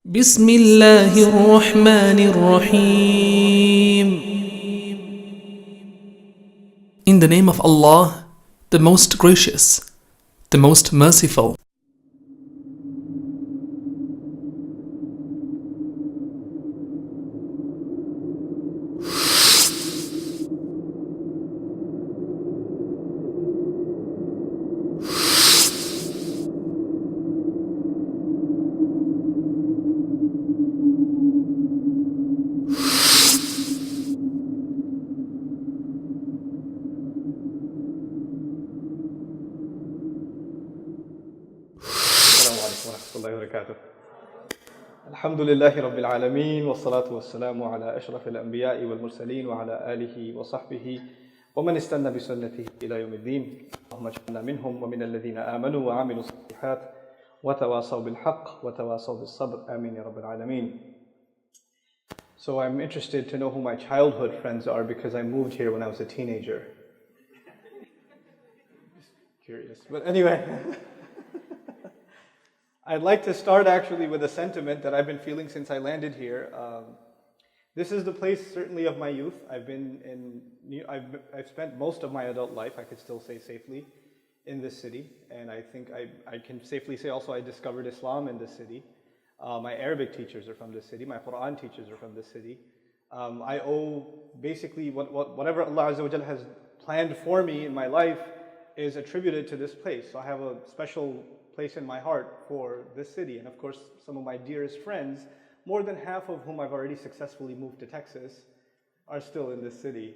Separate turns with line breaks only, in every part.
بسم الله الرحمن الرحيم. In the name of Allah, the most gracious, the most merciful.
الحمد لله رب العالمين والصلاة والسلام على أشرف الأنبياء والمرسلين وعلى آله وصحبه ومن استنى بسنته إلى يوم الدين. اللهم اجعلنا منهم ومن الذين آمنوا وعملوا الصالحات وتواصوا بالحق وتواصوا بالصبر آمين يا رب العالمين. So I'm interested to know who my childhood friends are because I moved here when I was a teenager. Just curious, but anyway. I'd like to start actually with a sentiment that I've been feeling since I landed here. This is the place certainly of my youth. I've spent most of my adult life, I could still say safely, in this city. And I think I can safely say also I discovered Islam in this city. My Arabic teachers are from this city. My Quran teachers are from this city. I owe basically whatever Allah Azza wa Jalla has planned for me in my life is attributed to this place. So I have a special place in my heart for this city. And of course, some of my dearest friends, more than half of whom I've already successfully moved to Texas, are still in this city.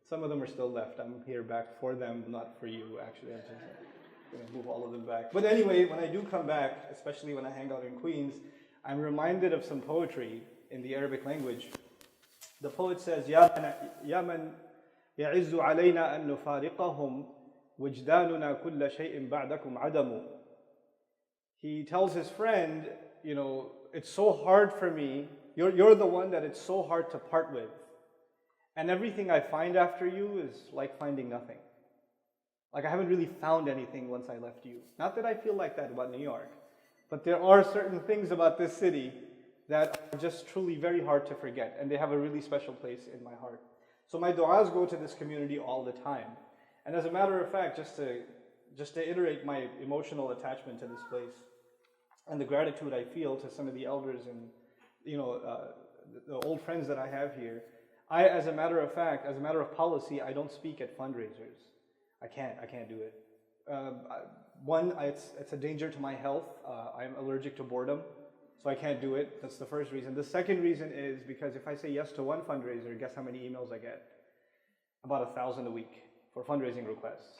Some of them are still left. I'm here back for them, not for you, actually. I'm just going to move all of them back. But anyway, when I do come back, especially when I hang out in Queens, I'm reminded of some poetry in the Arabic language. The poet says, يَا مَنْ يَعِزُّ عَلَيْنَا أَن نُفَارِقَهُمْ وَجْدَانُنَا كُلَّ شَيْءٍ بَعْدَكُمْ عَدَمُ. He tells his friend, it's so hard for me. You're the one that it's so hard to part with. And everything I find after you is like finding nothing. Like I haven't really found anything once I left you. Not that I feel like that about New York, but there are certain things about this city that are just truly very hard to forget. And they have a really special place in my heart. So my du'as go to this community all the time. And as a matter of fact, just to iterate my emotional attachment to this place and the gratitude I feel to some of the elders and the old friends that I have here, as a matter of fact, as a matter of policy, I don't speak at fundraisers. I can't do it. One, it's a danger to my health. I'm allergic to boredom, so I can't do it. That's the first reason. The second reason is because if I say yes to one fundraiser, guess how many emails I get? About 1,000 a week for fundraising requests.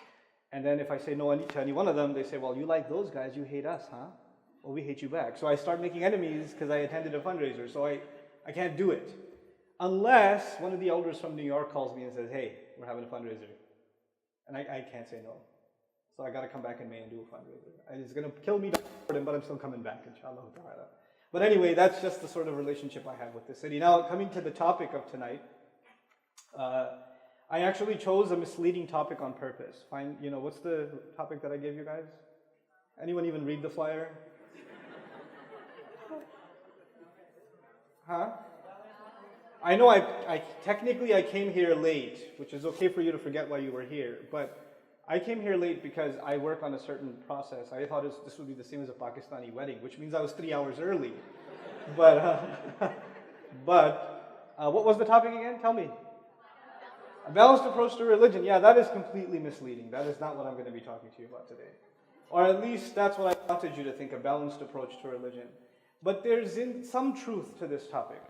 And then if I say no to any one of them, they say, well, you like those guys, you hate us, huh? Well, we hate you back. So I start making enemies because I attended a fundraiser. So I can't do it. Unless one of the elders from New York calls me and says, hey, we're having a fundraiser. And I can't say no. So I got to come back in May and do a fundraiser. And it's going to kill me, but I'm still coming back, inshallah ta'ala. But anyway, that's just the sort of relationship I have with the city. Now, coming to the topic of tonight, I actually chose a misleading topic on purpose. What's the topic that I gave you guys? Anyone even read the flyer? Huh? I know technically I came here late, which is okay for you to forget why you were here, but I came here late because I work on a certain process. I thought this would be the same as a Pakistani wedding, which means I was 3 hours early. But what was the topic again? Tell me. A balanced approach to religion. Yeah, that is completely misleading. That is not what I'm going to be talking to you about today. Or at least that's what I wanted you to think, a balanced approach to religion. But there's some truth to this topic.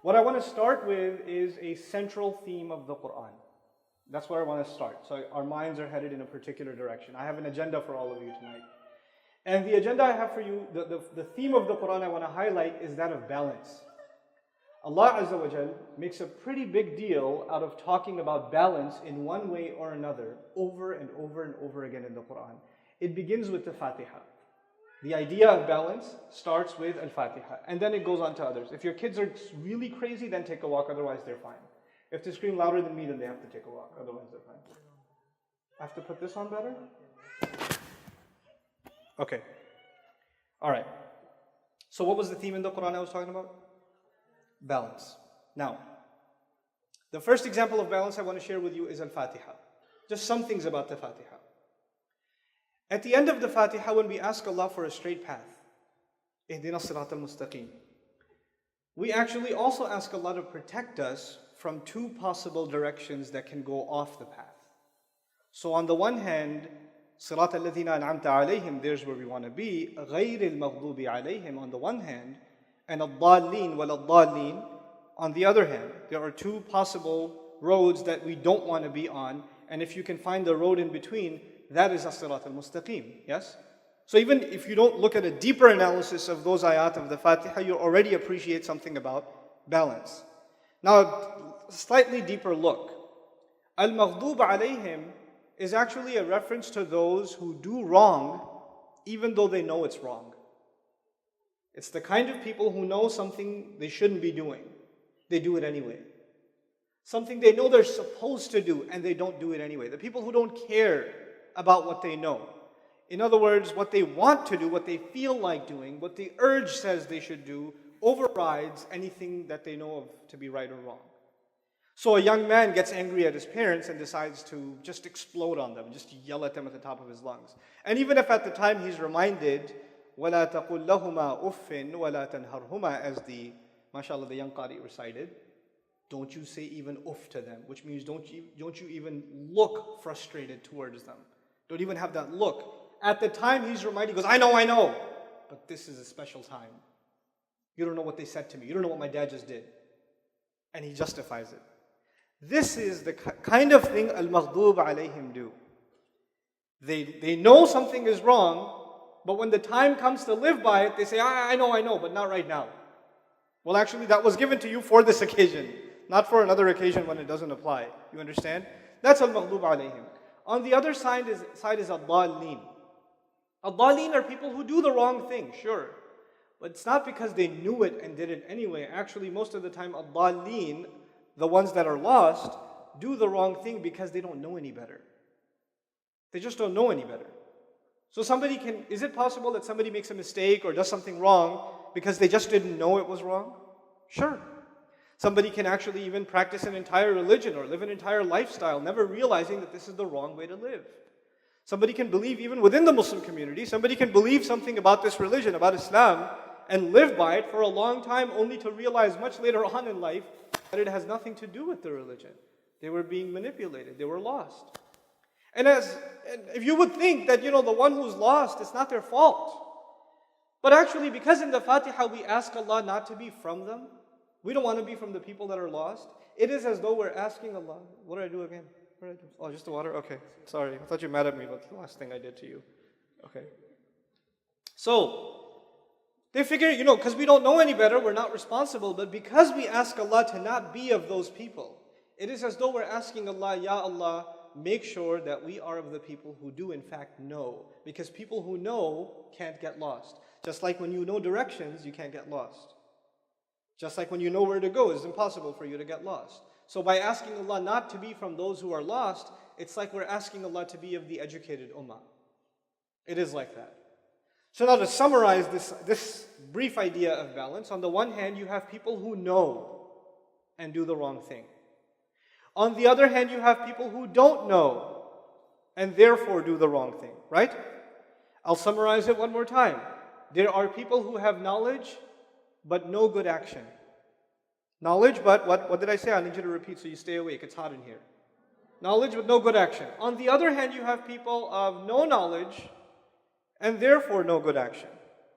What I want to start with is a central theme of the Quran. That's where I want to start. So our minds are headed in a particular direction. I have an agenda for all of you tonight. And the agenda I have for you, the theme of the Quran I want to highlight is that of balance. Allah Azza wa Jal makes a pretty big deal out of talking about balance in one way or another over and over and over again in the Quran. It begins with the Fatiha. The idea of balance starts with Al-Fatiha, and then it goes on to others. If your kids are really crazy, then take a walk, otherwise they're fine. If they scream louder than me, then they have to take a walk, otherwise they're fine. I have to put this on better? Okay. All right. So what was the theme in the Quran I was talking about? Balance. Now, the first example of balance I want to share with you is Al-Fatiha. Just some things about the Fatiha. At the end of the Fatiha, when we ask Allah for a straight path, Ihdina Sirat al-Mustaqim, we actually also ask Allah to protect us from two possible directions that can go off the path. So on the one hand, Sirat al-Ladhina an'amta alayhim, there's where we want to be, غَيْرِ الْمَغْضُوبِ alayhim on the one hand, and الضَّالِّينَ وَلَضَّالِّينَ on the other hand. There are two possible roads that we don't want to be on, and if you can find the road in between, that is as-Sirat al-Mustaqim, yes? So even if you don't look at a deeper analysis of those ayat of the Fatiha, you already appreciate something about balance. Now, a slightly deeper look. Al-Maghdub alayhim is actually a reference to those who do wrong even though they know it's wrong. It's the kind of people who know something they shouldn't be doing. They do it anyway. Something they know they're supposed to do and they don't do it anyway. The people who don't care about what they know. In other words, what they want to do, what they feel like doing, what the urge says they should do, overrides anything that they know of to be right or wrong. So a young man gets angry at his parents and decides to just explode on them, just yell at them at the top of his lungs. And even if at the time he's reminded, وَلَا تَقُلْ لَهُمَا أُفٍّ وَلَا تَنْهَرْهُمَا, as the, mashallah, the young Qari recited, don't you say even uff to them, which means don't you even look frustrated towards them. Don't even have that look. At the time he's reminded, he goes, I know, but this is a special time. You don't know what they said to me. You don't know what my dad just did. And he justifies it. This is the kind of thing al-Maghdub alayhim do. They know something is wrong, but when the time comes to live by it, they say, I know, but not right now. Well, actually, that was given to you for this occasion, not for another occasion when it doesn't apply. You understand? That's al-Maghdub alayhim. On the other side is al-Dallin. Al-Dallin are people who do the wrong thing, sure. But it's not because they knew it and did it anyway. Actually, most of the time, Al-Dallin, the ones that are lost, do the wrong thing because they don't know any better. They just don't know any better. So is it possible that somebody makes a mistake or does something wrong because they just didn't know it was wrong? Sure. Somebody can actually even practice an entire religion or live an entire lifestyle, never realizing that this is the wrong way to live. Somebody can believe even within the Muslim community, somebody can believe something about this religion, about Islam, and live by it for a long time only to realize much later on in life that it has nothing to do with the religion. They were being manipulated. They were lost. And if you would think that, the one who's lost, it's not their fault. But actually, because in the Fatiha we ask Allah not to be from them, we don't want to be from the people that are lost, it is as though we're asking Allah, what did I do again? What did I do? Oh, just the water? Okay, sorry. I thought you were mad at me about the last thing I did to you. Okay. So, they figure, because we don't know any better, we're not responsible, but because we ask Allah to not be of those people, it is as though we're asking Allah, Ya Allah, make sure that we are of the people who do in fact know. Because people who know can't get lost. Just like when you know directions, you can't get lost. Just like when you know where to go, it's impossible for you to get lost. So by asking Allah not to be from those who are lost, it's like we're asking Allah to be of the educated ummah. It is like that. So now to summarize this brief idea of balance, on the one hand you have people who know and do the wrong thing. On the other hand, you have people who don't know and therefore do the wrong thing, right? I'll summarize it one more time. There are people who have knowledge but no good action. Knowledge, but what did I say? I need you to repeat so you stay awake. It's hot in here. Knowledge but no good action. On the other hand, you have people of no knowledge and therefore no good action.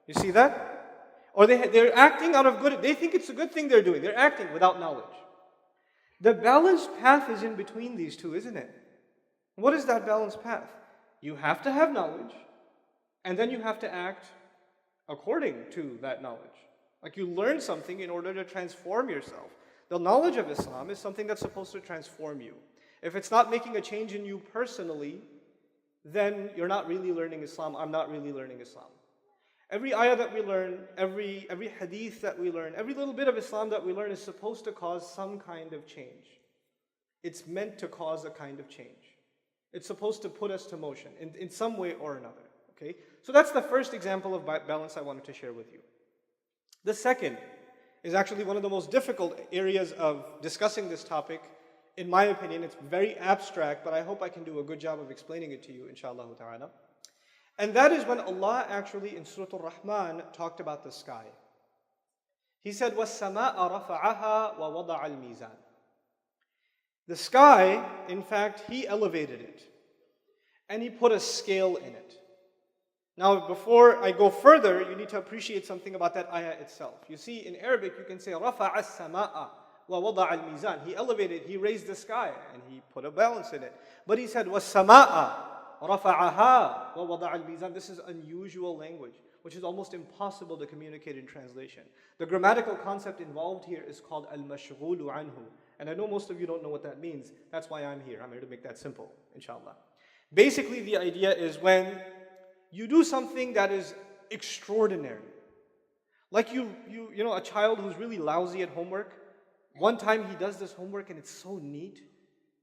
You see that? Or they're acting out of good, they think it's a good thing they're doing. They're acting without knowledge. The balanced path is in between these two, isn't it? What is that balanced path? You have to have knowledge, and then you have to act according to that knowledge. Like you learn something in order to transform yourself. The knowledge of Islam is something that's supposed to transform you. If it's not making a change in you personally, then you're not really learning Islam. I'm not really learning Islam. Every ayah that we learn, every hadith that we learn, every little bit of Islam that we learn is supposed to cause some kind of change. It's meant to cause a kind of change. It's supposed to put us to motion in some way or another. Okay? So that's the first example of balance I wanted to share with you. The second is actually one of the most difficult areas of discussing this topic. In my opinion, it's very abstract, but I hope I can do a good job of explaining it to you, inshallah ta'ala. And that is when Allah actually in Surah Al-Rahman talked about the sky. He said, وَالسَّمَاءَ رَفَعَهَا وَوَضَعَ الْمِيزَانَ. The sky, in fact, He elevated it. And He put a scale in it. Now, before I go further, you need to appreciate something about that ayah itself. You see, in Arabic, you can say, رَفَعَ السَّمَاءَ وَوَضَعَ الْمِيزَانَ. He elevated, He raised the sky, and He put a balance in it. But He said, وَالسَّمَاءَ رَفَعَهَا وَوَضَعَ الْمِيزَانَ. This is unusual language, which is almost impossible to communicate in translation. The grammatical concept involved here is called al-mashghulu anhu. And I know most of you don't know what that means. That's why I'm here. I'm here to make that simple, inshallah. Basically, the idea is when you do something that is extraordinary. Like you know, a child who's really lousy at homework. One time he does this homework and it's so neat.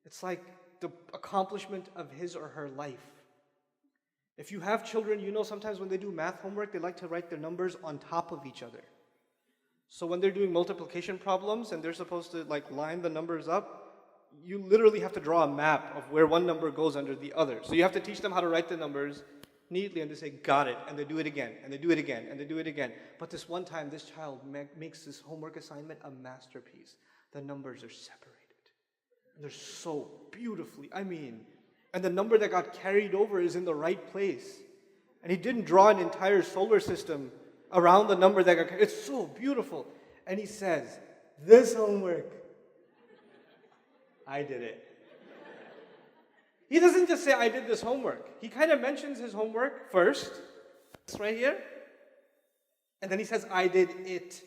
It's like the accomplishment of his or her life. If you have children, you know sometimes when they do math homework, they like to write their numbers on top of each other. So when they're doing multiplication problems and they're supposed to like line the numbers up, you literally have to draw a map of where one number goes under the other. So you have to teach them how to write the numbers neatly, and they say, got it, and they do it again, and they do it again, and they do it again. But this one time, this child makes this homework assignment a masterpiece. The numbers are separated. They're so beautifully, and the number that got carried over is in the right place. And he didn't draw an entire solar system around the number that got carried. It's so beautiful. And he says, this homework, I did it. He doesn't just say, I did this homework. He kind of mentions his homework first. It's right here. And then he says, I did it.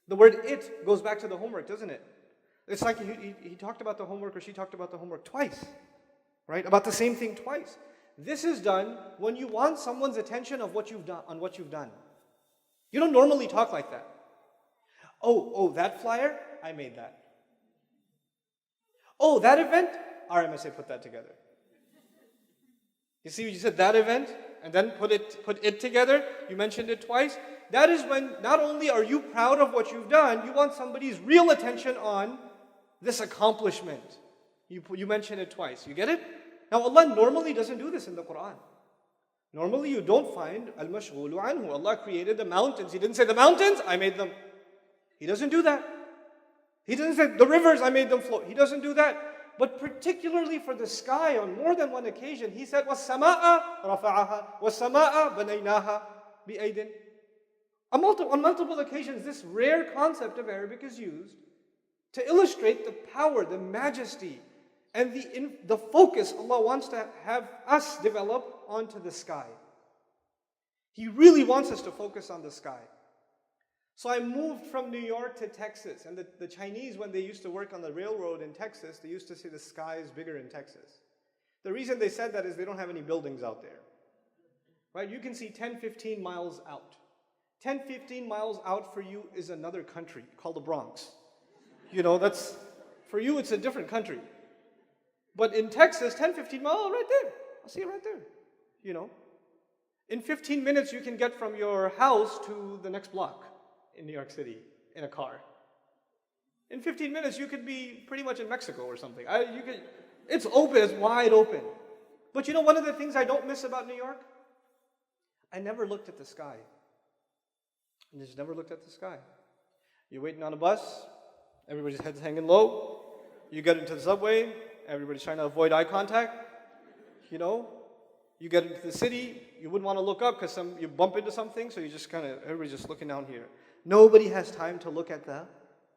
The word it goes back to the homework, doesn't it? It's like he talked about the homework, or she talked about the homework twice. Right? About the same thing twice. This is done when you want someone's attention on what you've done. You don't normally talk like that. Oh, that flyer? I made that. Oh, that event? RMSA put that together. You see, you said that event, and then put it together. You mentioned it twice. That is when not only are you proud of what you've done, you want somebody's real attention on this accomplishment. You mentioned it twice. You get it? Now Allah normally doesn't do this in the Quran. Normally you don't find al-mashghulu anhu. Allah created the mountains. He didn't say the mountains, I made them. He doesn't do that. He doesn't say the rivers, I made them flow. He doesn't do that. But particularly for the sky, on more than one occasion, He said, وَالسَّمَاءَ رَفَعَهَا وَالسَّمَاءَ بَنَيْنَاهَا بِأَيْدٍ. On multiple occasions, this rare concept of Arabic is used to illustrate the power, the majesty, and the focus Allah wants to have us develop onto the sky. He really wants us to focus on the sky. So I moved from New York to Texas, and the Chinese, when they used to work on the railroad in Texas, they used to say the sky is bigger in Texas. The reason they said that is they don't have any buildings out there. Right? You can see 10, 15 miles out. 10, 15 miles out for you is another country called the Bronx. That's, for you it's a different country. But in Texas, 10, 15 miles, right there. I'll see it right there. In 15 minutes you can get from your house to the next block in New York City in a car. In 15 minutes you could be pretty much in Mexico or something. It's open, it's wide open. But one of the things I don't miss about New York? I never looked at the sky. I just never looked at the sky. You're waiting on a bus, everybody's head's hanging low. You get into the subway, everybody's trying to avoid eye contact. You get into the city, you wouldn't want to look up because you bump into something, so you just everybody's just looking down here. Nobody has time to look at the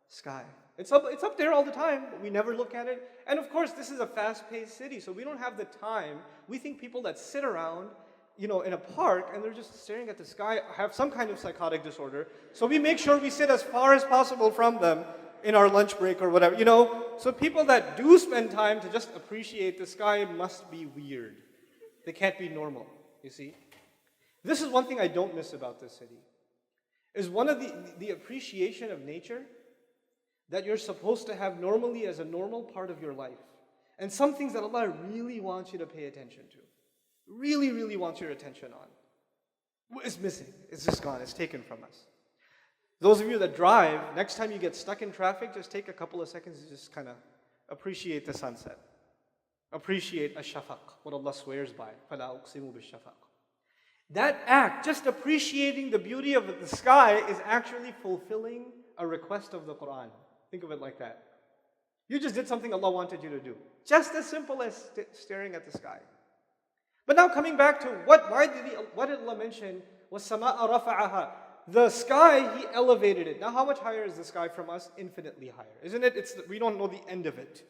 sky. It's up there all the time, but we never look at it. And of course, this is a fast-paced city, so we don't have the time. We think people that sit around, in a park and they're just staring at the sky have some kind of psychotic disorder. So we make sure we sit as far as possible from them in our lunch break or whatever. So people that do spend time to just appreciate the sky must be weird. They can't be normal, you see. This is one thing I don't miss about this city. Is one of the appreciation of nature that you're supposed to have normally as a normal part of your life. And some things that Allah really wants you to pay attention to. Really, really wants your attention on. It's missing. It's just gone. It's taken from us. Those of you that drive, next time you get stuck in traffic, just take a couple of seconds to just kind of appreciate the sunset. Appreciate ash-shafaq, what Allah swears by. فَلَا أُقْسِمُ بِالشَّفَقِ. That act, just appreciating the beauty of the sky, is actually fulfilling a request of the Quran. Think of it like that. You just did something Allah wanted you to do. Just as simple as staring at the sky. But now coming back to what did Allah mention? وَالسَّمَاءَ رَفَعَهَا. The sky, He elevated it. Now how much higher is the sky from us? Infinitely higher. Isn't it? We don't know the end of it.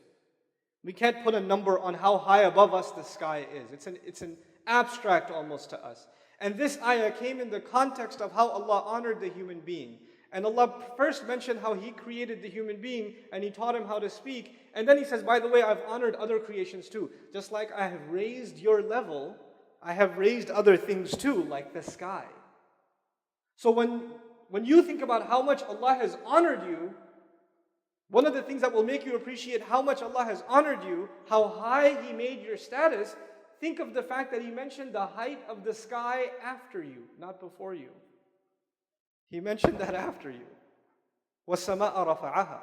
We can't put a number on how high above us the sky is. It's an abstract almost to us. And this ayah came in the context of how Allah honored the human being. And Allah first mentioned how He created the human being and He taught him how to speak. And then He says, by the way, I've honored other creations too. Just like I have raised your level, I have raised other things too, like the sky. So when you think about how much Allah has honored you, one of the things that will make you appreciate how much Allah has honored you, how high He made your status, think of the fact that He mentioned the height of the sky after you, not before you. He mentioned that after you. وَالسَّمَاءَ رَفَعَهَا.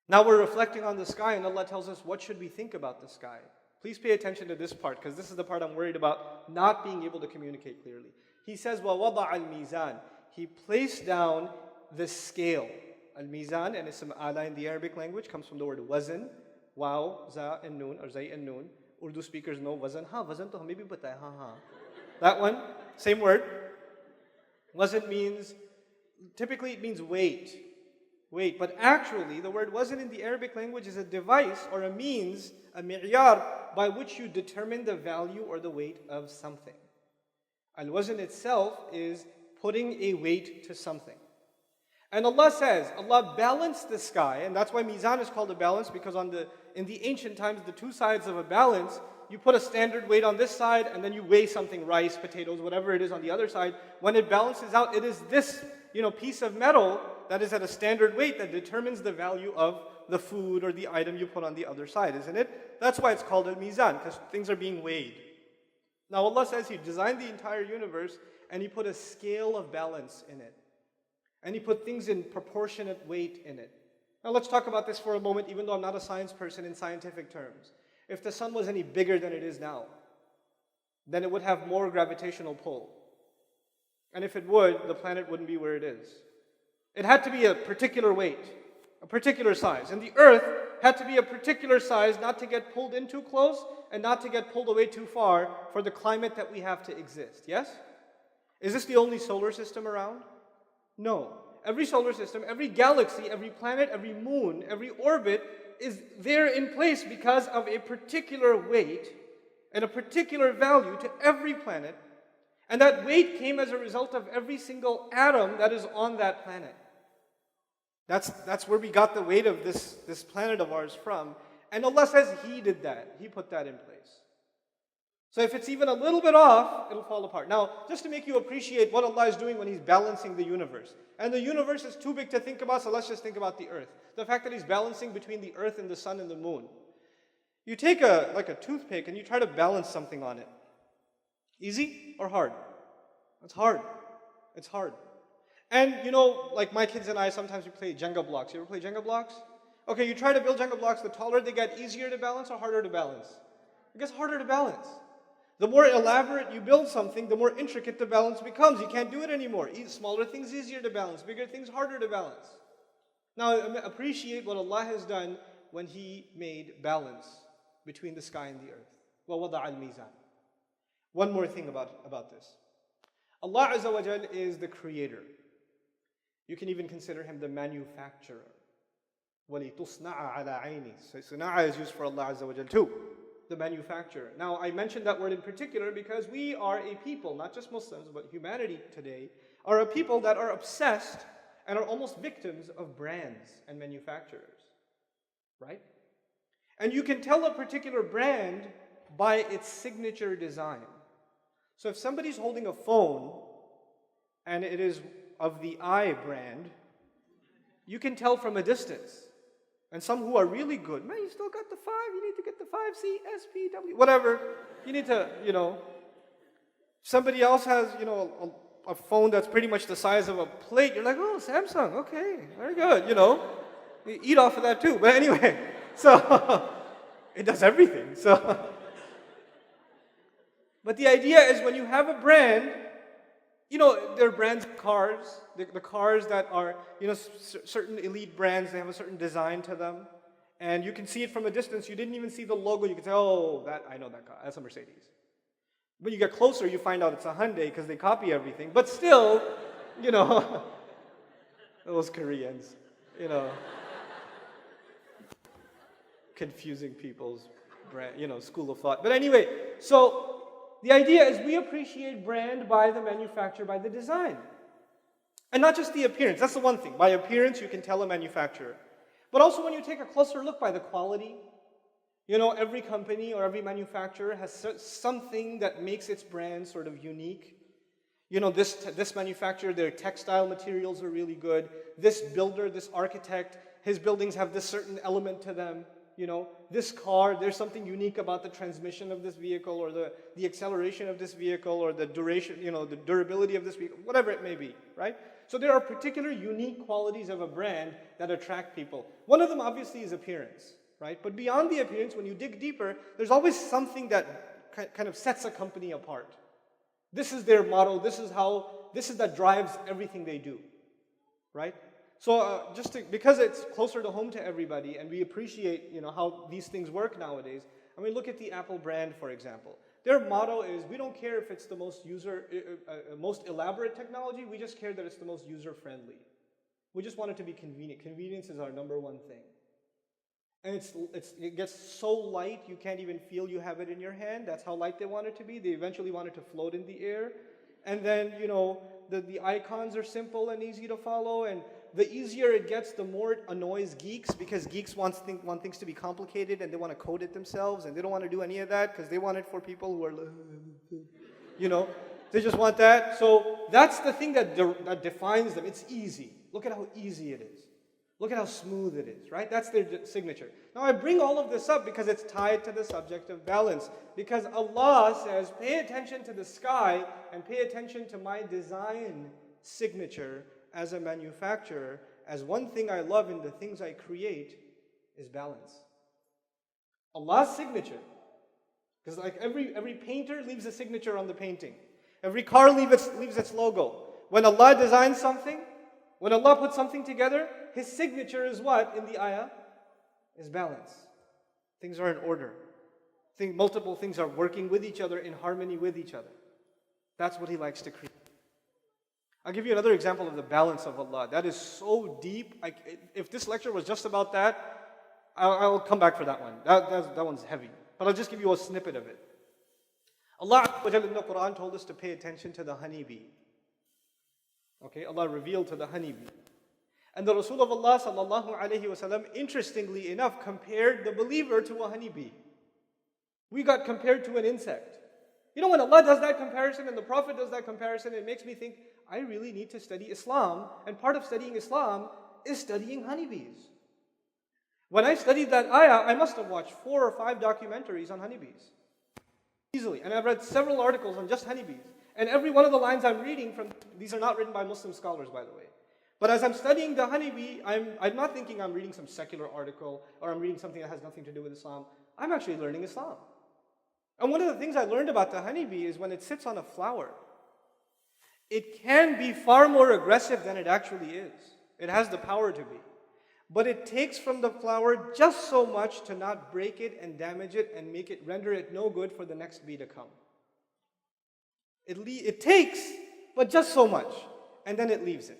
Now we're reflecting on the sky and Allah tells us, what should we think about the sky? Please pay attention to this part, because this is the part I'm worried about not being able to communicate clearly. He says, وَوَضَعَ الْمِيزَانِ. He placed down the scale. Al-mizan and ism ala in the Arabic language comes from the word wazn. Waw, za and noon, or zay and noon. Urdu speakers know wazn. Wazn to hame bhi pata hai, That one, same word. Wazn means, typically it means weight. Weight. But actually, the word wazn in the Arabic language is a device or a means, a mi'yar, by which you determine the value or the weight of something. Al-wazn itself is putting a weight to something. And Allah says, Allah balanced the sky, and that's why mizan is called a balance, because in the ancient times, the two sides of a balance, you put a standard weight on this side, and then you weigh something, rice, potatoes, whatever it is on the other side. When it balances out, it is this piece of metal that is at a standard weight that determines the value of the food or the item you put on the other side, isn't it? That's why it's called a mizan, because things are being weighed. Now Allah says He designed the entire universe, and He put a scale of balance in it. And He put things in proportionate weight in it. Now let's talk about this for a moment, even though I'm not a science person in scientific terms. If the sun was any bigger than it is now, then it would have more gravitational pull. And if it would, the planet wouldn't be where it is. It had to be a particular weight, a particular size. And the earth had to be a particular size, not to get pulled in too close and not to get pulled away too far for the climate that we have to exist. Yes? Is this the only solar system around? No. Every solar system, every galaxy, every planet, every moon, every orbit is there in place because of a particular weight and a particular value to every planet. And that weight came as a result of every single atom that is on that planet. That's where we got the weight of this planet of ours from. And Allah says He did that. He put that in place. So if it's even a little bit off, it'll fall apart. Now, just to make you appreciate what Allah is doing when He's balancing the universe. And the universe is too big to think about, so let's just think about the earth. The fact that He's balancing between the earth and the sun and the moon. You take a toothpick and you try to balance something on it. Easy or hard? It's hard. It's hard. And like my kids and I, sometimes we play Jenga blocks. You ever play Jenga blocks? Okay, you try to build Jenga blocks, the taller they get, easier to balance or harder to balance? It gets harder to balance. The more elaborate you build something, the more intricate the balance becomes. You can't do it anymore. Smaller things easier to balance, bigger things harder to balance. Now appreciate what Allah has done when He made balance between the sky and the earth. وَوَضَعَ الْمِيزَانِ. One more thing about this. Allah Azza wa Jal is the creator. You can even consider Him the manufacturer. وَلِتُصْنَعَ عَلَى عَيْنِي. So suna'a is used for Allah Azza wa Jal too. The manufacturer. Now, I mentioned that word in particular because we are a people, not just Muslims, but humanity today, are a people that are obsessed and are almost victims of brands and manufacturers. Right? And you can tell a particular brand by its signature design. So if somebody's holding a phone and it is of the I brand, you can tell from a distance. And some who are really good, man, you still got the 5, you need to get the 5C, SPW, whatever. You need to, somebody else has, a phone that's pretty much the size of a plate, you're like, oh, Samsung, okay, very good, you know. You eat off of that too. But anyway, so it does everything. So, but the idea is when you have a brand, you know, there are brands of cars, the cars that are, you know, certain elite brands, they have a certain design to them. And you can see it from a distance. You didn't even see the logo. You can say, oh, I know that car. That's a Mercedes. But you get closer, you find out it's a Hyundai because they copy everything. But still, you know, those Koreans, you know, confusing people's brand, you know, school of thought. But anyway, so the idea is we appreciate brand by the manufacturer, by the design. And not just the appearance. That's the one thing. By appearance, you can tell a manufacturer. But also when you take a closer look by the quality. You know, every company or every manufacturer has something that makes its brand sort of unique. You know, this manufacturer, their textile materials are really good. This builder, this architect, his buildings have this certain element to them. You know, this car, there's something unique about the transmission of this vehicle or the acceleration of this vehicle or the duration, you know, the durability of this vehicle, whatever it may be, right? So there are particular unique qualities of a brand that attract people. One of them obviously is appearance, right? But beyond the appearance, when you dig deeper, there's always something that kind of sets a company apart. This is their motto, this is that drives everything they do, right? So because it's closer to home to everybody and we appreciate, you know, how these things work nowadays, I mean, look at the Apple brand, for example. Their motto is, we don't care if it's the most elaborate technology, we just care that it's the most user-friendly. We just want it to be convenient. Convenience is our number one thing. And it gets so light, you can't even feel you have it in your hand. That's how light they want it to be. They eventually want it to float in the air. And then, you know, the icons are simple and easy to follow, and the easier it gets, the more it annoys geeks, because geeks want things to be complicated and they want to code it themselves, and they don't want to do any of that because they want it for people who are, you know, they just want that. So that's the thing that defines them. It's easy. Look at how easy it is. Look at how smooth it is, right? That's their signature. Now I bring all of this up because it's tied to the subject of balance. Because Allah says, pay attention to the sky and pay attention to my design signature as a manufacturer, as one thing I love in the things I create is balance. Allah's signature. Because like every painter leaves a signature on the painting. Every car leaves its logo. When Allah designs something, when Allah puts something together, His signature is what in the ayah? Is balance. Things are in order. Multiple things are working with each other, in harmony with each other. That's what He likes to create. I'll give you another example of the balance of Allah. That is so deep. If this lecture was just about that, I'll come back for that one. That one's heavy. But I'll just give you a snippet of it. Allah in the Quran told us to pay attention to the honeybee. Okay, Allah revealed to the honeybee. And the Rasul of Allah sallallahu alayhi wasallam, interestingly enough, compared the believer to a honeybee. We got compared to an insect. You know, when Allah does that comparison and the Prophet does that comparison, it makes me think, I really need to study Islam. And part of studying Islam is studying honeybees. When I studied that ayah, I must have watched 4 or 5 documentaries on honeybees. Easily. And I've read several articles on just honeybees. And every one of the lines I'm reading from, these are not written by Muslim scholars, by the way. But as I'm studying the honeybee, I'm not thinking I'm reading some secular article or I'm reading something that has nothing to do with Islam. I'm actually learning Islam. And one of the things I learned about the honeybee is when it sits on a flower, it can be far more aggressive than it actually is. It has the power to be. But it takes from the flower just so much to not break it and damage it and render it no good for the next bee to come. It takes, but just so much. And then it leaves it.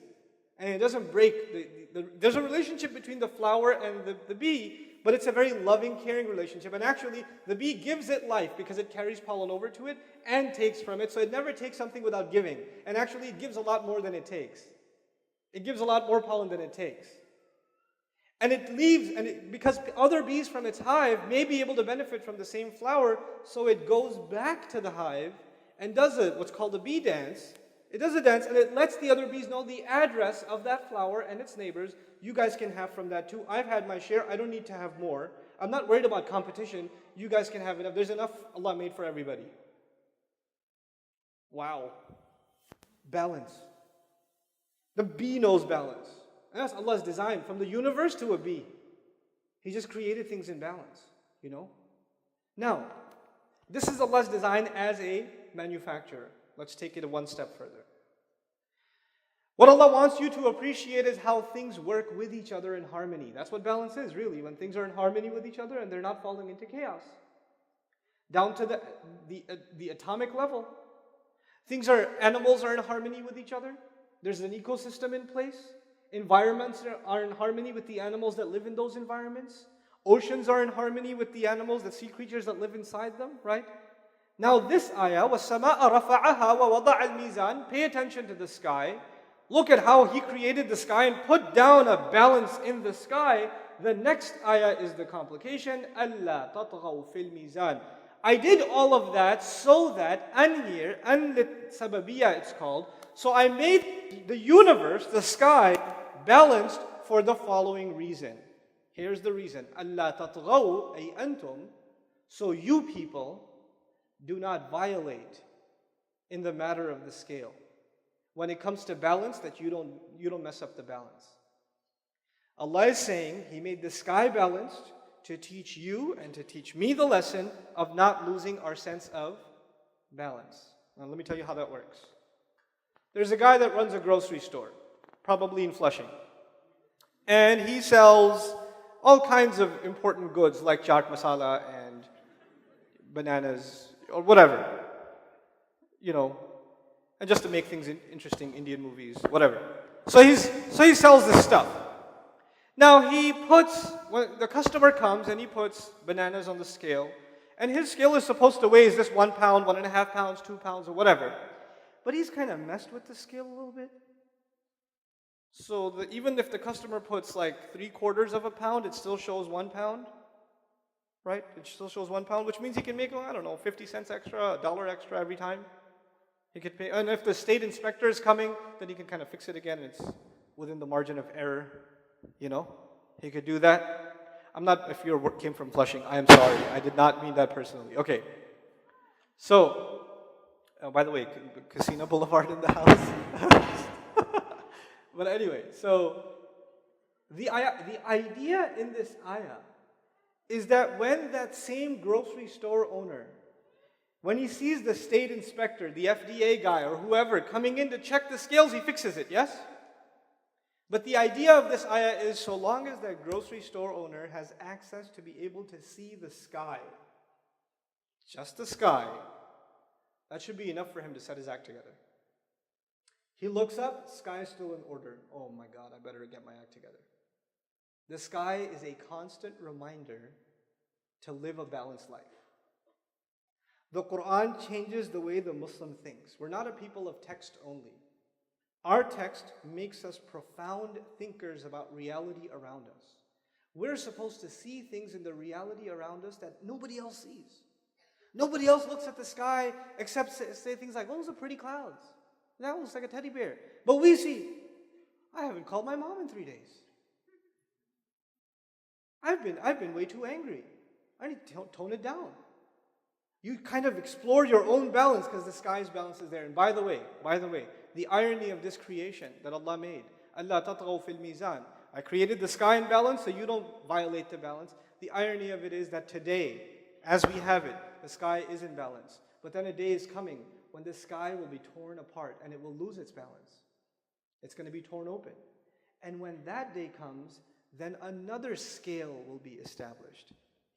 And it doesn't break. There's a relationship between the flower and the bee, but it's a very loving, caring relationship. And actually, the bee gives it life because it carries pollen over to it and takes from it. So it never takes something without giving. And actually, it gives a lot more than it takes. It gives a lot more pollen than it takes. And it leaves, because other bees from its hive may be able to benefit from the same flower, so it goes back to the hive and does what's called a bee dance. It does a dance and it lets the other bees know the address of that flower and its neighbors. You guys can have from that too. I've had my share. I don't need to have more. I'm not worried about competition. You guys can have enough. There's enough Allah made for everybody. Wow. Balance. The bee knows balance. And that's Allah's design, from the universe to a bee. He just created things in balance, you know? Now, this is Allah's design as a manufacturer. Let's take it one step further. What Allah wants you to appreciate is how things work with each other in harmony. That's what balance is, really, when things are in harmony with each other and they're not falling into chaos. Down to the atomic level. Animals are in harmony with each other. There's an ecosystem in place. Environments are in harmony with the animals that live in those environments. Oceans are in harmony with the animals, the sea creatures that live inside them, right? Now this ayah, وَالسَّمَاءَ رَفَعَهَا وَوَضَعَ الْمِيزَانِ, pay attention to the sky. Look at how He created the sky and put down a balance in the sky. The next ayah is the complication. أَلَّا تَطْغَوْا فِي الْمِيزَانِ. I did all of that so that, here, sababiyya it's called, so I made the universe, the sky, balanced for the following reason. Here's the reason. أَلَّا تَطْغَوْا أَيْ أَنْتُمْ. So you people do not violate in the matter of the scale. When it comes to balance, that you don't mess up the balance. Allah is saying He made the sky balanced to teach you and to teach me the lesson of not losing our sense of balance. Now let me tell you how that works. There's a guy that runs a grocery store, probably in Flushing. And he sells all kinds of important goods like chaat masala and bananas or whatever. You know, and just to make things interesting, Indian movies, whatever. So he sells this stuff. Now when the customer comes and he puts bananas on the scale, and his scale is supposed to weigh, is this 1 pound, 1.5 pounds, 2 pounds, or whatever. But he's kind of messed with the scale a little bit. So even if the customer puts like 3/4 of a pound, it still shows 1 pound. Right? It still shows 1 pound, which means he can make, 50 cents extra, $1 extra every time. He could pay, and if the state inspector is coming, then he can kind of fix it again, and it's within the margin of error. He could do that. If your work came from Flushing, I am sorry. I did not mean that personally. Okay. So, by the way, Casino Boulevard in the house. But anyway, so the idea in this ayah is that when that same grocery store owner, when he sees the state inspector, the FDA guy, or whoever coming in to check the scales, he fixes it, yes? But the idea of this ayah is so long as that grocery store owner has access to be able to see the sky, just the sky, that should be enough for him to set his act together. He looks up, sky is still in order. Oh my God, I better get my act together. The sky is a constant reminder to live a balanced life. The Quran changes the way the Muslim thinks. We're not a people of text only. Our text makes us profound thinkers about reality around us. We're supposed to see things in the reality around us that nobody else sees. Nobody else looks at the sky except say things like, "Oh, those are pretty clouds. That looks like a teddy bear." But we see, I haven't called my mom in 3 days. I've been way too angry. I need to tone it down. You kind of explore your own balance because the sky's balance is there. And by the way, the irony of this creation that Allah made, Allah tatghaw fil mizan. I created the sky in balance so you don't violate the balance. The irony of it is that today, as we have it, the sky is in balance. But then a day is coming when the sky will be torn apart and it will lose its balance. It's going to be torn open. And when that day comes, then another scale will be established.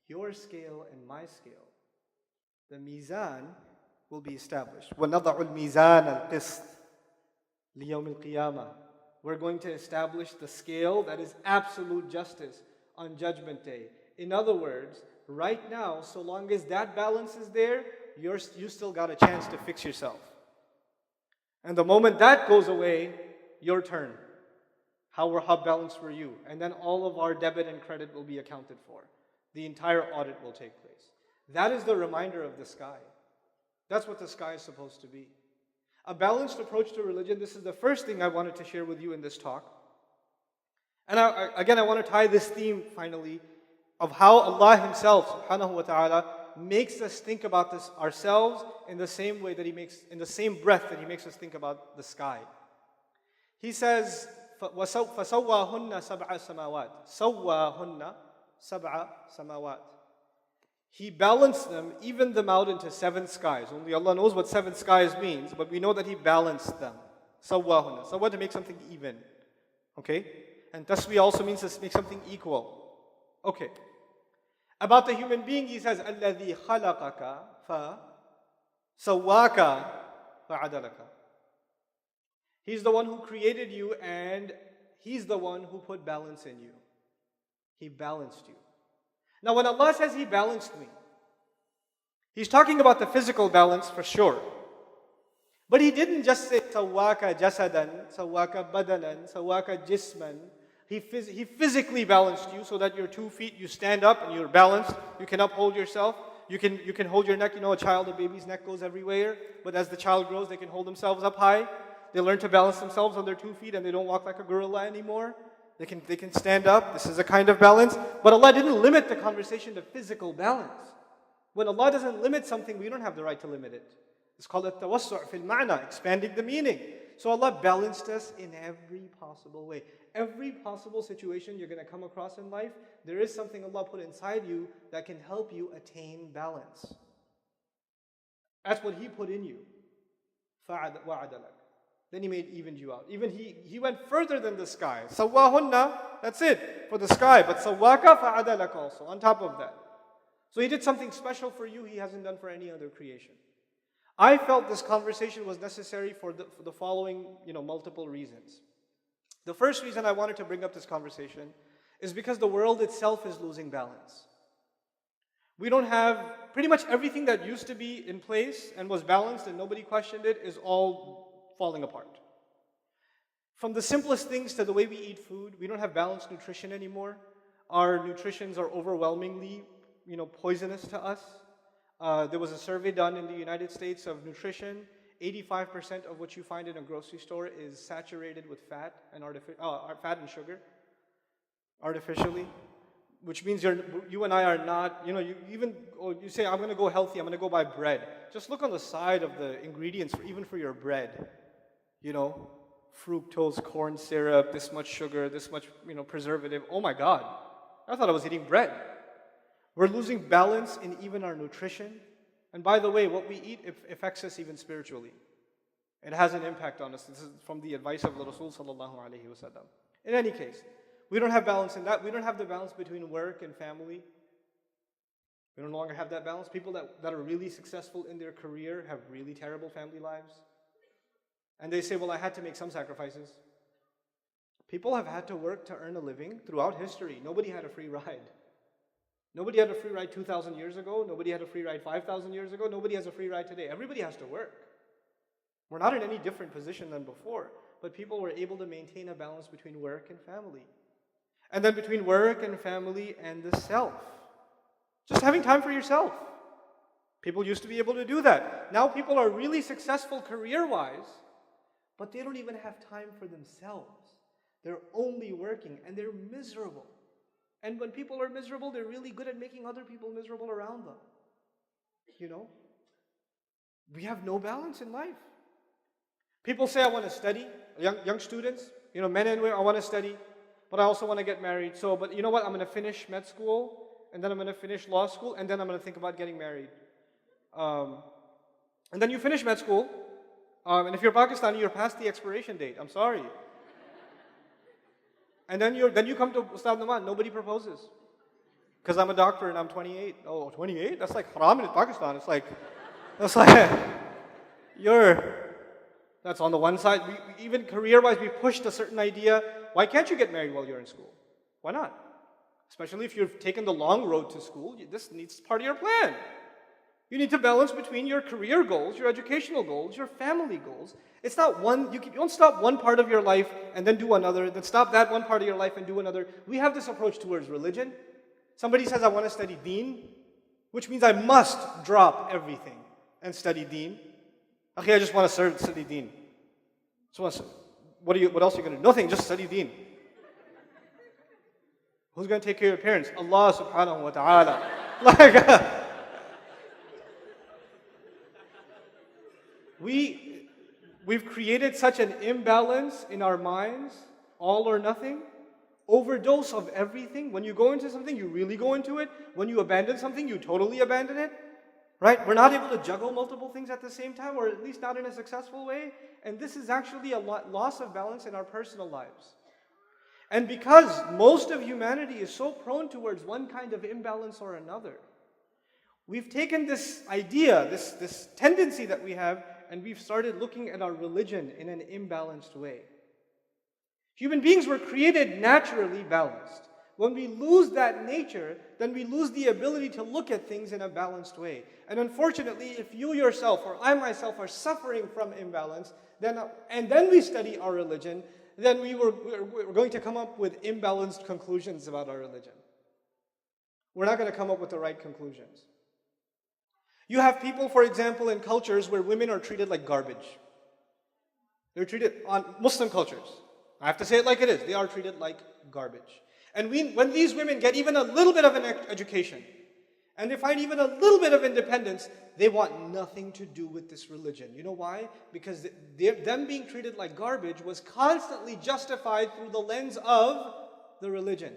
Your scale and my scale. The mizan will be established. وَنَضَعُ الْمِيزَانَ الْقِسْطِ لِيَوْمِ الْقِيَامَةِ. We're going to establish the scale that is absolute justice on Judgment Day. In other words, right now, so long as that balance is there, you still got a chance to fix yourself. And the moment that goes away, your turn. How balanced were you? And then all of our debit and credit will be accounted for. The entire audit will take place. That is the reminder of the sky. That's what the sky is supposed to be. A balanced approach to religion. This is the first thing I wanted to share with you in this talk. And I want to tie this theme finally of how Allah Himself, subhanahu wa ta'ala, makes us think about this ourselves in the same way that in the same breath that He makes us think about the sky. He says, فَسَوَّاهُنَّ سَبْعَ سَمَاوَاتٍ سَوَّاهُنَّ سَبْعَ سَمَاوَاتٍ. He balanced them, evened them out into 7 skies. Only Allah knows what 7 skies means, but we know that He balanced them. Sawwahunna. Sawwa, to make something even. Okay? And taswi also means to make something equal. Okay. About the human being, He says, الَّذِي خَلَقَكَ فَسَوَّاكَ فَعَدَلَكَ. He's the one who created you, and He's the one who put balance in you. He balanced you. Now when Allah says He balanced me, He's talking about the physical balance for sure. But He didn't just say, sawaka jasadan, sawaka badanan, sawaka jisman. He physically balanced you so that your 2 feet, you stand up and you're balanced. You can uphold yourself. You can hold your neck. You know, a baby's neck goes everywhere. But as the child grows, they can hold themselves up high. They learn to balance themselves on their 2 feet and they don't walk like a gorilla anymore. They can stand up. This is a kind of balance. But Allah didn't limit the conversation to physical balance. When Allah doesn't limit something, we don't have the right to limit it. It's called at-tawassu' fil ma'na, expanding the meaning. So Allah balanced us in every possible way. Every possible situation you're going to come across in life, there is something Allah put inside you that can help you attain balance. That's what He put in you. وَعَدَلَكَ. Then He evened you out. Even He went further than the sky. Sawwahunna, that's it for the sky. But sawwaka fa'adalak also, on top of that. So He did something special for you He hasn't done for any other creation. I felt this conversation was necessary for the following, multiple reasons. The first reason I wanted to bring up this conversation is because the world itself is losing balance. We don't have, pretty much everything that used to be in place and was balanced and nobody questioned it is all falling apart. From the simplest things to the way we eat food, we don't have balanced nutrition anymore. Our nutritions are overwhelmingly, poisonous to us. There was a survey done in the United States of nutrition. 85% of what you find in a grocery store is saturated with fat and fat and sugar, artificially, which means you and I are not. You say I'm going to go healthy. I'm going to go buy bread. Just look on the side of the ingredients, even for your bread. Fructose, corn syrup, this much sugar, this much preservative. Oh my God! I thought I was eating bread. We're losing balance in even our nutrition. And by the way, what we eat affects us even spiritually. It has an impact on us. This is from the advice of the Rasul sallallahu alaihi wasallam. In any case, we don't have balance in that. We don't have the balance between work and family. We no longer have that balance. People that are really successful in their career have really terrible family lives. And they say, well, I had to make some sacrifices. People have had to work to earn a living throughout history. Nobody had a free ride. Nobody had a free ride 2,000 years ago. Nobody had a free ride 5,000 years ago. Nobody has a free ride today. Everybody has to work. We're not in any different position than before. But people were able to maintain a balance between work and family. And then between work and family and the self. Just having time for yourself. People used to be able to do that. Now people are really successful career-wise, but they don't even have time for themselves. They're only working and they're miserable. And when people are miserable, they're really good at making other people miserable around them. We have no balance in life. People say, I want to study. Young students, men and women, I want to study, but I also want to get married. But you know what? I'm going to finish med school, and then I'm going to finish law school, and then I'm going to think about getting married. And then you finish med school, and if you're Pakistani, you're past the expiration date. I'm sorry. And then you come to Ustadh Nouman, nobody proposes. Because I'm a doctor and I'm 28. Oh, 28? That's like haram in Pakistan. That's on the one side. Even career-wise, we pushed a certain idea. Why can't you get married while you're in school? Why not? Especially if you've taken the long road to school, this needs part of your plan. You need to balance between your career goals, your educational goals, your family goals. It's not one, you don't stop one part of your life and then do another, then stop that one part of your life and do another. We have this approach towards religion. Somebody says, I want to study deen, which means I must drop everything and study deen. Okay, I just want to study deen. What else are you going to do? Nothing, just study deen. Who's going to take care of your parents? Allah subhanahu wa ta'ala. We've created such an imbalance in our minds, all or nothing, overdose of everything. When you go into something, you really go into it. When you abandon something, you totally abandon it. Right? We're not able to juggle multiple things at the same time, or at least not in a successful way. And this is actually a loss of balance in our personal lives. And because most of humanity is so prone towards one kind of imbalance or another, we've taken this idea, this tendency that we have, and we've started looking at our religion in an imbalanced way. Human beings were created naturally balanced. When we lose that nature, then we lose the ability to look at things in a balanced way. And unfortunately, if you yourself or I myself are suffering from imbalance, and then we study our religion, then we're going to come up with imbalanced conclusions about our religion. We're not going to come up with the right conclusions. You have people, for example, in cultures where women are treated like garbage. They're treated, on Muslim cultures, I have to say it like it is, they are treated like garbage. And when these women get even a little bit of an education, and they find even a little bit of independence, they want nothing to do with this religion. You know why? Because them being treated like garbage was constantly justified through the lens of the religion.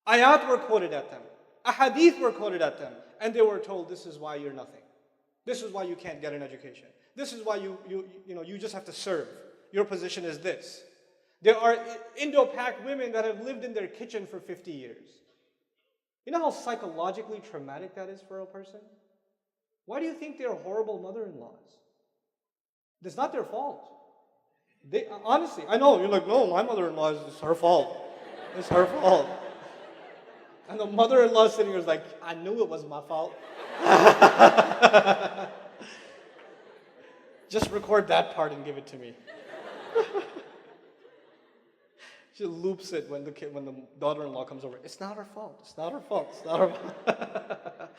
Ayat were quoted at them. Ahadith were quoted at them. And they were told, this is why you're nothing. This is why you can't get an education. This is why you just have to serve. Your position is this. There are Indo-Pak women that have lived in their kitchen for 50 years. You know how psychologically traumatic that is for a person? Why do you think they're horrible mother-in-laws? It's not their fault. Honestly, I know, you're like, no, my mother-in-law is her fault. It's her fault. And the mother-in-law sitting here is like, I knew it was my fault. Just record that part and give it to me. She loops it when the daughter-in-law comes over. It's not her fault. It's not her fault. It's not her fault.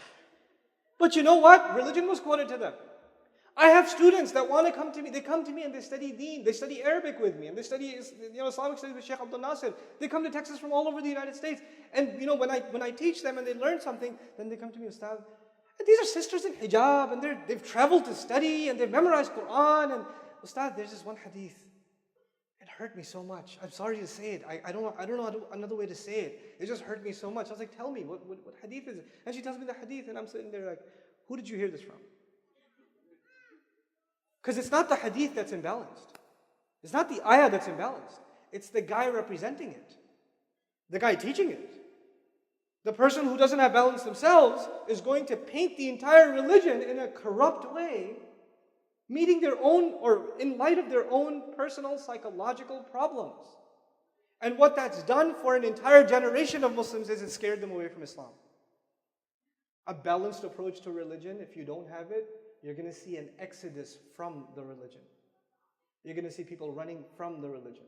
But you know what? Religion was quoted to them. I have students that want to come to me. They come to me and they study Deen. They study Arabic with me, and they study Islamic studies with Sheikh Abdul Nasir. They come to Texas from all over the United States. And when I teach them and they learn something, then they come to me, Ustadh. And these are sisters in hijab, and they've traveled to study, and they've memorized Quran. And Ustadh, there's this one hadith. It hurt me so much. I'm sorry to say it. I don't know another way to say it. It just hurt me so much. I was like, tell me, what hadith is it? And she tells me the hadith, and I'm sitting there like, who did you hear this from? Because it's not the hadith that's imbalanced. It's not the ayah that's imbalanced. It's the guy representing it. The guy teaching it. The person who doesn't have balance themselves is going to paint the entire religion in a corrupt way, meeting their own, or in light of their own personal psychological problems. And what that's done for an entire generation of Muslims is it scared them away from Islam. A balanced approach to religion, if you don't have it, you're going to see an exodus from the religion. You're going to see people running from the religion.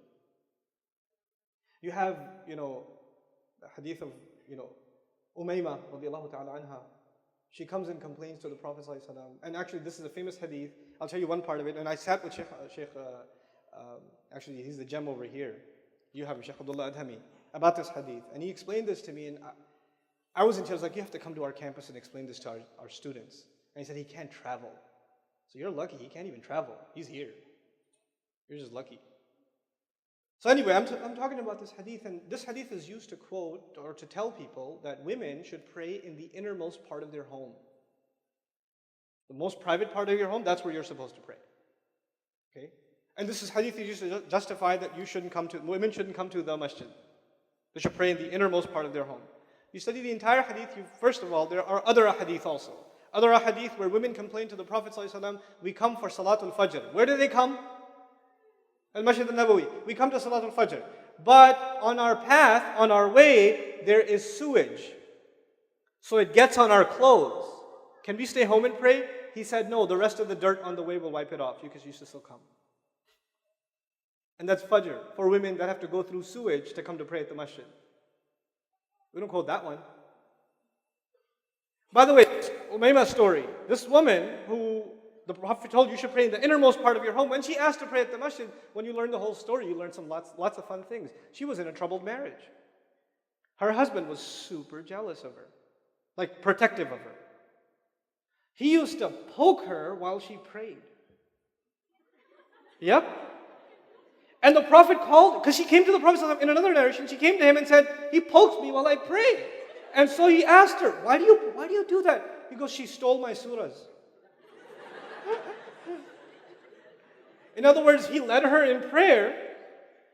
You have, the hadith of, Umaymah radiallahu ta'ala anha. She comes and complains to the Prophet ﷺ. And actually, this is a famous hadith. I'll tell you one part of it. And I sat with Sheikh actually, he's the gem over here. You have Sheikh Abdullah Adhami, about this hadith. And he explained this to me. And I was in tears, like, you have to come to our campus and explain this to our students. And he said, he can't travel. So you're lucky, he can't even travel. He's here. You're just lucky. So anyway, I'm talking about this hadith, and this hadith is used to quote or to tell people that women should pray in the innermost part of their home. The most private part of your home, that's where you're supposed to pray. Okay? And this is hadith used to justify that women shouldn't come to the masjid. They should pray in the innermost part of their home. You study the entire hadith, first of all, there are other hadith also. Other hadith where women complain to the Prophet ﷺ, we come for Salatul Fajr. Where do they come? Al-Masjid al-Nabawi. We come to Salatul Fajr. But on our path, on our way, there is sewage. So it gets on our clothes. Can we stay home and pray? He said, no, the rest of the dirt on the way will wipe it off because you should still come. And that's Fajr for women that have to go through sewage to come to pray at the masjid. We don't quote that one. By the way, Umaymah's story, this woman who the Prophet told you should pray in the innermost part of your home, when she asked to pray at the masjid, when you learn the whole story, you learn lots of fun things. She was in a troubled marriage. Her husband was super jealous of her, like protective of her. He used to poke her while she prayed. Yep. And the Prophet called, because she came to the Prophet ﷺ in another narration, she came to him and said, he pokes me while I pray. And so he asked her, why do you do that? He goes, she stole my surahs. In other words, he led her in prayer.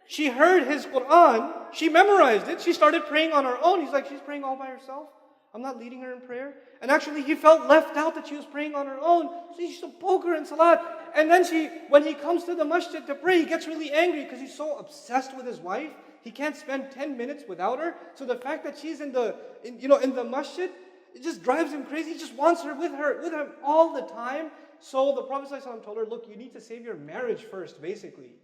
She heard his Quran. She memorized it. She started praying on her own. He's like, she's praying all by herself. I'm not leading her in prayer. And actually, he felt left out that she was praying on her own. So he used to poke her in salat. And then when he comes to the masjid to pray, he gets really angry because he's so obsessed with his wife. He can't spend 10 minutes without her. So the fact that she's in the masjid, it just drives him crazy. He just wants her with him all the time. So the Prophet ﷺ told her, look, you need to save your marriage first, basically.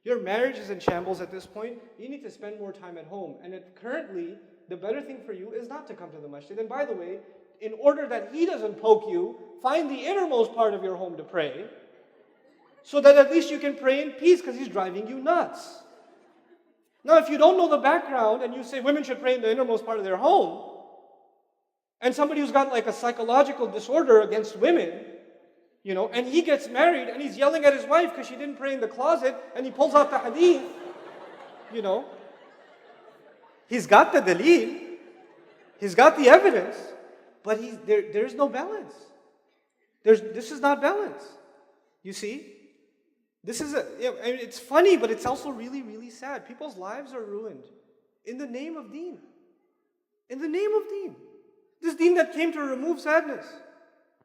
Your marriage is in shambles at this point. You need to spend more time at home. And currently, the better thing for you is not to come to the masjid. And by the way, in order that he doesn't poke you, find the innermost part of your home to pray, so that at least you can pray in peace, because he's driving you nuts. Now, if you don't know the background and you say women should pray in the innermost part of their home, and somebody who's got like a psychological disorder against women, and he gets married and he's yelling at his wife because she didn't pray in the closet, and he pulls out the hadith, he's got the daleel, he's got the evidence, but there's no balance. This is not balance. You see? It's funny, but it's also really, really sad. People's lives are ruined in the name of deen. In the name of deen. This deen that came to remove sadness.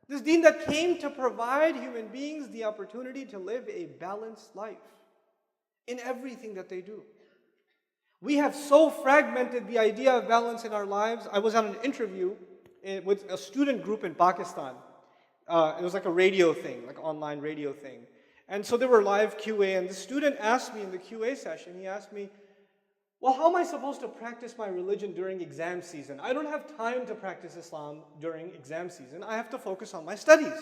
This deen that came to provide human beings the opportunity to live a balanced life in everything that they do. We have so fragmented the idea of balance in our lives. I was on an interview with a student group in Pakistan. It was like a radio thing, like an online radio thing. And so there were live QA, and the student asked me in the QA session, he asked me, well, how am I supposed to practice my religion during exam season? I don't have time to practice Islam during exam season. I have to focus on my studies.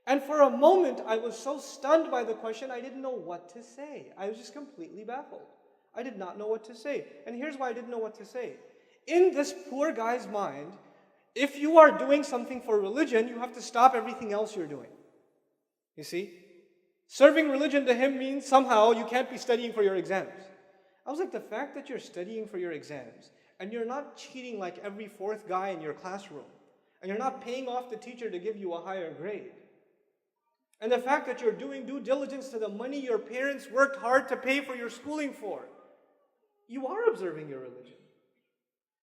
And for a moment, I was so stunned by the question, I didn't know what to say. I was just completely baffled. I did not know what to say. And here's why I didn't know what to say. In this poor guy's mind, if you are doing something for religion, you have to stop everything else you're doing. You see? Serving religion to him means somehow you can't be studying for your exams. I was like, the fact that you're studying for your exams, and you're not cheating like every fourth guy in your classroom, and you're not paying off the teacher to give you a higher grade, and the fact that you're doing due diligence to the money your parents worked hard to pay for your schooling for, you are observing your religion.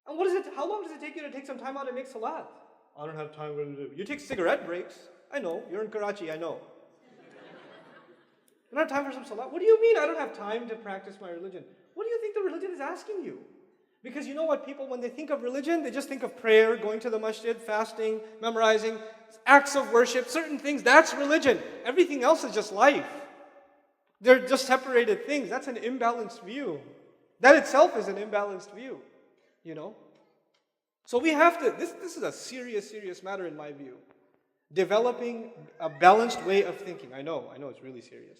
And how long does it take you to take some time out and make salat? I don't have time. You take cigarette breaks. I know, you're in Karachi, I know. You don't have time for some salat? What do you mean I don't have time to practice my religion? What do you think the religion is asking you? Because you know what, people, when they think of religion, they just think of prayer, going to the masjid, fasting, memorizing, acts of worship, certain things. That's religion. Everything else is just life. They're just separated things. That's an imbalanced view. That itself is an imbalanced view, So we have to, this is a serious, serious matter in my view. Developing a balanced way of thinking. I know it's really serious.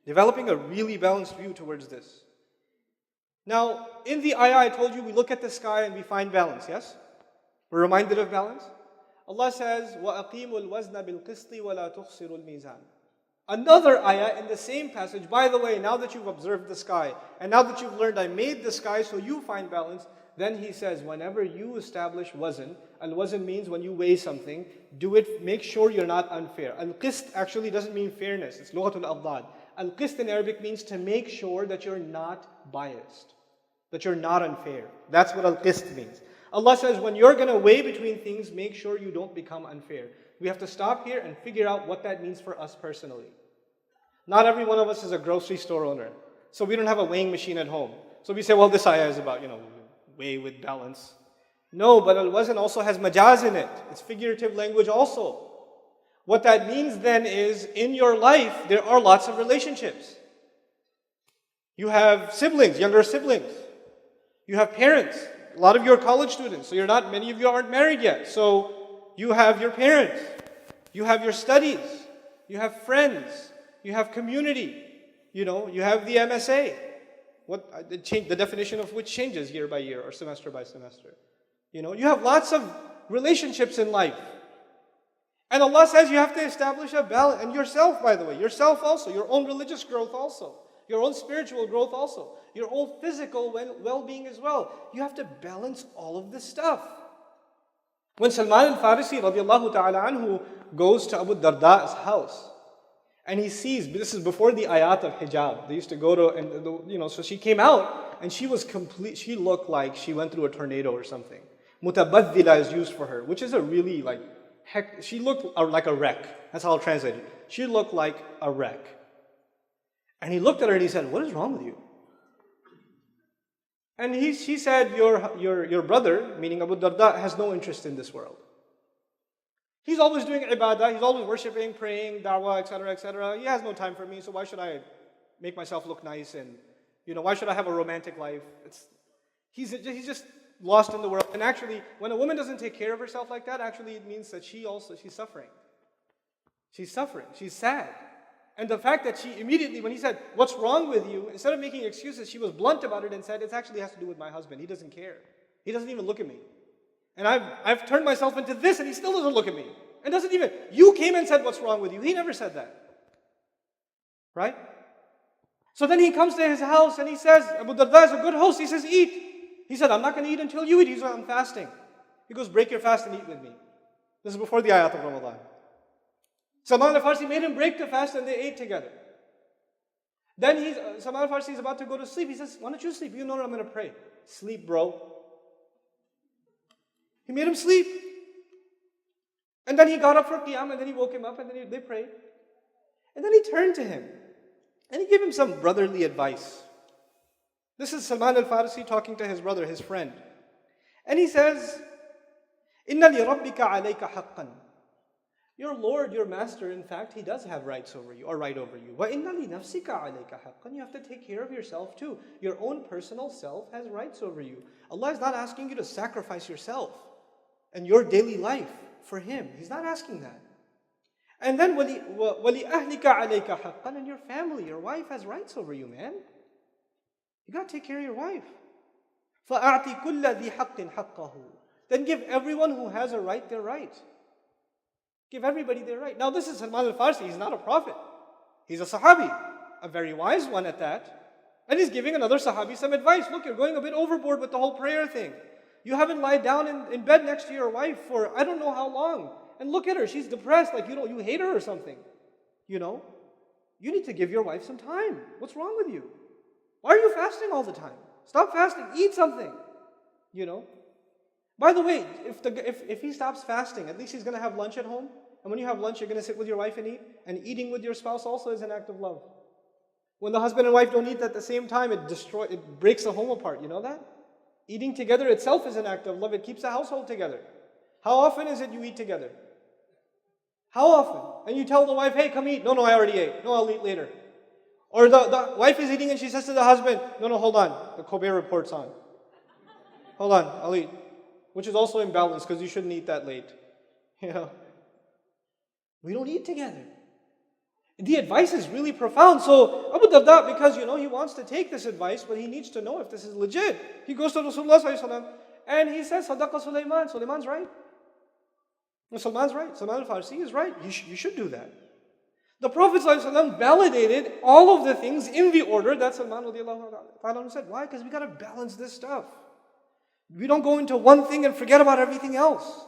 Developing a really balanced view towards this. Now, in the ayah I told you, we look at the sky and we find balance, yes? We're reminded of balance. Allah says, وَأَقِيمُوا الْوَزْنَ بِالْقِسْطِ وَلَا تُخْسِرُوا الْمِيزَانِ. Another ayah in the same passage, by the way, now that you've observed the sky, and now that you've learned I made the sky so you find balance, then he says, whenever you establish wazn, al-wazn means when you weigh something, make sure you're not unfair. Al-qist actually doesn't mean fairness, it's lughatul adad. Al-qist in Arabic means to make sure that you're not biased, that you're not unfair. That's what al-qist means. Allah says, when you're going to weigh between things, make sure you don't become unfair. We have to stop here and figure out what that means for us personally. Not every one of us is a grocery store owner, so we don't have a weighing machine at home. So we say, well, this ayah is about, weigh with balance. No, but al-wazn also has majaz in it. It's figurative language also. What that means then is, in your life, there are lots of relationships. You have siblings, younger siblings. You have parents. A lot of you are college students, so many of you aren't married yet. So you have your parents. You have your studies. You have friends. You have community. You have the MSA. The definition of which changes year by year or semester by semester. You have lots of relationships in life. And Allah says you have to establish a balance. And yourself, by the way, yourself also, your own religious growth also, your own spiritual growth also, your own physical well-being as well. You have to balance all of this stuff. When Salman al-Farisi radiallahu ta'ala anhu goes to Abu Darda's house, and he sees, this is before the ayat of hijab. They used to go to, and so she came out, and she was complete, she looked like she went through a tornado or something. Mutabaddila is used for her, which is a really she looked like a wreck. That's how I'll translate it. She looked like a wreck. And he looked at her and he said, "What is wrong with you?" And she said, your brother, meaning Abu Darda, has no interest in this world. He's always doing ibadah, he's always worshipping, praying, da'wah, etc., etc. He has no time for me, so why should I make myself look nice and, why should I have a romantic life? He's just lost in the world. And actually, when a woman doesn't take care of herself like that, actually it means that she's suffering. She's suffering, she's sad. And the fact that she immediately, when he said, "What's wrong with you?" instead of making excuses, she was blunt about it and said, "It actually has to do with my husband. He doesn't care. He doesn't even look at me. And I've turned myself into this and he still doesn't look at me. And doesn't even, you came and said, 'What's wrong with you?' He never said that." Right? So then he comes to his house and he says, Abu Darda is a good host. He says, "Eat." He said, "I'm not going to eat until you eat." He said, "I'm fasting." He goes, "Break your fast and eat with me." This is before the ayat of Ramadan. Salman al-Farsi made him break the fast and they ate together. Then Salman al-Farsi is about to go to sleep. He says, "Why don't you sleep?" "You know I'm going to pray." "Sleep, bro." He made him sleep. And then he got up for Qiyam and then he woke him up and then they prayed. And then he turned to him and he gave him some brotherly advice. This is Salman al-Farsi talking to his brother, his friend. And he says, "Inna li rabbika alayka haqqan." Your Lord, your master, in fact, he does have rights over you, or right over you. وَإِنَّ لِنَفْسِكَ عَلَيْكَ حَقًّا. You have to take care of yourself too. Your own personal self has rights over you. Allah is not asking you to sacrifice yourself and your daily life for Him. He's not asking that. And then وَلِأَهْلِكَ عَلَيْكَ حَقًّا. And your family, your wife has rights over you, man. You got to take care of your wife. فَأَعْطِ كُلَّ ذِي حَقٍّ حَقَّهُ. Then give everyone who has a right their right. Give everybody their right. Now this is Salman al-Farsi. He's not a prophet. He's a sahabi. A very wise one at that. And he's giving another sahabi some advice. Look, you're going a bit overboard with the whole prayer thing. You haven't lied down in bed next to your wife for I don't know how long. And look at her. She's depressed. Like, you hate her or something. You need to give your wife some time. What's wrong with you? Why are you fasting all the time? Stop fasting. Eat something. By the way, if he stops fasting, at least he's going to have lunch at home. And when you have lunch, you're going to sit with your wife and eat. And eating with your spouse also is an act of love. When the husband and wife don't eat at the same time, it breaks the home apart. You know that? Eating together itself is an act of love. It keeps the household together. How often is it you eat together? How often? And you tell the wife, "Hey, come eat." "No, I already ate." "No, I'll eat later." Or the wife is eating and she says to the husband, "No, hold on. The Kobe report's on. Hold on, I'll eat." Which is also imbalanced because you shouldn't eat that late. We don't eat together. The advice is really profound. So Abu Darda, because he wants to take this advice, but he needs to know if this is legit. He goes to Rasulullah ﷺ and he says, "Sadaqa Sulaiman." Sulaiman's right. Salman's right. Salman al-Farsi is right. You should do that. The Prophet ﷺ validated all of the things in the order that Salman radiallahu said. Why? Because we got to balance this stuff. We don't go into one thing and forget about everything else.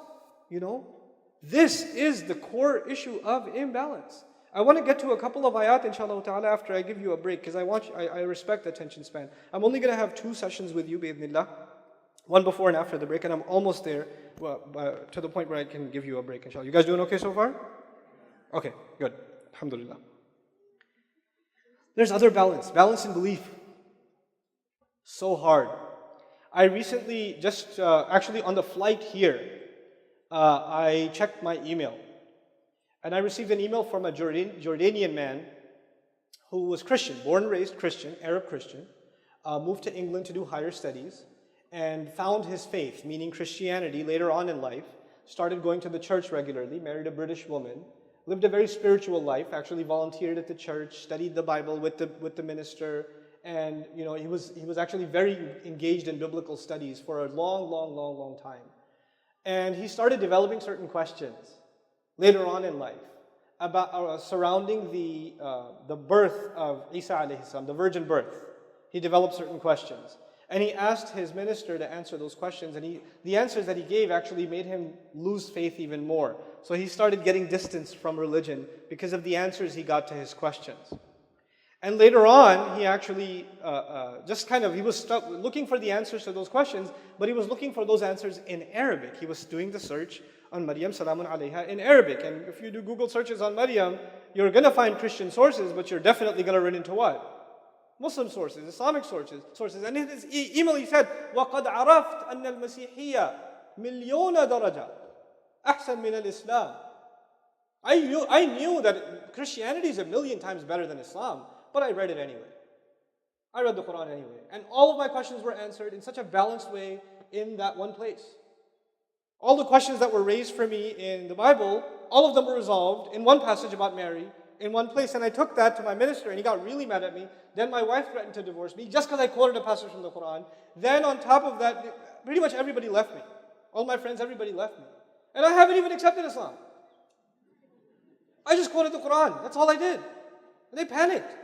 This is the core issue of imbalance. I want to get to a couple of ayat inshallah ta'ala after I give you a break because I respect the attention span. I'm only going to have 2 sessions with you bi'idhnillah. One before and after the break, and I'm almost there to the point where I can give you a break inshallah. You guys doing okay so far? Okay, good. Alhamdulillah. There's other balance. Balance in belief. So hard. I recently, just actually on the flight here, I checked my email. And I received an email from a Jordanian man who was Christian, born and raised Christian, Arab Christian, moved to England to do higher studies, and found his faith, meaning Christianity, later on in life, started going to the church regularly, married a British woman, lived a very spiritual life, actually volunteered at the church, studied the Bible with the minister, and he was actually very engaged in biblical studies for a long time. And he started developing certain questions later on in life about surrounding the birth of Isa alayhi salam, the virgin birth. He developed certain questions. And he asked his minister to answer those questions, and the answers that he gave actually made him lose faith even more. So he started getting distance from religion because of the answers he got to his questions. And later on, he actually he was looking for the answers to those questions, but he was looking for those answers in Arabic. He was doing the search on Maryam salamun alayha in Arabic. And if you do Google searches on Maryam, you're going to find Christian sources, but you're definitely going to run into what? Muslim sources, Islamic sources. And in his email he said, وَقَدْ عَرَفْتَ أَنَّ الْمَسِيحِيَّةَ مِلْيُونَ دَرَجَةٍ أَحْسَنْ مِنَ الْإِسْلَامِ I knew that Christianity is 1,000,000 times better than Islam, but I read it anyway. I read the Quran anyway. And all of my questions were answered in such a balanced way in that one place. All the questions that were raised for me in the Bible, all of them were resolved in one passage about Mary, in one place. And I took that to my minister, and he got really mad at me. Then my wife threatened to divorce me just because I quoted a passage from the Quran. Then on top of that, pretty much everybody left me. All my friends, everybody left me. And I haven't even accepted Islam. I just quoted the Quran. That's all I did. And they panicked.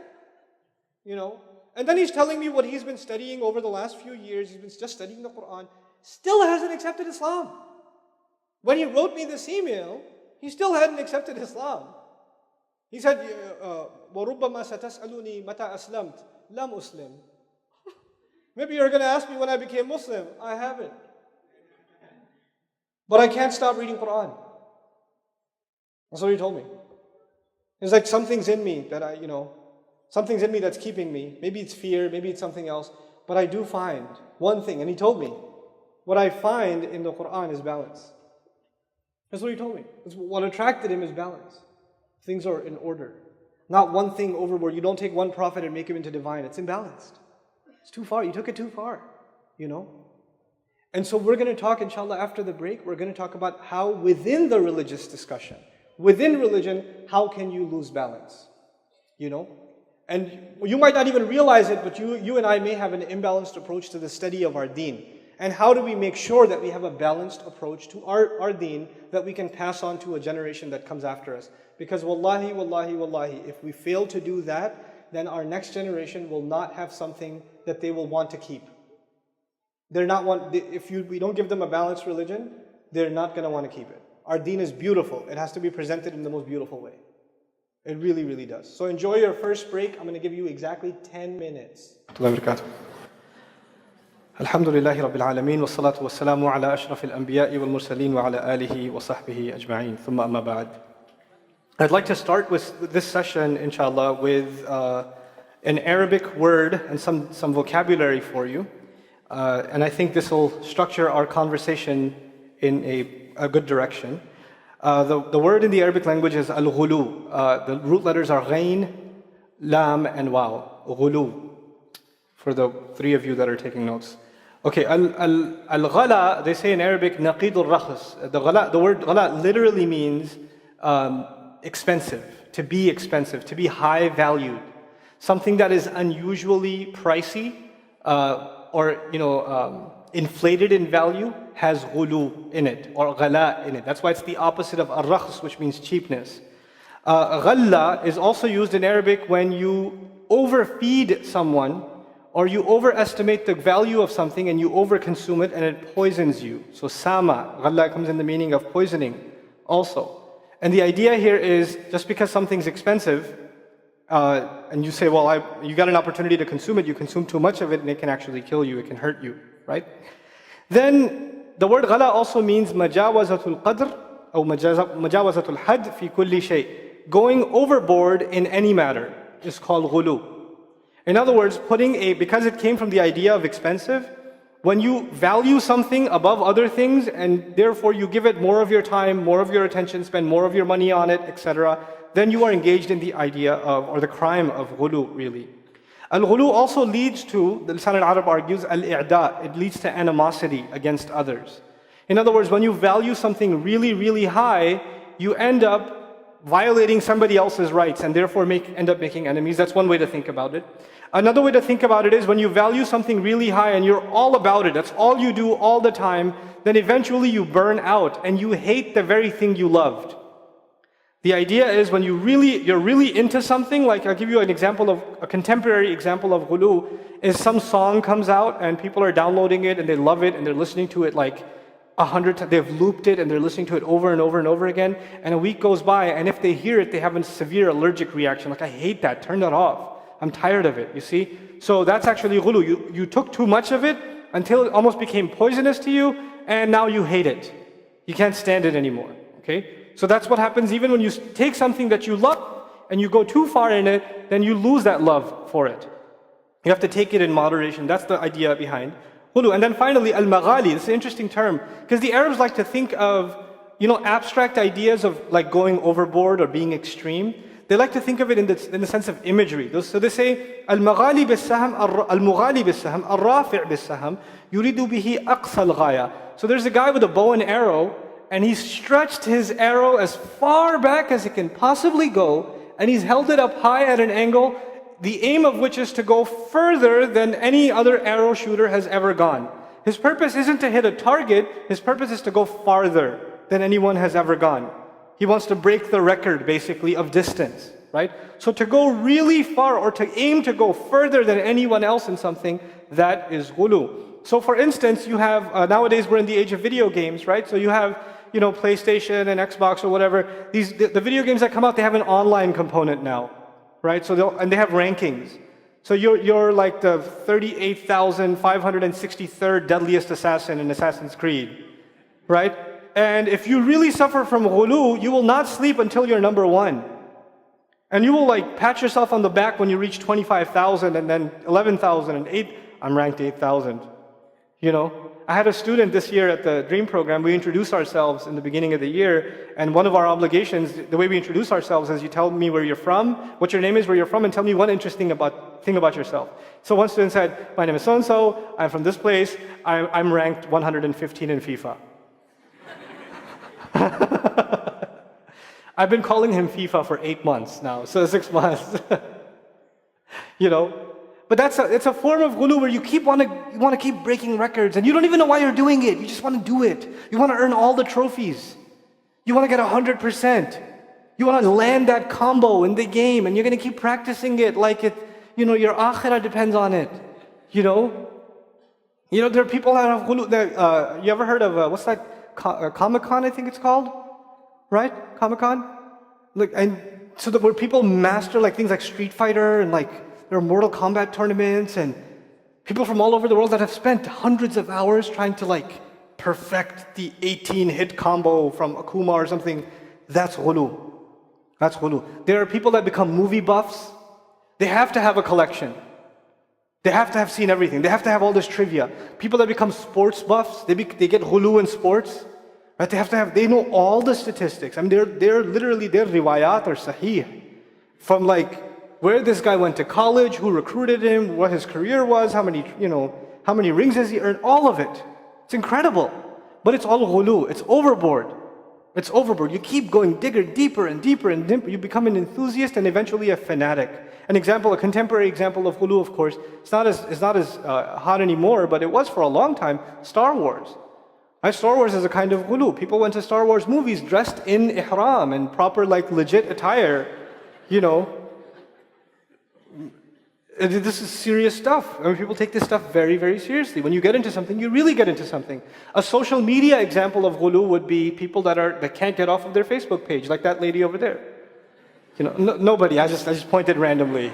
And then he's telling me what he's been studying over the last few years. He's been just studying the Quran. Still hasn't accepted Islam. When he wrote me this email, he still hadn't accepted Islam. He said, وَرُبَّمَا سَتَسْأَلُنِي مَتَى أَسْلَمْتَ لَمْ أُسْلِمْ. Maybe you're going to ask me when I became Muslim. I haven't. But I can't stop reading Quran. That's what he told me. It's like something's in me that something's in me that's keeping me. Maybe it's fear, maybe it's something else. But I do find one thing, and he told me, what I find in the Quran is balance. That's what he told me. What attracted him is balance. Things are in order. Not one thing overboard. You don't take one prophet and make him into divine. It's imbalanced. It's too far. You took it too far. And so we're going to talk, inshallah, after the break, we're going to talk about how within the religious discussion, within religion, how can you lose balance? And you might not even realize it, but you and I may have an imbalanced approach to the study of our deen. And how do we make sure that we have a balanced approach to our deen that we can pass on to a generation that comes after us? Because wallahi, if we fail to do that, then our next generation will not have something that they will want to keep. If we don't give them a balanced religion, they're not going to want to keep it. Our deen is beautiful. It has to be presented in the most beautiful way. It really, really does. So enjoy your first break. I'm going to give you exactly 10 minutes. Alhamdulillahi Rabbil Alameen, wa salatu wa salamu ala ashrafil anbiya'i wal mursaleen wa ala alihi wa sahbihi ajma'een. Thumma amma ba'd. I'd like to start with this session, inshallah, with an Arabic word and some vocabulary for you. And I think this will structure our conversation in a good direction. The word in the Arabic language is al-ghulu. The root letters are ghain, lam, and waw. Ghulu. For the three of you that are taking notes. Okay, al-ghala, they say in Arabic, naqidul rakhs. The word ghala literally means expensive, to be high valued. Something that is unusually pricey or inflated in value has ghulu in it, or ghala in it. That's why it's the opposite of ar-rakhs, which means cheapness. Ghalla is also used in Arabic when you overfeed someone, or you overestimate the value of something and you overconsume it and it poisons you. So sama, ghalla comes in the meaning of poisoning also. And the idea here is, just because something's expensive, and you say, well, you got an opportunity to consume it, you consume too much of it and it can actually kill you, it can hurt you, right? Then the word ghala also means majawazatul qadr or majawazatul had fi kulli shay. Going overboard in any matter is called ghulu. In other words, because it came from the idea of expensive, when you value something above other things and therefore you give it more of your time, more of your attention, spend more of your money on it, etc., then you are engaged in the idea of, or the crime of ghulu, really. Al-ghulu also leads to, the Lisan al-Arab argues, al-i'da. It leads to animosity against others. In other words, when you value something really, really high, you end up violating somebody else's rights and therefore end up making enemies. That's one way to think about it. Another way to think about it is when you value something really high and you're all about it, that's all you do all the time, then eventually you burn out and you hate the very thing you loved. The idea is when you're really into something, like I'll give you an example of, a contemporary example of ghulu, is some song comes out and people are downloading it and they love it and they're listening to it like 100 times, they've looped it and they're listening to it over and over and over again, and a week goes by and if they hear it, they have a severe allergic reaction, like I hate that, turn that off. I'm tired of it, you see? So that's actually ghulu. You took too much of it until it almost became poisonous to you, and now you hate it. You can't stand it anymore, okay? So that's what happens even when you take something that you love and you go too far in it, then you lose that love for it. You have to take it in moderation. That's the idea behind ghulu. And then finally, al-maghali. This is an interesting term, because the Arabs like to think of, abstract ideas of like going overboard or being extreme. They like to think of it in the sense of imagery. So they say, al-maghali bis-sahm, al-mughali bis-sahm, al-rafi' bis-sahm, yuridu bihi aqsa al-ghaya. So there's a guy with a bow and arrow, and he's stretched his arrow as far back as it can possibly go, and he's held it up high at an angle, the aim of which is to go further than any other arrow shooter has ever gone. His purpose isn't to hit a target, his purpose is to go farther than anyone has ever gone. He wants to break the record, basically, of distance, right? So to go really far or to aim to go further than anyone else in something, that is ghulu. So for instance, you have, nowadays we're in the age of video games, right? So you have, PlayStation and Xbox or whatever. The video games that come out, they have an online component now, right? So they have rankings. So you're like the 38,563rd deadliest assassin in Assassin's Creed, right? And if you really suffer from ghulu, you will not sleep until you're number 1. And you will like pat yourself on the back when you reach 25,000 and then 11,000 and 8. I'm ranked 8,000. I had a student this year at the Dream program. We introduced ourselves in the beginning of the year. And one of our obligations, the way we introduce ourselves is you tell me where you're from, what your name is, where you're from, and tell me one interesting thing about yourself. So one student said, my name is so-and-so, I'm from this place, I'm ranked 115 in FIFA. I've been calling him FIFA for 8 months now, so 6 months. But it's a form of ghulu where you want to keep breaking records, and you don't even know why you're doing it. You just want to do it. You want to earn all the trophies. You want to get 100%. You want to land that combo in the game, and you're going to keep practicing it like it. Your akhirah depends on it. There are people that have ghulu. You ever heard of what's that? Comic-Con, I think it's called, right? Comic-Con. Where people master like things like Street Fighter and like. There are Mortal Kombat tournaments and people from all over the world that have spent hundreds of hours trying to like perfect the 18-hit combo from Akuma or something. That's ghulu. That's ghulu. There are people that become movie buffs. They have to have a collection. They have to have seen everything. They have to have all this trivia. People that become sports buffs, they get ghulu in sports. Right? They know all the statistics. I mean, they're literally, their riwayat are sahih. From like, where this guy went to college, who recruited him, what his career was, how many rings has he earned, all of it. It's incredible. But it's all ghulu, it's overboard. It's overboard. You keep going deeper and deeper and deeper. You become an enthusiast and eventually a fanatic. A contemporary example of ghulu, of course, it's not as hot anymore, but it was for a long time, Star Wars. Star Wars is a kind of ghulu. People went to Star Wars movies dressed in ihram and proper like legit attire, This is serious stuff. People take this stuff very, very seriously. When you get into something, you really get into something. A social media example of ghulu would be people that can't get off of their Facebook page, like that lady over there. Nobody. I just pointed randomly.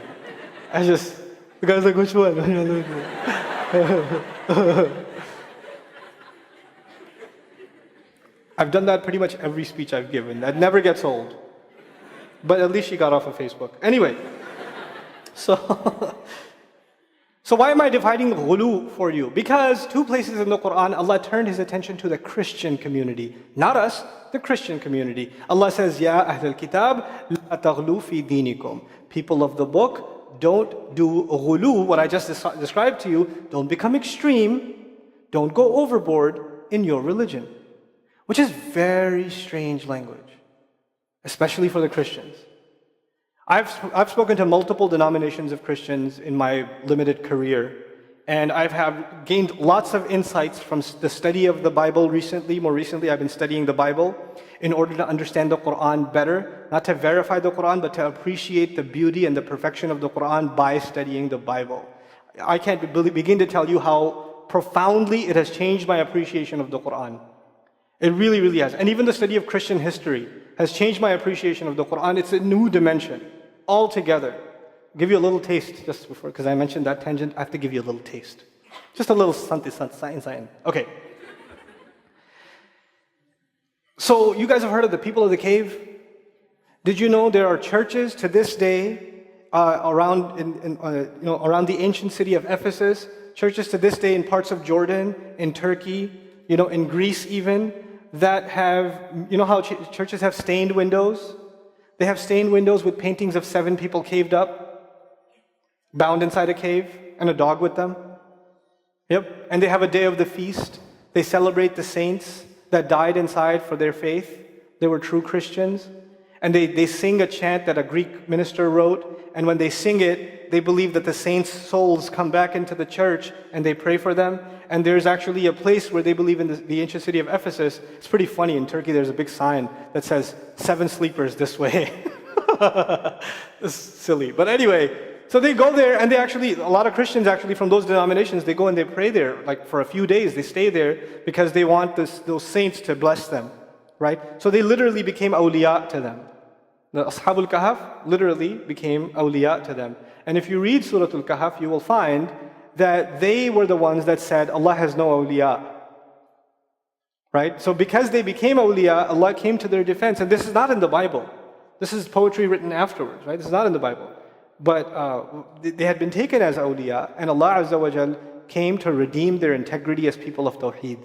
The guy's like, which one? I've done that pretty much every speech I've given. That never gets old. But at least she got off of Facebook. Anyway. So why am I dividing ghulu for you? Because 2 places in the Quran, Allah turned His attention to the Christian community. Not us, the Christian community. Allah says, Ya Ahl al-Kitab, la taghlu fi dinikum. People of the book, don't do ghulu, what I just described to you. Don't become extreme. Don't go overboard in your religion. Which is very strange language. especially for the Christians. I've spoken to multiple denominations of Christians in my limited career, and have gained lots of insights from the study of the Bible recently. More recently, I've been studying the Bible in order to understand the Quran better, not to verify the Quran, but to appreciate the beauty and the perfection of the Quran by studying the Bible. I can't begin to tell you how profoundly it has changed my appreciation of the Quran. It really, really has. And even the study of Christian history has changed my appreciation of the Quran. It's a new dimension altogether. I'll give you a little taste just before, because I mentioned that tangent. I have to give you a little taste. Just a little something. Okay. So you guys have heard of the people of the cave? Did you know there are churches to this day around the ancient city of Ephesus? Churches to this day in parts of Jordan, in Turkey, in Greece even, that have, how churches have stained windows? They have stained windows with paintings of 7 people caved up, bound inside a cave, and a dog with them. Yep. And they have a day of the feast. They celebrate the saints that died inside for their faith. They were true Christians. And they sing a chant that a Greek minister wrote. And when they sing it, they believe that the saints' souls come back into the church and they pray for them. And there's actually a place where they believe in the ancient city of Ephesus. It's pretty funny. In Turkey, there's a big sign that says, 7 sleepers this way. It's silly. But anyway, so they go there, and a lot of Christians actually from those denominations, they go and they pray there, like for a few days. They stay there because they want those saints to bless them, right? So they literally became awliya to them. The Ashabul Kahf literally became awliya to them. And if you read Surah Al-Kahf, you will find that they were the ones that said, Allah has no awliya. Right? So because they became awliya, Allah came to their defense. And this is not in the Bible. This is poetry written afterwards, right? This is not in the Bible. But they had been taken as awliya, and Allah Azza wa Jal came to redeem their integrity as people of Tawheed.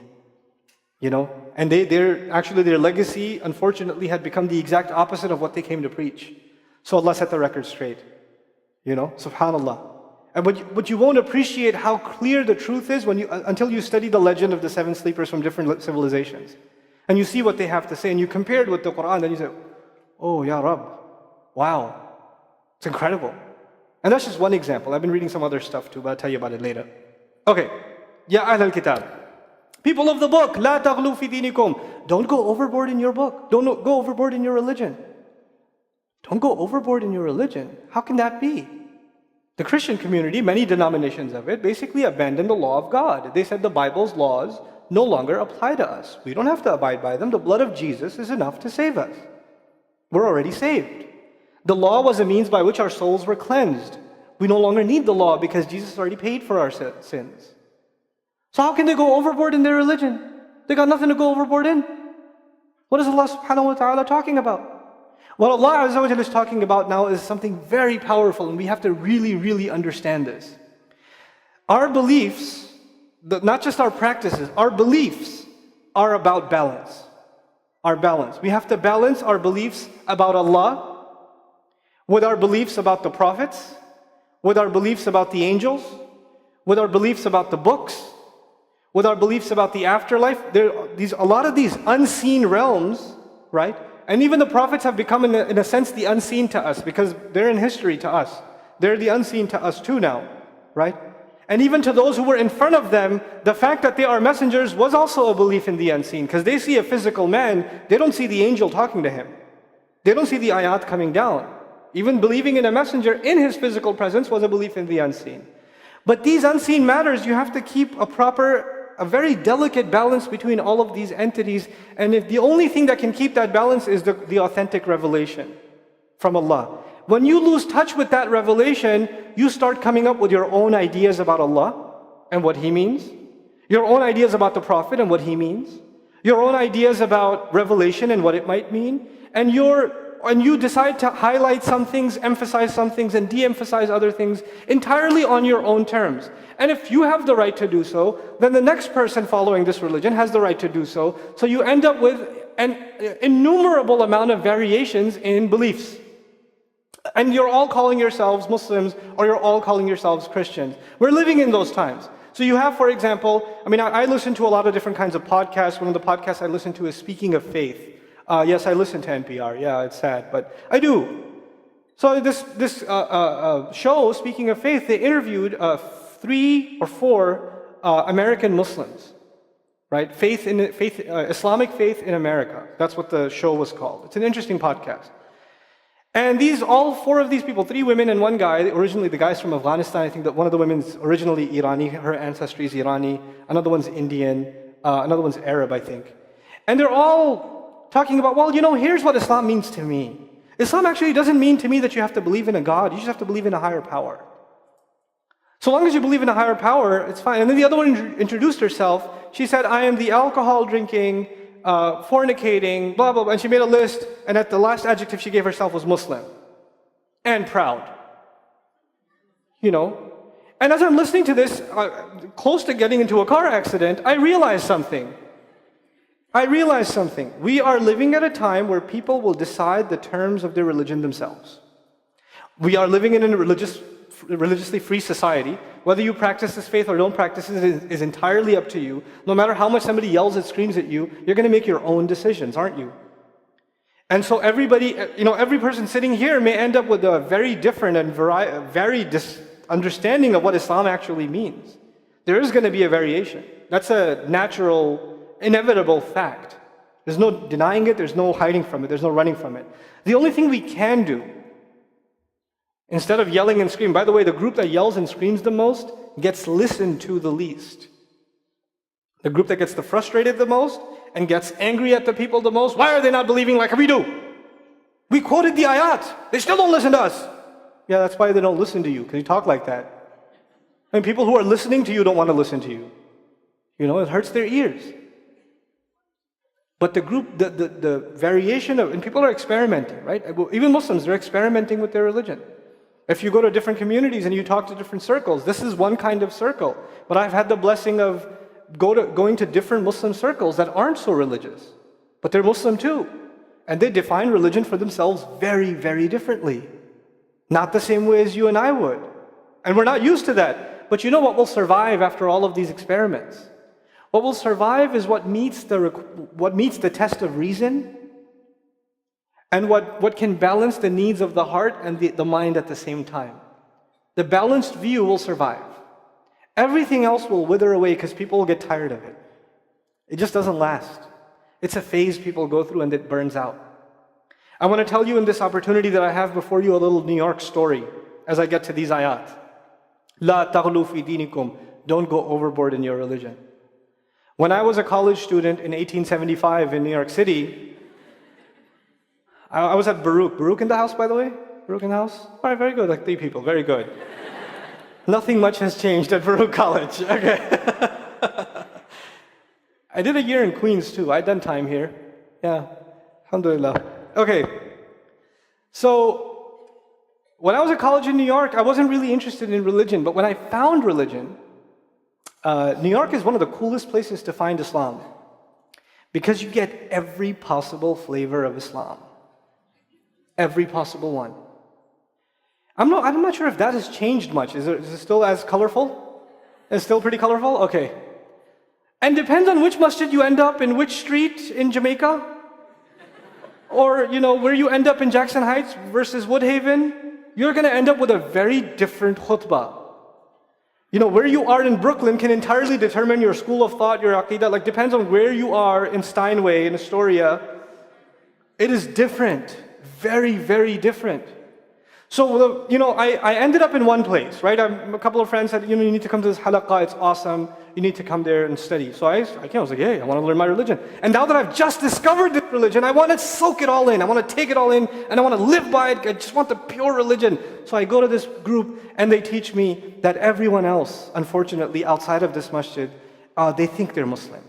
And their legacy, unfortunately, had become the exact opposite of what they came to preach. So Allah set the record straight. Subhanallah. But you won't appreciate how clear the truth is until you study the legend of the 7 sleepers from different civilizations. And you see what they have to say, and you compare it with the Quran, and you say, oh, Ya Rabb, wow. It's incredible. And that's just one example. I've been reading some other stuff too, but I'll tell you about it later. Okay. Ya Ahl al-Kitab. People of the book, La taghlu fi dinikum. Don't go overboard in your book. Don't go overboard in your religion. Don't go overboard in your religion. How can that be? The Christian community, many denominations of it, basically abandoned the law of God. They said the Bible's laws no longer apply to us. We don't have to abide by them. The blood of Jesus is enough to save us. We're already saved. The law was a means by which our souls were cleansed. We no longer need the law because Jesus already paid for our sins. So how can they go overboard in their religion? They got nothing to go overboard in. What is Allah subhanahu wa ta'ala talking about? What Allah Azza wa Jalla is talking about now is something very powerful, and we have to really, really understand this. Our beliefs, not just our practices, our beliefs are about balance. Our balance. We have to balance our beliefs about Allah with our beliefs about the prophets, with our beliefs about the angels, with our beliefs about the books, with our beliefs about the afterlife. A lot of these unseen realms, right? And even the prophets have become, in a sense, the unseen to us, because they're in history to us. They're the unseen to us too now, right? And even to those who were in front of them, the fact that they are messengers was also a belief in the unseen, because they see a physical man, they don't see the angel talking to him. They don't see the ayat coming down. Even believing in a messenger in his physical presence was a belief in the unseen. But these unseen matters, you have to keep a very delicate balance between all of these entities. And if the only thing that can keep that balance is the authentic revelation from Allah. When you lose touch with that revelation, you start coming up with your own ideas about Allah and what He means. Your own ideas about the Prophet and what he means. Your own ideas about revelation and what it might mean. And you decide to highlight some things, emphasize some things, and de-emphasize other things entirely on your own terms. And if you have the right to do so, then the next person following this religion has the right to do so. So you end up with an innumerable amount of variations in beliefs. And you're all calling yourselves Muslims, or you're all calling yourselves Christians. We're living in those times. So you have, for example, I listen to a lot of different kinds of podcasts. One of the podcasts I listen to is Speaking of Faith. Yes, I listen to NPR. Yeah, it's sad, but I do. So this show, Speaking of Faith, they interviewed 3 or 4 American Muslims, right? Islamic faith in America. That's what the show was called. It's an interesting podcast. And all 4 of these people, 3 women and 1 guy, originally the guy's from Afghanistan. I think that one of the women's originally Irani, her ancestry is Irani. Another one's Indian. Another one's Arab, I think. And they're all talking about, well, here's what Islam means to me. Islam actually doesn't mean to me that you have to believe in a God. You just have to believe in a higher power. So long as you believe in a higher power, it's fine. And then the other one introduced herself. She said, I am the alcohol drinking, fornicating, blah, blah, blah. And she made a list, and at the last adjective she gave herself was Muslim. And proud. And as I'm listening to this, close to getting into a car accident, I realized something. We are living at a time where people will decide the terms of their religion themselves. We are living in a religiously free society. Whether you practice this faith or don't practice it is entirely up to you. No matter how much somebody yells and screams at you, you're going to make your own decisions, aren't you? And so everybody, every person sitting here may end up with a very different and varied understanding of what Islam actually means. There is going to be a variation. That's a natural, inevitable fact. There's no denying it, there's no hiding from it, there's no running from it. The only thing we can do, instead of yelling and screaming, by the way, the group that yells and screams the most gets listened to the least. The group that gets frustrated the most and gets angry at the people the most, why are they not believing like we do? We quoted the ayat, they still don't listen to us. Yeah, that's why they don't listen to you, because you talk like that. And people who are listening to you don't want to listen to you. It hurts their ears. But the variation of, and people are experimenting, right? Even Muslims, they're experimenting with their religion. If you go to different communities and you talk to different circles, this is one kind of circle. But I've had the blessing of going to different Muslim circles that aren't so religious. But they're Muslim too. And they define religion for themselves very, very differently. Not the same way as you and I would. And we're not used to that. But you know what will survive after all of these experiments? What will survive is what meets the test of reason, and what can balance the needs of the heart and the mind at the same time. The balanced view will survive. Everything else will wither away because people will get tired of it. It just doesn't last. It's a phase people go through and it burns out. I want to tell you in this opportunity that I have before you a little New York story as I get to these ayat. La taghlu fi dinikum. Don't go overboard in your religion. When I was a college student in 1875 in New York City, I was at Baruch. Baruch in the house, by the way? Baruch in the house? All right, very good, like 3 people, very good. Nothing much has changed at Baruch College. Okay. I did a year in Queens too. I'd done time here. Yeah, alhamdulillah. Okay. So, when I was at college in New York, I wasn't really interested in religion, but when I found religion, New York is one of the coolest places to find Islam because you get every possible flavor of Islam. Every possible one. I'm not sure if that has changed much. Is it still as colorful? It's still pretty colorful? Okay. And depends on which masjid you end up in which street in Jamaica. Or, where you end up in Jackson Heights versus Woodhaven. You're going to end up with a very different khutbah. Where you are in Brooklyn can entirely determine your school of thought, your aqidah. Depends on where you are in Steinway, in Astoria. It is different. Very, very different. So, I ended up in one place, right? A couple of friends said, you need to come to this halaqah, it's awesome. You need to come there and study. So I was like, hey, I want to learn my religion. And now that I've just discovered this religion, I want to soak it all in. I want to take it all in, and I want to live by it. I just want the pure religion. So I go to this group, and they teach me that everyone else, unfortunately, outside of this masjid, they think they're Muslim.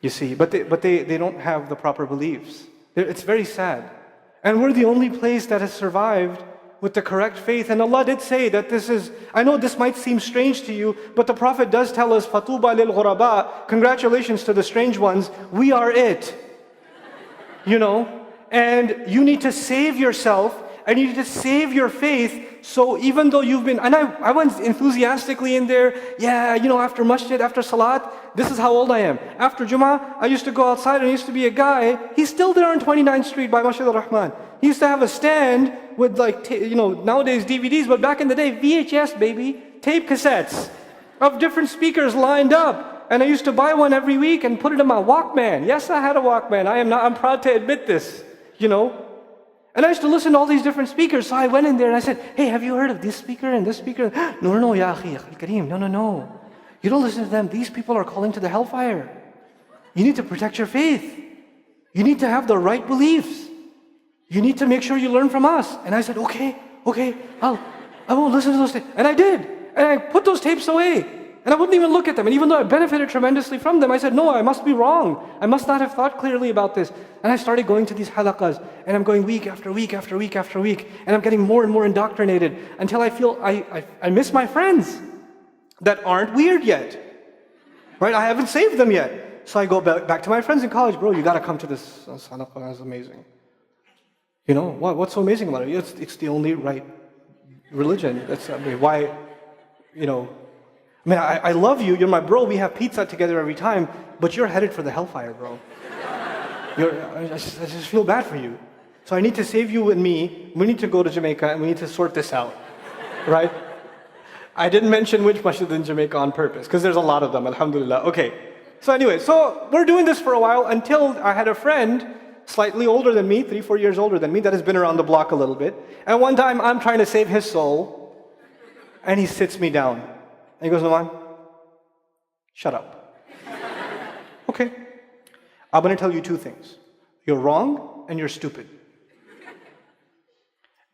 You see, but they don't have the proper beliefs. It's very sad. And we're the only place that has survived with the correct faith. And Allah did say that I know this might seem strange to you, but the Prophet does tell us, فَطُوبَى لِلْغُرَبَاء, congratulations to the strange ones, we are it. And you need to save yourself, and you need to save your faith so even though you've been, and I went enthusiastically in there, yeah, after masjid, after salat, this is how old I am. After Jummah, I used to go outside and there used to be a guy, he's still there on 29th Street by Masjid al-Rahman. He used to have a stand with nowadays DVDs, but back in the day, VHS baby, tape cassettes of different speakers lined up. And I used to buy one every week and put it in my Walkman. Yes, I had a Walkman. I'm proud to admit this, And I used to listen to all these different speakers. So I went in there and I said, hey, have you heard of this speaker and this speaker? No, ya akhi, Kareem, no. You don't listen to them. These people are calling to the hellfire. You need to protect your faith. You need to have the right beliefs. You need to make sure you learn from us. And I said, okay, I won't listen to those tapes. And I did. And I put those tapes away. And I wouldn't even look at them. And even though I benefited tremendously from them, I said, no, I must be wrong. I must not have thought clearly about this. And I started going to these halaqas. And I'm going week after week after week after week. And I'm getting more and more indoctrinated until I feel I miss my friends that aren't weird yet. Right? I haven't saved them yet. So I go back to my friends in college. Bro, you got to come to this halaqa. It's amazing. What's so amazing about it? It's the only right religion. Why, I love you, you're my bro, we have pizza together every time, but you're headed for the hellfire, bro. I just feel bad for you. So I need to save you and me. We need to go to Jamaica and we need to sort this out, right? I didn't mention which masjid in Jamaica on purpose, because there's a lot of them, alhamdulillah. Okay, so anyway, so we're doing this for a while until I had a friend, slightly older than me, 3-4 years older than me, that has been around the block a little bit. And one time I'm trying to save his soul, and he sits me down. And he goes, Nouman, shut up. Okay. I'm going to tell you 2 things. You're wrong and you're stupid.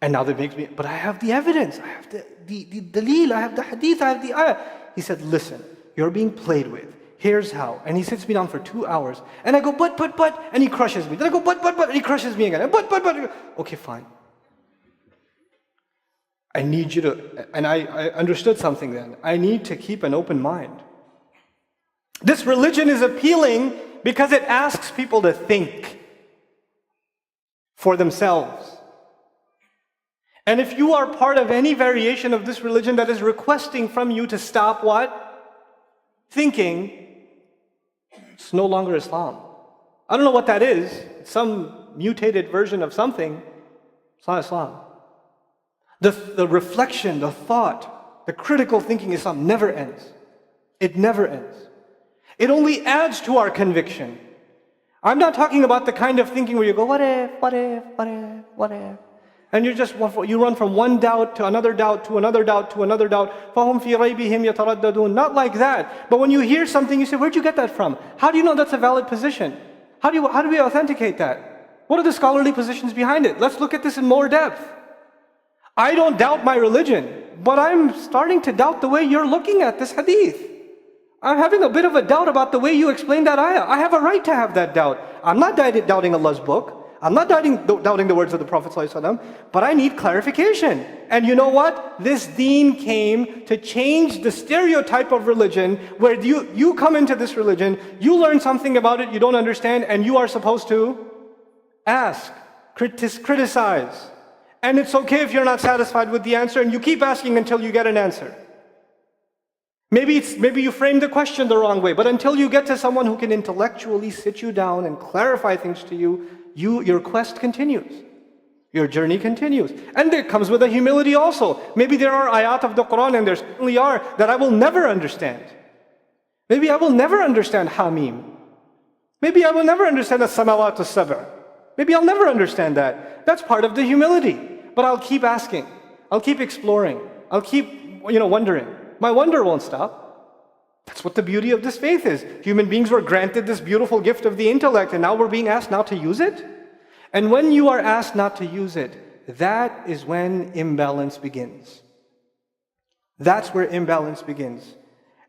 And now that makes me, but I have the evidence. I have the dalil, I have the hadith, I have the ayah. He said, listen, you're being played with. Here's how. And he sits me down for 2 hours. And I go, but, and he crushes me. Then I go, but, and he crushes me again. And but. Okay, fine. I need you to, and I understood something then. I need to keep an open mind. This religion is appealing because it asks people to think for themselves. And if you are part of any variation of this religion that is requesting from you to stop what? Thinking, it's no longer Islam. I don't know what that is. It's some mutated version of something. It's not Islam. The reflection, the thought, the critical thinking Islam never ends. It never ends. It only adds to our conviction. I'm not talking about the kind of thinking where you go, what if? And you run from one doubt to another doubt to another doubt to another doubt. فَهُمْ فِي رَيْبِهِمْ يَتَرَدَّدُونَ. Not like that. But when you hear something, you say, where'd you get that from? How do you know that's a valid position? How do we authenticate that? What are the scholarly positions behind it? Let's look at this in more depth. I don't doubt my religion, but I'm starting to doubt the way you're looking at this hadith. I'm having a bit of a doubt about the way you explain that ayah. I have a right to have that doubt. I'm not doubting Allah's book. I'm not doubting the words of the Prophet ﷺ, but I need clarification. And you know what? This deen came to change the stereotype of religion where you come into this religion, you learn something about it you don't understand, and you are supposed to ask, criticize. And it's okay if you're not satisfied with the answer and you keep asking until you get an answer. Maybe you framed the question the wrong way, but until you get to someone who can intellectually sit you down and clarify things to you, your quest continues. Your journey continues. And it comes with a humility also. Maybe there are ayat of the Quran, and there certainly are, that I will never understand. Maybe I will never understand Hamim. Maybe I will never understand the Samawat as-Sab'a. Maybe I'll never understand that. That's part of the humility. But I'll keep asking. I'll keep exploring. I'll keep, wondering. My wonder won't stop. That's what the beauty of this faith is. Human beings were granted this beautiful gift of the intellect, and now we're being asked not to use it? And when you are asked not to use it, that is when imbalance begins. That's where imbalance begins.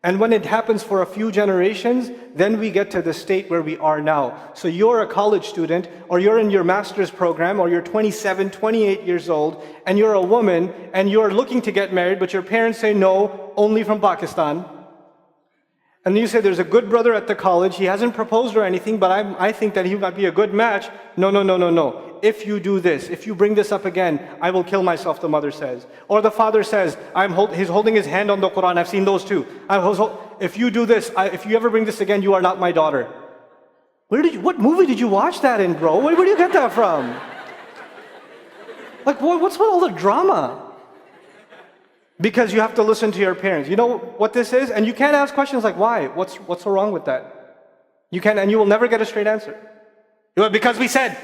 And when it happens for a few generations, then we get to the state where we are now. So you're a college student, or you're in your master's program, or you're 27, 28 years old, and you're a woman, and you're looking to get married, but your parents say no, only from Pakistan. And you say, there's a good brother at the college, he hasn't proposed or anything, but I think that he might be a good match. No. if you do this, if you bring this up again, I will kill myself, the mother says. Or the father says, he's holding his hand on the Quran, I've seen those too. If you do this, if you ever bring this again, you are not my daughter. What movie did you watch that in, bro? Where do you get that from? Like, what's with all the drama? Because you have to listen to your parents. You know what this is? And you can't ask questions like, why? What's so wrong with that? You can't, and you will never get a straight answer. Because we said.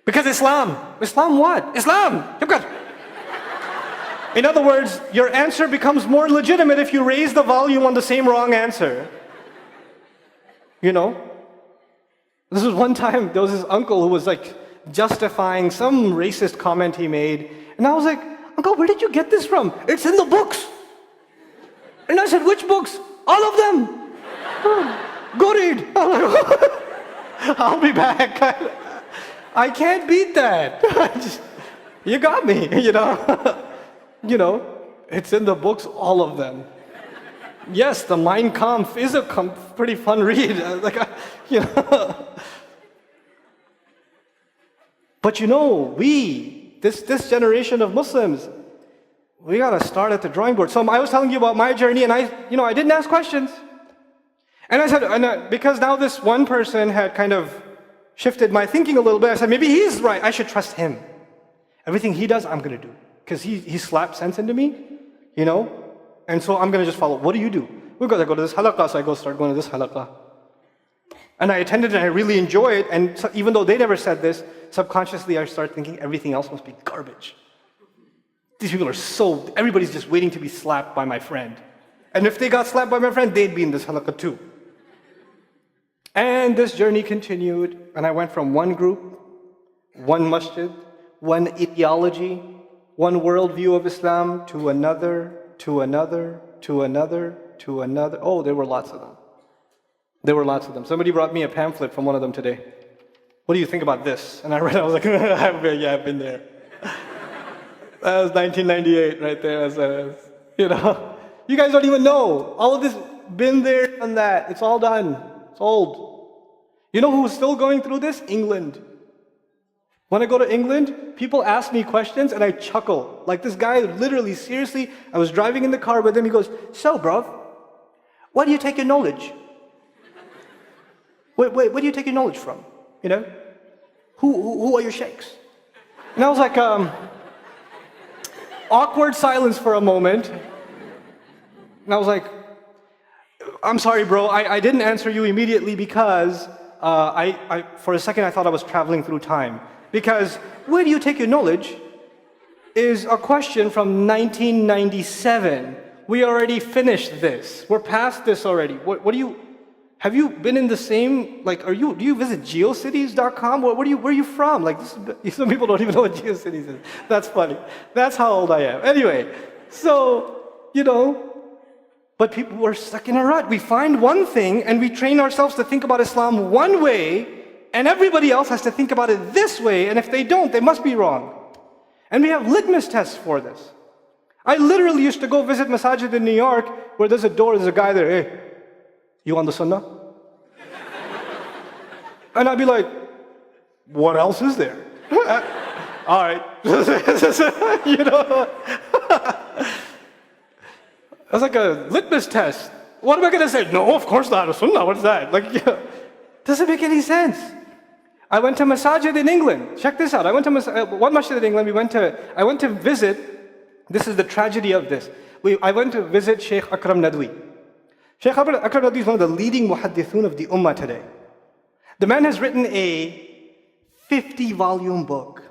Because Islam. Islam what? Islam! In other words, your answer becomes more legitimate if you raise the volume on the same wrong answer. You know? This was one time, there was this uncle who was like justifying some racist comment he made. And I was like, Uncle, where did you get this from? It's in the books. And I said, which books? All of them. Go read. I'll be back. I can't beat that. You got me, you know. You know, it's in the books, all of them. Yes, the Mein Kampf is a pretty fun read. You know. But you know, this generation of Muslims, we gotta start at the drawing board. So I was telling you about my journey, and I didn't ask questions. And I said, because now this one person had kind of shifted my thinking a little bit, I said, maybe he's right, I should trust him. Everything he does, I'm gonna do. Because he slapped sense into me, you know? And so I'm gonna just follow. What do you do? We're gonna go to this halaqah, so I start going to this halaqah. And I attended and I really enjoy it, and so even though they never said this, subconsciously I start thinking everything else must be garbage. These people are everybody's just waiting to be slapped by my friend. And if they got slapped by my friend, they'd be in this halaqah too. And this journey continued, and I went from one group, one masjid, one ideology, one worldview of Islam to another, to another, to another, to another. Oh, there were lots of them. There were lots of them. Somebody brought me a pamphlet from one of them today. What do you think about this? And I read it, I was like, yeah, I've been there. That was 1998 right there. You know, you guys don't even know. All of this, been there, done that. It's all done. It's old. You know who's still going through this? England. When I go to England, people ask me questions and I chuckle. Like this guy, literally, seriously, I was driving in the car with him. He goes, so, bruv, where do you take your knowledge? Where do you take your knowledge from? You know? Who are your sheikhs? And I was like, awkward silence for a moment. And I was like, I'm sorry, bro, I didn't answer you immediately because for a second I thought I was traveling through time. Because where do you take your knowledge is a question from 1997. We already finished this. We're past this already. What do you... Have you been in the same, like, do you visit geocities.com? Where are you from? Like, some people don't even know what GeoCities is. That's funny. That's how old I am. Anyway, so, you know, but people were stuck in a rut. We find one thing and we train ourselves to think about Islam one way, and everybody else has to think about it this way, and if they don't, they must be wrong. And we have litmus tests for this. I literally used to go visit masajid in New York where there's a guy there, hey, you on the sunnah? And I'd be like, what else is there? All right. You know? That's like a litmus test. What am I going to say? No, of course not. A sunnah, what is that? Like, yeah. Doesn't make any sense. I went to masajid in England. Check this out. I went to one masjid in England. I went to visit. This is the tragedy of this. I went to visit Sheikh Akram Nadwi. Sheikh Akram Nadwi is one of the leading muhaddithun of the ummah today. The man has written a 50-volume book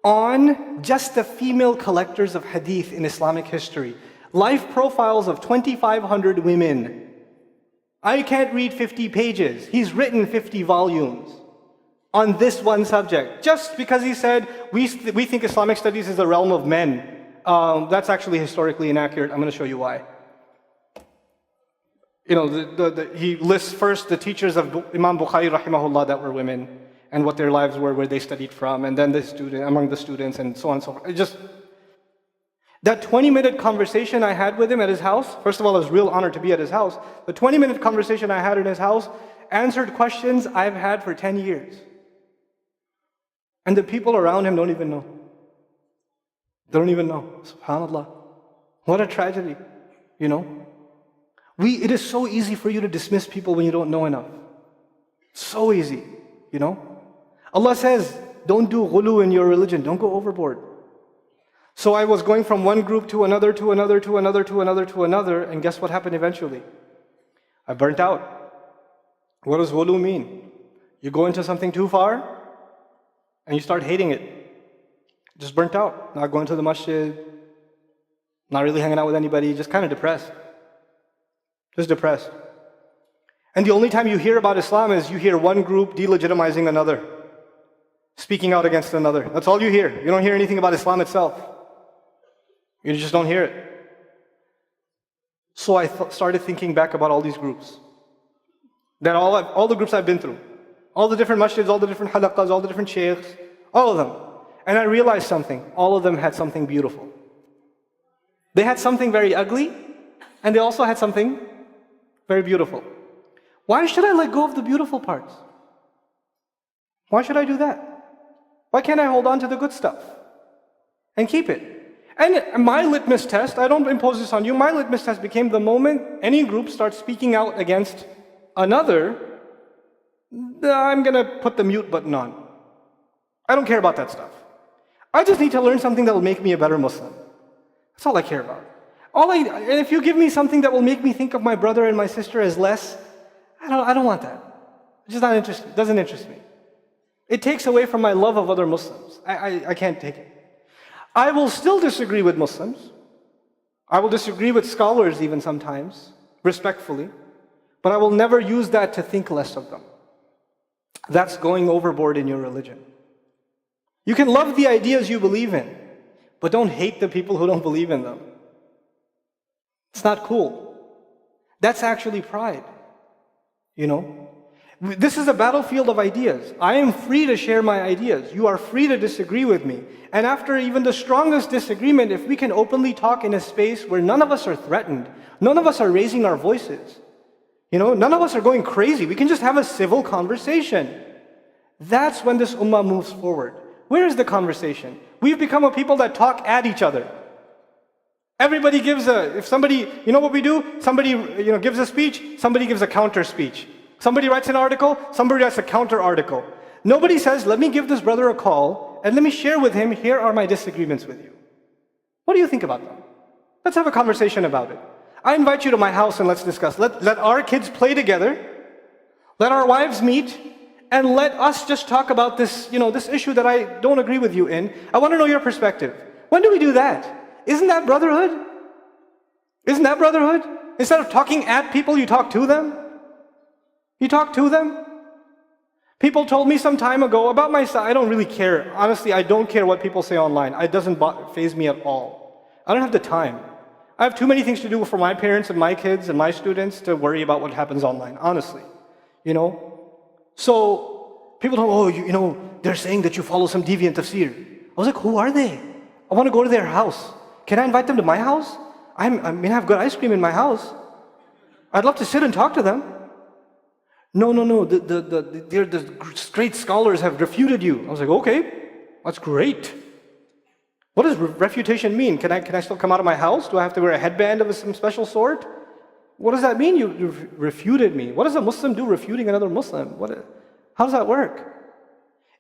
on just the female collectors of hadith in Islamic history. Life profiles of 2,500 women. I can't read 50 pages. He's written 50 volumes on this one subject. Just because he said, we think Islamic studies is the realm of men. That's actually historically inaccurate. I'm going to show you why. You know, he lists first the teachers of Imam Bukhari rahimahullah that were women and what their lives were, where they studied from, and then among the students, and so on and so forth. That 20-minute conversation I had with him at his house, first of all, it was a real honor to be at his house. The 20-minute conversation I had in his house answered questions I've had for 10 years. And the people around him don't even know. They don't even know. SubhanAllah. What a tragedy, you know. It is so easy for you to dismiss people when you don't know enough. So easy, you know. Allah says, don't do ghulu in your religion. Don't go overboard. So I was going from one group to another, to another, to another, to another, to another, and guess what happened eventually? I burnt out. What does ghulu mean? You go into something too far, and you start hating it. Just burnt out. Not going to the masjid, not really hanging out with anybody, just kind of depressed. Just depressed. And the only time you hear about Islam is you hear one group delegitimizing another, speaking out against another. That's all you hear. You don't hear anything about Islam itself. You just don't hear it. So I started thinking back about all these groups. That all the groups I've been through. All the different masjids, all the different halaqas, all the different shaykhs, all of them. And I realized something. All of them had something beautiful. They had something very ugly, and they also had something very beautiful. Why should I let go of the beautiful parts? Why should I do that? Why can't I hold on to the good stuff and keep it? And my litmus test, I don't impose this on you, my litmus test became the moment any group starts speaking out against another, I'm going to put the mute button on. I don't care about that stuff. I just need to learn something that will make me a better Muslim. That's all I care about. And if you give me something that will make me think of my brother and my sister as less, I don't want that. It's just not interesting. It doesn't interest me. It takes away from my love of other Muslims. I can't take it. I will still disagree with Muslims. I will disagree with scholars even sometimes, respectfully. But I will never use that to think less of them. That's going overboard in your religion. You can love the ideas you believe in, but don't hate the people who don't believe in them. It's not cool. That's actually pride. You know? This is a battlefield of ideas. I am free to share my ideas. You are free to disagree with me. And after even the strongest disagreement, if we can openly talk in a space where none of us are threatened, none of us are raising our voices, you know, none of us are going crazy, we can just have a civil conversation. That's when this ummah moves forward. Where is the conversation? We've become a people that talk at each other. Everybody gives if somebody, you know what we do? Somebody, gives a speech, somebody gives a counter speech. Somebody writes an article, somebody writes a counter article. Nobody says, let me give this brother a call and let me share with him, here are my disagreements with you. What do you think about them? Let's have a conversation about it. I invite you to my house and let's discuss. Let our kids play together. Let our wives meet. And let us just talk about this, this issue that I don't agree with you in. I want to know your perspective. When do we do that? Isn't that brotherhood? Isn't that brotherhood? Instead of talking at people, you talk to them. You talk to them. People told me some time ago about myself. I don't really care. Honestly, I don't care what people say online. It doesn't faze me at all. I don't have the time. I have too many things to do for my parents and my kids and my students to worry about what happens online, honestly. So, people don't, they're saying that you follow some deviant tafsir. I was like, who are they? I want to go to their house. Can I invite them to my house? I have good ice cream in my house. I'd love to sit and talk to them. No, the great scholars have refuted you. I was like, okay, that's great. What does refutation mean? Can I still come out of my house? Do I have to wear a headband of some special sort? What does that mean? You refuted me. What does a Muslim do refuting another Muslim? How does that work?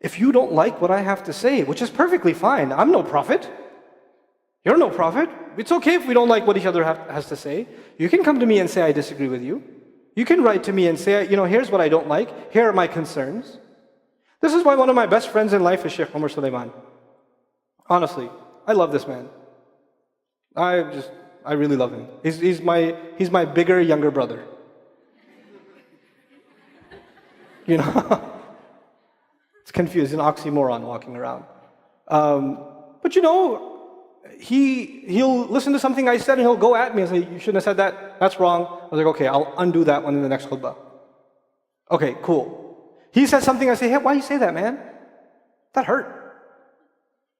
If you don't like what I have to say, which is perfectly fine, I'm no prophet. You're no prophet. It's okay if we don't like what each other has to say. You can come to me and say, I disagree with you. You can write to me and say, here's what I don't like. Here are my concerns. This is why one of my best friends in life is Sheikh Umar Sulaiman. Honestly, I love this man. I really love him. He's my bigger, younger brother. It's confused, an oxymoron walking around. But he'll listen to something I said and he'll go at me and say, you shouldn't have said that, that's wrong. I was like, okay, I'll undo that one in the next khutbah. Okay, cool. He says something, I say, hey, why you say that, man? That hurt.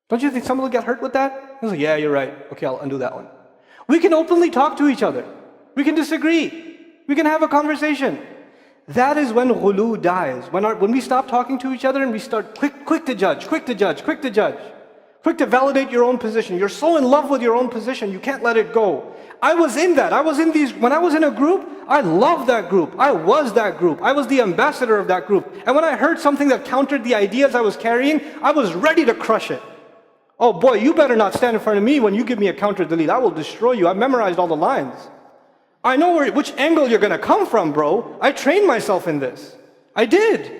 Don't you think someone will get hurt with that? He's like, yeah, you're right. Okay, I'll undo that one. We can openly talk to each other. We can disagree. We can have a conversation. That is when ghulu dies. When we stop talking to each other and we start quick to judge, quick to validate your own position. You're so in love with your own position, you can't let it go. I was in that. When I was in a group, I loved that group. I was that group. I was the ambassador of that group. And when I heard something that countered the ideas I was carrying, I was ready to crush it. Oh boy, you better not stand in front of me when you give me a counter delete. I will destroy you. I've memorized all the lines. I know which angle you're going to come from, bro. I trained myself in this. I did.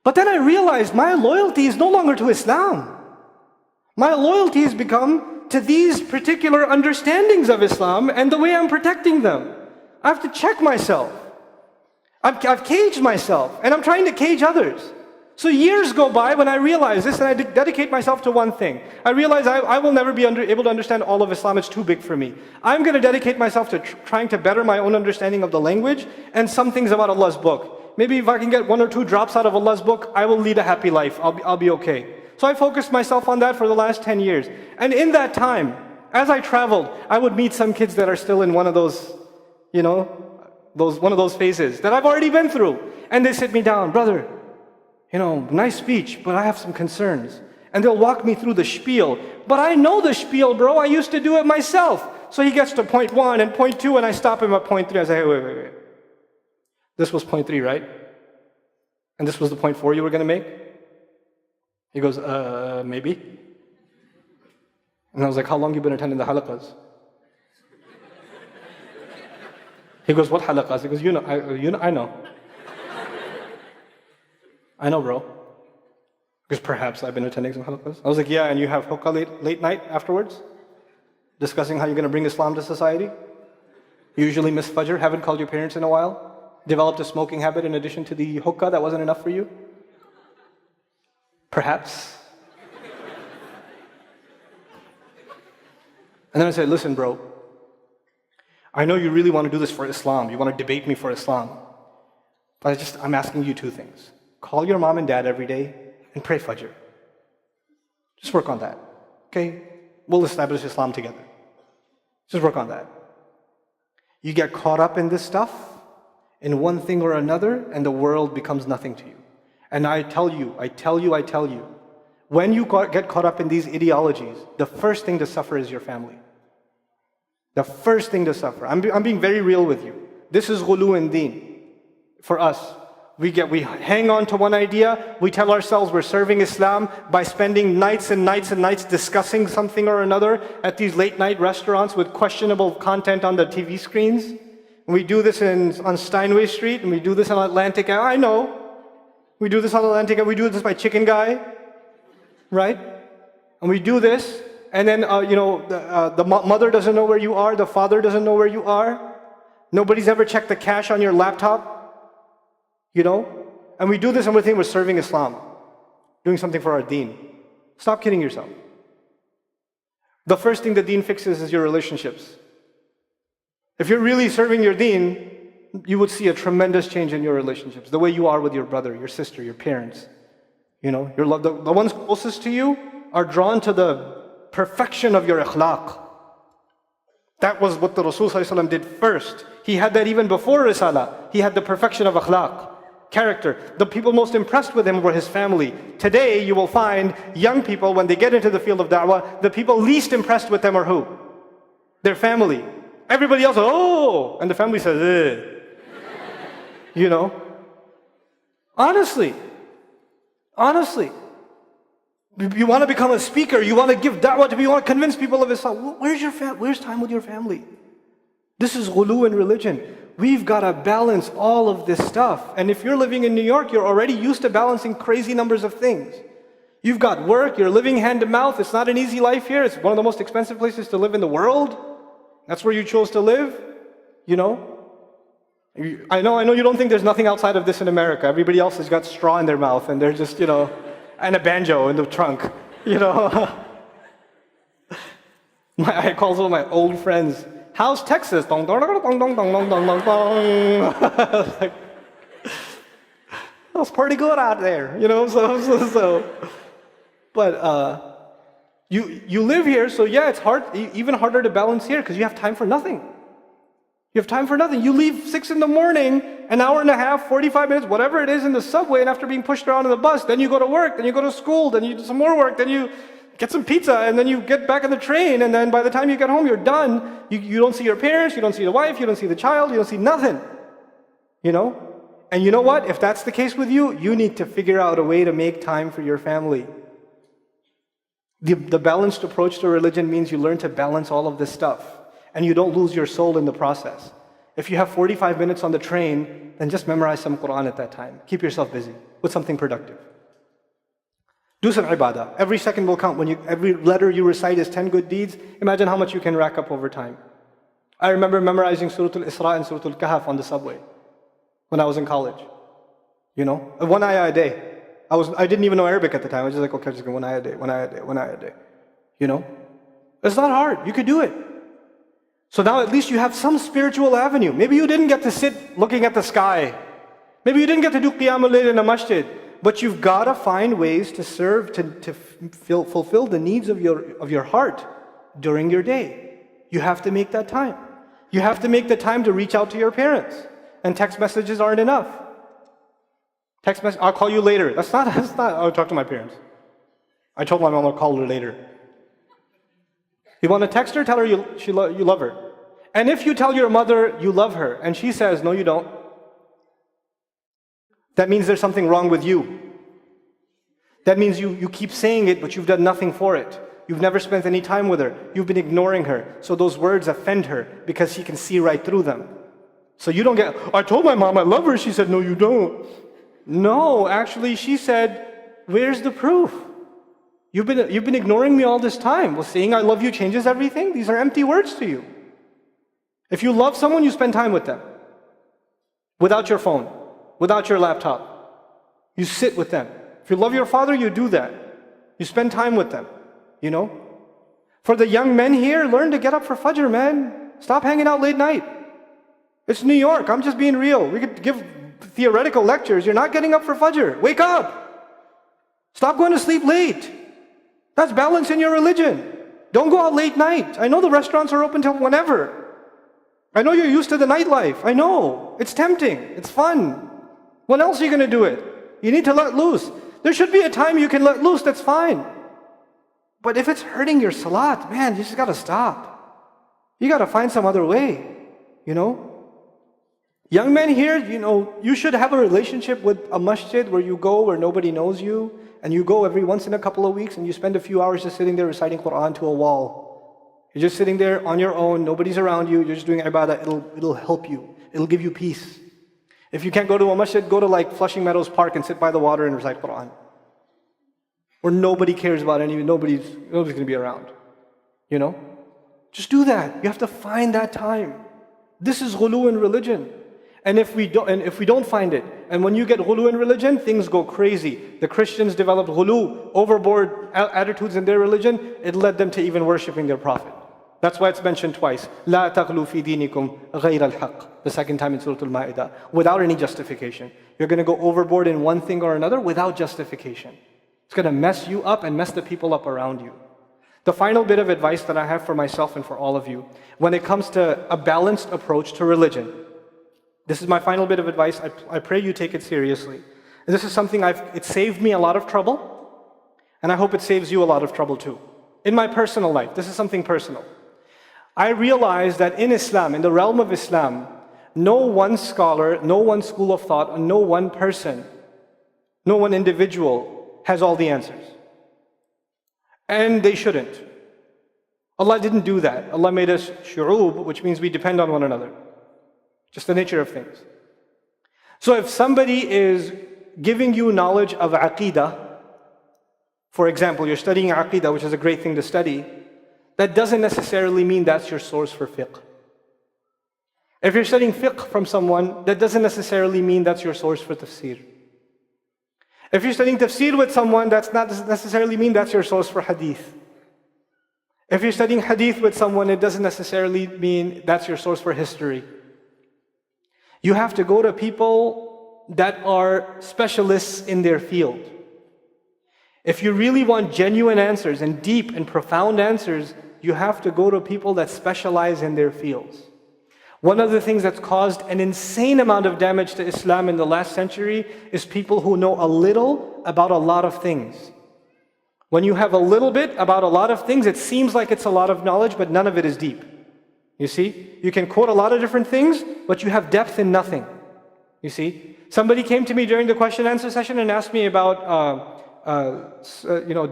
But then I realized my loyalty is no longer to Islam. My loyalty has become to these particular understandings of Islam and the way I'm protecting them. I have to check myself. I've caged myself, and I'm trying to cage others. So years go by when I realize this, and I dedicate myself to one thing. I realize I will never be able to understand all of Islam. It's too big for me. I'm going to dedicate myself to trying to better my own understanding of the language and some things about Allah's book. Maybe if I can get 1 or 2 drops out of Allah's book, I will lead a happy life. I'll be okay. So I focused myself on that for the last 10 years. And in that time, as I traveled, I would meet some kids that are still in one of those, one of those phases that I've already been through. And they sit me down, brother, nice speech, but I have some concerns. And they'll walk me through the spiel. But I know the spiel, bro. I used to do it myself. So he gets to point 1 and point 2, and I stop him at point 3. I say, hey, wait. This was point 3, right? And this was the point 4 you were going to make? He goes, maybe. And I was like, how long you been attending the halaqas? He goes, what halaqas? He goes, I know. I know, bro. Because perhaps I've been attending some halaqas. I was like, yeah, and you have hookah late night afterwards? Discussing how you're going to bring Islam to society? You usually miss Fajr, haven't called your parents in a while? Developed a smoking habit in addition to the hookah that wasn't enough for you? Perhaps. And then I said, listen, bro, I know you really want to do this for Islam. You want to debate me for Islam. But I'm asking you 2 things. Call your mom and dad every day and pray Fajr. Just work on that. Okay? We'll establish Islam together. Just work on that. You get caught up in this stuff, in one thing or another, and the world becomes nothing to you. And I tell you, when you get caught up in these ideologies, the first thing to suffer is your family. The first thing to suffer. I'm being very real with you. This is ghulu in deen. For us, we hang on to one idea, we tell ourselves we're serving Islam by stending nights and nights discussing something or another at these late night restaurants with questionable content on the TV screens. We do this on Steinway Street, and we do this on Atlantic. I know. We do this on Atlantic, and we do this by Chicken Guy, right? And we do this, and then the mother doesn't know where you are, the father doesn't know where you are. Nobody's ever checked the cache on your laptop, And we do this, and we think we're serving Islam, doing something for our deen. Stop kidding yourself. The first thing the deen fixes is your relationships. If you're really serving your deen, you would see a tremendous change in your relationships. The way you are with your brother, your sister, your parents. The ones closest to you are drawn to the perfection of your akhlaq. That was what the Rasul ﷺ did first. He had that even before Risala. He had the perfection of akhlaq, character. The people most impressed with him were his family. Today, you will find young people, when they get into the field of da'wah, the people least impressed with them are who? Their family. Everybody else, oh! And the family says, eh. Honestly. You want to become a speaker, you want to give da'wah to people, you want to convince people of Islam. Where's time with your family? This is ghulu in religion. We've got to balance all of this stuff. And if you're living in New York, you're already used to balancing crazy numbers of things. You've got work, you're living hand to mouth. It's not an easy life here. It's one of the most expensive places to live in the world. That's where you chose to live, I know you don't think there's nothing outside of this in America. Everybody else has got straw in their mouth and they're just, and a banjo in the trunk, I call some of my old friends, how's Texas? Dong, dong, dong, dong, dong, dong, dong, dong, dong. Like, it's pretty good out there, But you live here, so yeah, it's hard, even harder to balance here because you have time for nothing. You have time for nothing. You leave 6 in the morning, an hour and a half, 45 minutes, whatever it is in the subway, and after being pushed around in the bus, then you go to work, then you go to school, then you do some more work, then you get some pizza, and then you get back on the train, and then by the time you get home, you're done. You don't see your parents, you don't see the wife, you don't see the child, you don't see nothing. You know? And you know what? If that's the case with you, you need to figure out a way to make time for your family. The balanced approach to religion means you learn to balance all of this stuff, and you don't lose your soul in the process. If you have 45 minutes on the train, then just memorize some Quran at that time. Keep yourself busy with something productive. Do some ibadah. Every second will count. Every letter you recite is 10 good deeds. Imagine how much you can rack up over time. I remember memorizing Surah Al-Isra and Surah Al-Kahf on the subway when I was in college. You know, one ayah a day. I didn't even know Arabic at the time. I was just like, okay, just go one ayah a day, one ayah a day, one ayah a day. You know? It's not hard. You could do it. So now at least you have some spiritual avenue. Maybe you didn't get to sit looking at the sky. Maybe you didn't get to do Qiyamul Layl in a masjid. But you've got to find ways to serve, to fulfill the needs of your heart during your day. You have to make that time. You have to make the time to reach out to your parents. And text messages aren't enough. Text message, I'll call you later. That's not, I'll talk to my parents. I told my mom I'll call her later. You want to text her? Tell her you love her. And if you tell your mother you love her, and she says, no you don't, that means there's something wrong with you. That means you keep saying it, but you've done nothing for it. You've never spent any time with her. You've been ignoring her. So those words offend her because she can see right through them. So you don't get, I told my mom I love her. She said, no, you don't. No, actually she said, where's the proof? You've been ignoring me all this time. Well, saying I love you changes everything? These are empty words to you. If you love someone, you spend time with them. Without your phone. Without your laptop. You sit with them. If you love your father, you do that. You spend time with them. You know? For the young men here, learn to get up for Fajr, man. Stop hanging out late night. It's New York. I'm just being real. We could give theoretical lectures. You're not getting up for Fajr. Wake up. Stop going to sleep late. That's balance in your religion. Don't go out late night. I know the restaurants are open till whenever. I know you're used to the nightlife. I know. It's tempting. It's fun. When else are you going to do it? You need to let loose. There should be a time you can let loose, that's fine. But if it's hurting your salat, man, you just got to stop. You got to find some other way, you know? Young men here, you know, you should have a relationship with a masjid where you go where nobody knows you, and you go every once in a couple of weeks and you spend a few hours just sitting there reciting Quran to a wall. You're just sitting there on your own, nobody's around you, you're just doing ibadah, it'll help you. It'll give you peace. If you can't go to a masjid, go to like Flushing Meadows Park and sit by the water and recite Quran. Where nobody cares about anything, nobody's going to be around. You know? Just do that. You have to find that time. This is ghulu in religion. And if we don't find it, and when you get ghulu in religion, things go crazy. The Christians developed ghulu, overboard attitudes in their religion. It led them to even worshipping their prophet. That's why it's mentioned twice. لا تغلوا في دينكم غير الحق. The second time in Surah Al-Ma'idah. Without any justification. You're going to go overboard in one thing or another without justification. It's going to mess you up and mess the people up around you. The final bit of advice that I have for myself and for all of you, when it comes to a balanced approach to religion, this is my final bit of advice. I pray you take it seriously. And this is something it saved me a lot of trouble, and I hope it saves you a lot of trouble too. In my personal life, this is something personal. I realized that in Islam, in the realm of Islam, no one scholar, no one school of thought, and no one person, no one individual has all the answers. And they shouldn't. Allah didn't do that. Allah made us shu'ub, which means we depend on one another. Just the nature of things. So if somebody is giving you knowledge of aqeedah, for example, you're studying aqeedah, which is a great thing to study, that doesn't necessarily mean that's your source for fiqh. If you're studying fiqh from someone, that doesn't necessarily mean that's your source for tafsir. If you're studying tafsir with someone, that's not necessarily mean that's your source for hadith. If you're studying hadith with someone, it doesn't necessarily mean that's your source for history. You have to go to people that are specialists in their field. If you really want genuine answers and deep and profound answers, you have to go to people that specialize in their fields. One of the things that's caused an insane amount of damage to Islam in the last century is people who know a little about a lot of things. When you have a little bit about a lot of things, it seems like it's a lot of knowledge, but none of it is deep. You see? You can quote a lot of different things, but you have depth in nothing. You see? Somebody came to me during the question and answer session and asked me about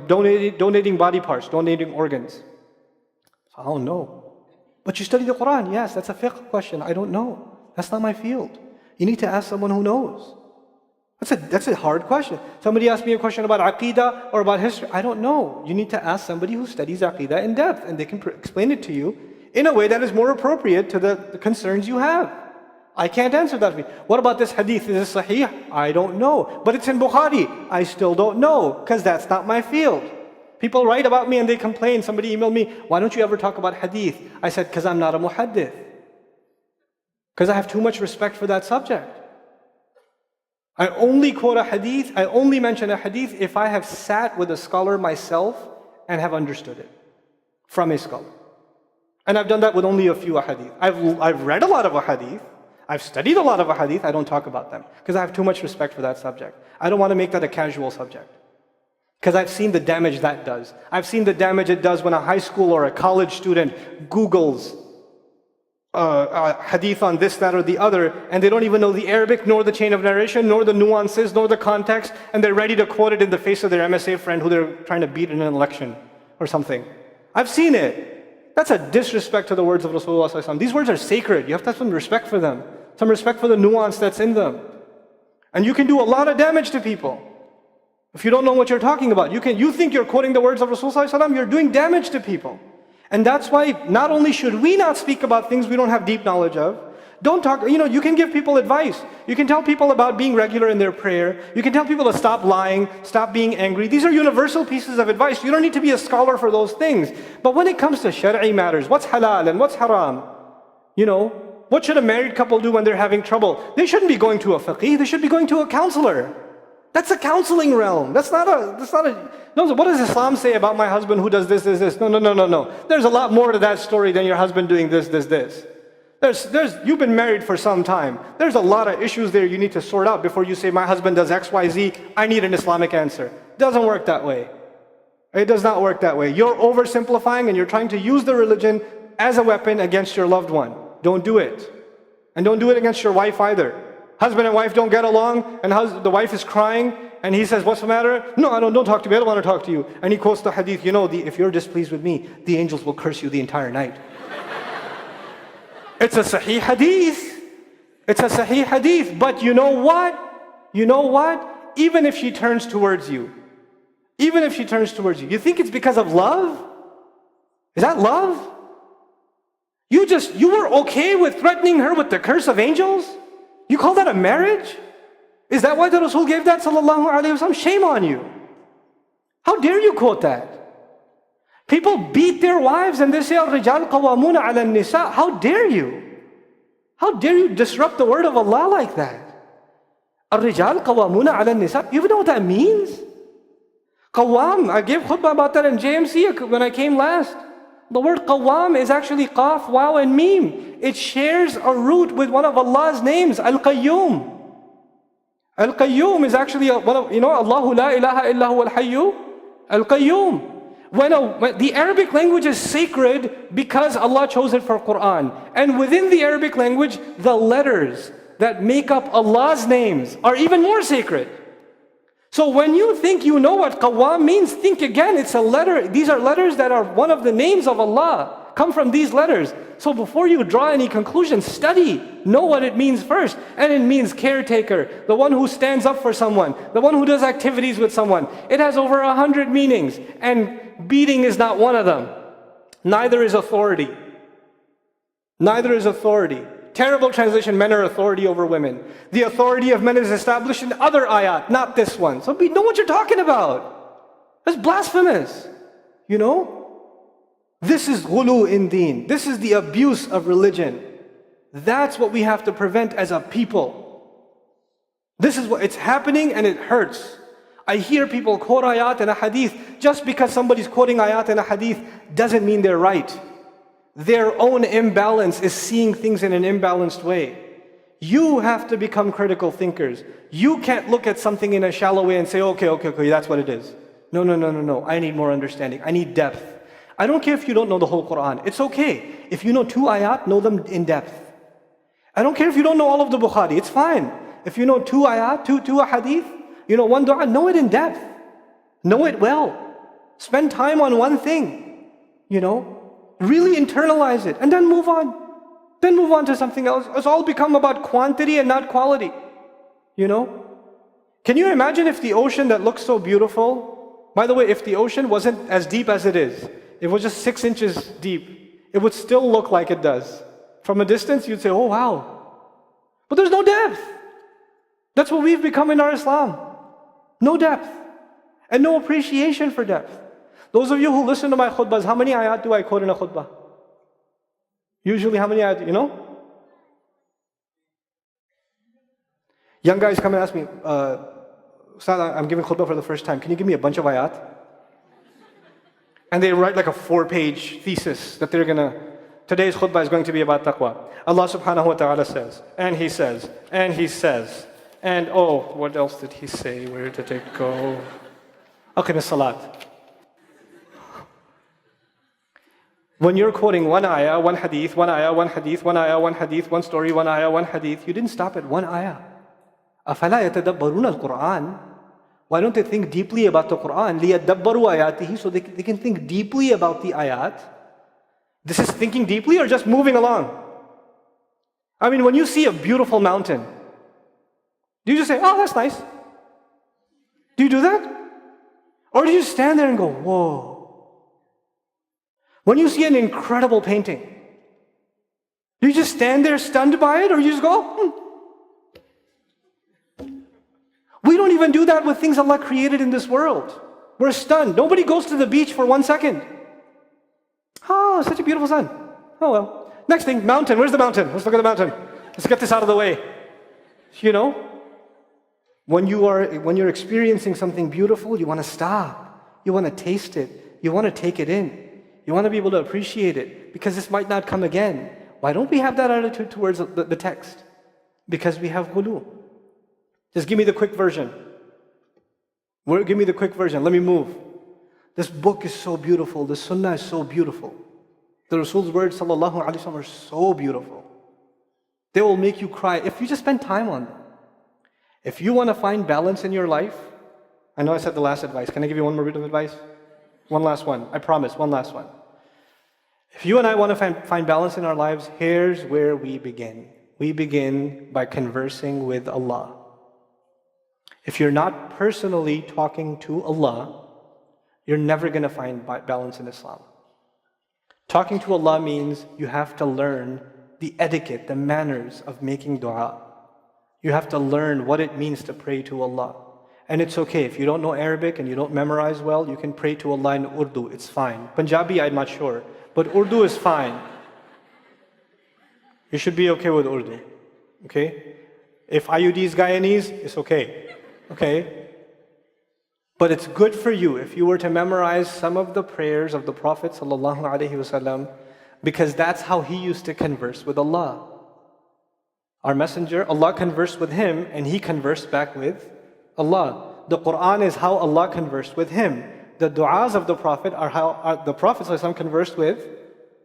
donating body parts, donating organs. I don't know. But you study the Quran. Yes, that's a fiqh question. I don't know. That's not my field. You need to ask someone who knows. That's a hard question. Somebody asked me a question about aqidah or about history. I don't know. You need to ask somebody who studies aqidah in depth, and they can explain it to you in a way that is more appropriate to the concerns you have. I can't answer that. What about this hadith? Is it sahih? I don't know. But it's in Bukhari. I still don't know, because that's not my field. People write about me and they complain. Somebody emailed me, why don't you ever talk about hadith? I said, because I'm not a muhaddith. Because I have too much respect for that subject. I only quote a hadith, I only mention a hadith if I have sat with a scholar myself and have understood it from a scholar. And I've done that with only a few ahadith. I've read a lot of ahadith, I've studied a lot of ahadith, I don't talk about them because I have too much respect for that subject. I don't want to make that a casual subject. Because I've seen the damage that does. I've seen the damage it does when a high school or a college student Googles hadith on this, that, or the other, and they don't even know the Arabic, nor the chain of narration, nor the nuances, nor the context, and they're ready to quote it in the face of their MSA friend who they're trying to beat in an election or something. I've seen it. That's a disrespect to the words of Rasulullah sallallahu alaihi wasallam. These words are sacred. You have to have some respect for them, some respect for the nuance that's in them. And you can do a lot of damage to people if you don't know what you're talking about. You think you're quoting the words of Rasulullah sallallahu alaihi wasallam, you're doing damage to people. And that's why not only should we not speak about things we don't have deep knowledge of, don't talk, you can give people advice. You can tell people about being regular in their prayer. You can tell people to stop lying, stop being angry. These are universal pieces of advice. You don't need to be a scholar for those things. But when it comes to shari'i matters, what's halal and what's haram? What should a married couple do when they're having trouble? They shouldn't be going to a faqih, they should be going to a counselor. That's a counseling realm. That's not a. No, what does Islam say about my husband who does this? No. There's a lot more to that story than your husband doing this. You've been married for some time. There's a lot of issues there you need to sort out before you say, my husband does X, Y, Z, I need an Islamic answer. It doesn't work that way. It does not work that way. You're oversimplifying and you're trying to use the religion as a weapon against your loved one. Don't do it. And don't do it against your wife either. Husband and wife don't get along, and the wife is crying, and he says, what's the matter? No, don't talk to me, I don't want to talk to you. And he quotes the hadith, if you're displeased with me, the angels will curse you the entire night. It's a sahih hadith. It's a sahih hadith. But you know what? Even if she turns towards you, you think it's because of love? Is that love? You were okay with threatening her with the curse of angels? You call that a marriage? Is that why the Rasul gave that, sallallahu alaihi wasallam? Shame on you. How dare you quote that? People beat their wives and they say, "Al-rijal qawwamuna 'ala an-nisa." How dare you? How dare you disrupt the word of Allah like that? Al-rijal qawwamuna 'ala an-nisa. You even know what that means? Qawwam. I gave khutbah about that in JMC when I came last. The word qawwam is actually qaf, waw, and mim. It shares a root with one of Allah's names, Al-Qayyum. Al-Qayyum is actually Allahu la ilaha illa huwa al-hayyu Al-Qayyum. When the Arabic language is sacred because Allah chose it for Quran. And within the Arabic language, the letters that make up Allah's names are even more sacred. So when you think you know what qawwam means, think again, it's a letter. These are letters that are one of the names of Allah, come from these letters. So before you draw any conclusions, study, know what it means first. And it means caretaker, the one who stands up for someone, the one who does activities with someone. It has over 100 meanings, and beating is not one of them. Neither is authority. Terrible translation, men are authority over women. The authority of men is established in other ayat, not this one. So know what you're talking about. That's blasphemous. This is ghulu in deen. This is the abuse of religion. That's what we have to prevent as a people. This is what it's happening, and it hurts. I hear people quote ayat and a hadith. Just because somebody's quoting ayat and a hadith doesn't mean they're right. Their own imbalance is seeing things in an imbalanced way. You have to become critical thinkers. You can't look at something in a shallow way and say, okay, that's what it is. No. I need more understanding. I need depth. I don't care if you don't know the whole Quran. It's okay. If you know 2 ayat, know them in depth. I don't care if you don't know all of the Bukhari. It's fine. If you know 2 ayat, two hadith, you know 1 dua, know it in depth. Know it well. Spend time on one thing. Really internalize it and then move on. Then move on to something else. It's all become about quantity and not quality. Can you imagine if the ocean that looks so beautiful, by the way, if the ocean wasn't as deep as it is, it was just 6 inches deep, it would still look like it does. From a distance, you'd say, oh wow. But there's no depth. That's what we've become in our Islam. No depth. And no appreciation for depth. Those of you who listen to my khutbahs, how many ayat do I quote in a khutbah? Usually how many ayat, Young guys come and ask me, Ustadh, I'm giving khutbah for the first time. Can you give me a bunch of ayat? And they write like a 4-page thesis that today's khutbah is going to be about taqwa. Allah subhanahu wa ta'ala says, and He says, and He says, and what else did He say? Where did it go? Aqim as-salat. When you're quoting one ayah, one hadith, one ayah, one hadith, one ayah, one hadith, one story, one ayah, one hadith, you didn't stop at one ayah. أَفَلَا يَتَدَبَّرُونَ الْقُرْآنَ. Why don't they think deeply about the Quran? لِيَدَّبَّرُوا آيَاتِهِ. So they can think deeply about the ayat. This is thinking deeply or just moving along? I mean, when you see a beautiful mountain, do you just say, oh, that's nice? Do you do that? Or do you stand there and go, whoa? When you see an incredible painting, do you just stand there stunned by it, or you just go, We don't even do that with things Allah created in this world. We're stunned. Nobody goes to the beach for 1 second. Oh, such a beautiful sun. Oh well. Next thing, mountain. Where's the mountain? Let's look at the mountain. Let's get this out of the way. When you're experiencing something beautiful, you want to stop. You want to taste it. You want to take it in. You want to be able to appreciate it because this might not come again. Why don't we have that attitude towards the text? Because we have ghulu. Just give me the quick version. Give me the quick version. Let me move. This book is so beautiful. The sunnah is so beautiful. The Rasul's words, sallallahu alaihi wasallam, are so beautiful. They will make you cry if you just spend time on them. If you want to find balance in your life, I know I said the last advice. Can I give you one more bit of advice? One last one. I promise, one last one. If you and I want to find balance in our lives, here's where we begin. We begin by conversing with Allah. If you're not personally talking to Allah, you're never going to find balance in Islam. Talking to Allah means you have to learn the etiquette, the manners of making dua. You have to learn what it means to pray to Allah. And it's okay, if you don't know Arabic and you don't memorize well, you can pray to Allah in Urdu, it's fine. Punjabi, I'm not sure, but Urdu is fine. You should be okay with Urdu, okay? If IUD is Guyanese, it's okay, okay? But it's good for you if you were to memorize some of the prayers of the Prophet ﷺ, because that's how he used to converse with Allah. Our messenger, Allah conversed with him and he conversed back with Allah. The Quran is how Allah conversed with him. The du'as of the Prophet are how the Prophet ﷺ conversed with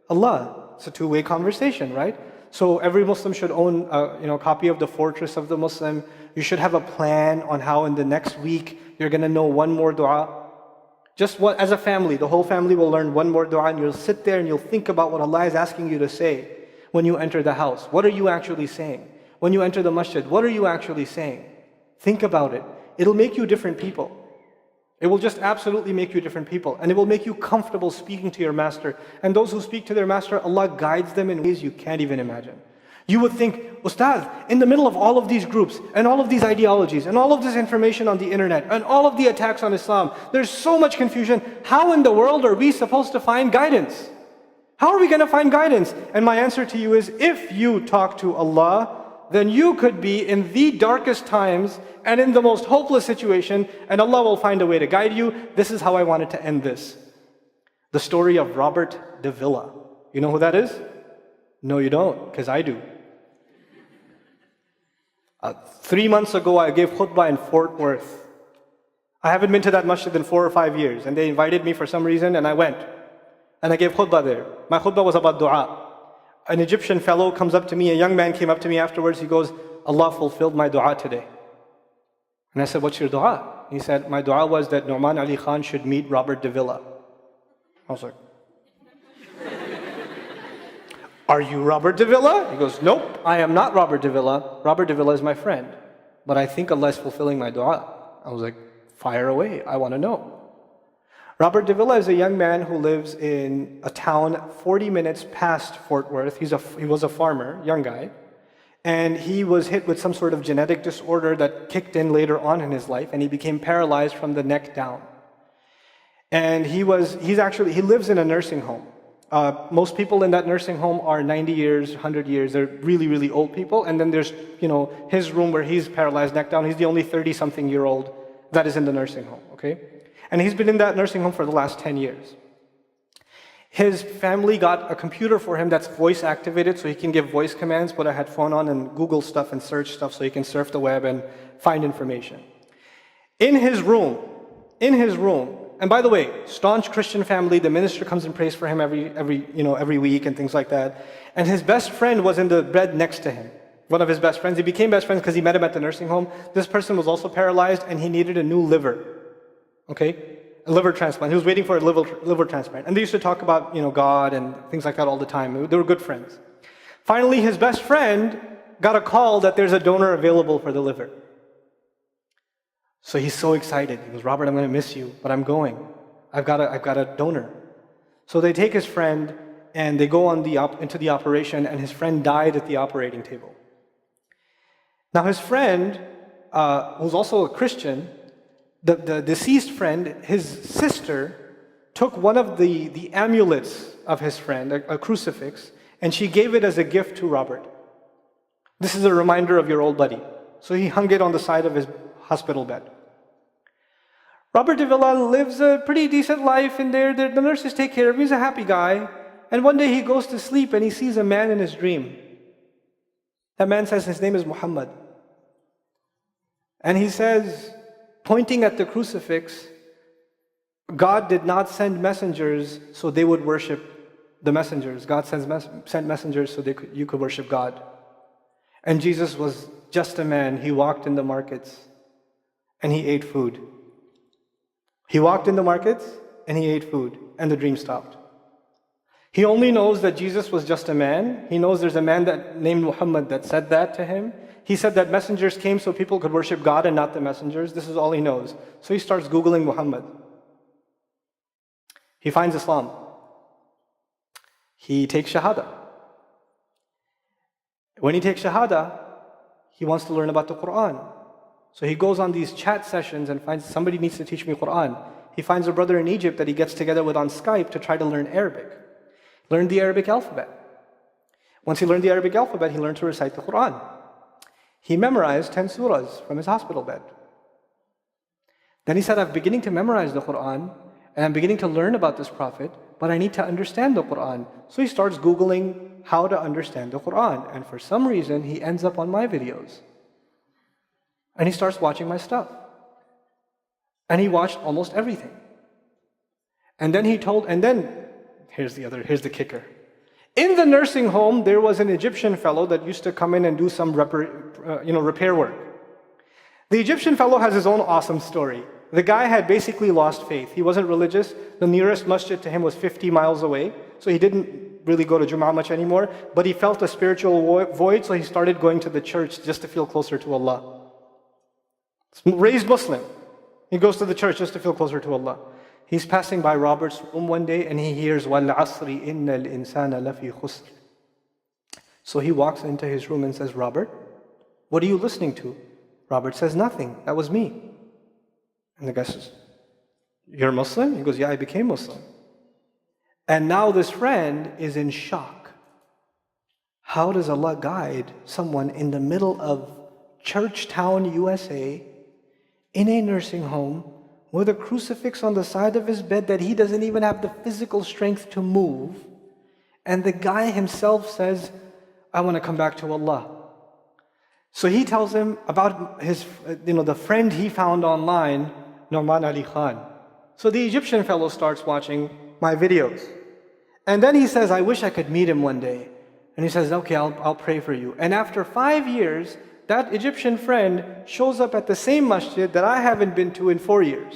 Allah. It's a two-way conversation, right? So every Muslim should own a copy of the Fortress of the Muslim. You should have a plan on how in the next week you're going to know one more dua. As a family, the whole family will learn one more dua, and you'll sit there and you'll think about what Allah is asking you to say when you enter the house. What are you actually saying? When you enter the masjid, what are you actually saying? Think about it. It'll make you different people. It will just absolutely make you different people. And it will make you comfortable speaking to your master. And those who speak to their master, Allah guides them in ways you can't even imagine. You would think, Ustadh, in the middle of all of these groups, and all of these ideologies, and all of this information on the internet, and all of the attacks on Islam, there's so much confusion. How in the world are we supposed to find guidance? How are we going to find guidance? And my answer to you is, if you talk to Allah, then you could be in the darkest times and in the most hopeless situation, and Allah will find a way to guide you. This is how I wanted to end this. The story of Robert de Villa. You know who that is? No, you don't, because I do. 3 months ago, I gave khutbah in Fort Worth. I haven't been to that masjid in 4 or 5 years, and they invited me for some reason, and I went. And I gave khutbah there. My khutbah was about dua. An Egyptian fellow comes up to me, a young man came up to me afterwards, he goes, Allah fulfilled my dua today. And I said, what's your dua? He said, my dua was that Nouman Ali Khan should meet Robert Davila. I was like, are you Robert Davila? He goes, nope, I am not Robert Davila. Robert Davila is my friend. But I think Allah is fulfilling my dua. I was like, fire away, I want to know. Robert Davila is a young man who lives in a town 40 minutes past Fort Worth. He was a farmer, young guy. And he was hit with some sort of genetic disorder that kicked in later on in his life, and he became paralyzed from the neck down. And he lives in a nursing home. Most people in that nursing home are 90 years, 100 years. They're really, really old people. And then there's, his room where he's paralyzed neck down. He's the only 30-something-year-old that is in the nursing home, okay? And he's been in that nursing home for the last 10 years. His family got a computer for him that's voice activated, so he can give voice commands, put a headphone on and Google stuff and search stuff so he can surf the web and find information. In his room, and by the way, staunch Christian family, the minister comes and prays for him every week and things like that. And his best friend was in the bed next to him. One of his best friends. He became best friends because he met him at the nursing home. This person was also paralyzed and he needed a new liver. Okay? A liver transplant. He was waiting for a liver transplant. And they used to talk about, God and things like that all the time. They were good friends. Finally, his best friend got a call that there's a donor available for the liver. So he's so excited. He goes, Robert, I'm going to miss you, but I'm going. I've got a donor. So they take his friend and they go into the operation, and his friend died at the operating table. Now his friend, who's also a Christian, the deceased friend, his sister, took one of the amulets of his friend, a crucifix, and she gave it as a gift to Robert. This is a reminder of your old buddy. So he hung it on the side of his hospital bed. Robert Davila lives a pretty decent life in there. The nurses take care of him. He's a happy guy. And one day he goes to sleep and he sees a man in his dream. That man says his name is Muhammad. And he says, pointing at the crucifix, God did not send messengers so they would worship the messengers. God sent messengers so you could worship God. And Jesus was just a man. He walked in the markets and he ate food. He walked in the markets and he ate food, and the dream stopped. He only knows that Jesus was just a man. He knows there's a man named Muhammad that said that to him. He said that messengers came so people could worship God and not the messengers. This is all he knows. So he starts Googling Muhammad. He finds Islam. He takes Shahada. When he takes Shahada, he wants to learn about the Quran. So he goes on these chat sessions and finds somebody needs to teach me Quran. He finds a brother in Egypt that he gets together with on Skype to try to learn Arabic. Learn the Arabic alphabet. Once he learned the Arabic alphabet, he learned to recite the Quran. He memorized 10 surahs from his hospital bed. Then he said, I'm beginning to memorize the Quran, and I'm beginning to learn about this prophet, but I need to understand the Quran. So he starts Googling how to understand the Quran. And for some reason, he ends up on my videos. And he starts watching my stuff. And he watched almost everything. And then here's the kicker. In the nursing home, there was an Egyptian fellow that used to come in and do some repair work. The Egyptian fellow has his own awesome story. The guy had basically lost faith. He wasn't religious. The nearest masjid to him was 50 miles away. So he didn't really go to Jum'ah much anymore. But he felt a spiritual void, so he started going to the church just to feel closer to Allah. Raised Muslim. He goes to the church just to feel closer to Allah. He's passing by Robert's room one day and he hears وَالْعَصْرِ إِنَّ الْإِنسَانَ لَفِي خُسْرٍ. So he walks into his room and says, Robert, what are you listening to? Robert says, nothing. That was me. And the guy says, you're Muslim? He goes, yeah, I became Muslim. And now this friend is in shock. How does Allah guide someone in the middle of Churchtown, USA, in a nursing home, with a crucifix on the side of his bed that he doesn't even have the physical strength to move, And the guy himself says, I want to come back to Allah. So he tells him about his, the friend he found online, Nouman Ali Khan. So the Egyptian fellow starts watching my videos. And then he says, I wish I could meet him one day. And he says, okay, I'll pray for you. And after 5 years, that Egyptian friend shows up at the same masjid that I haven't been to in 4 years.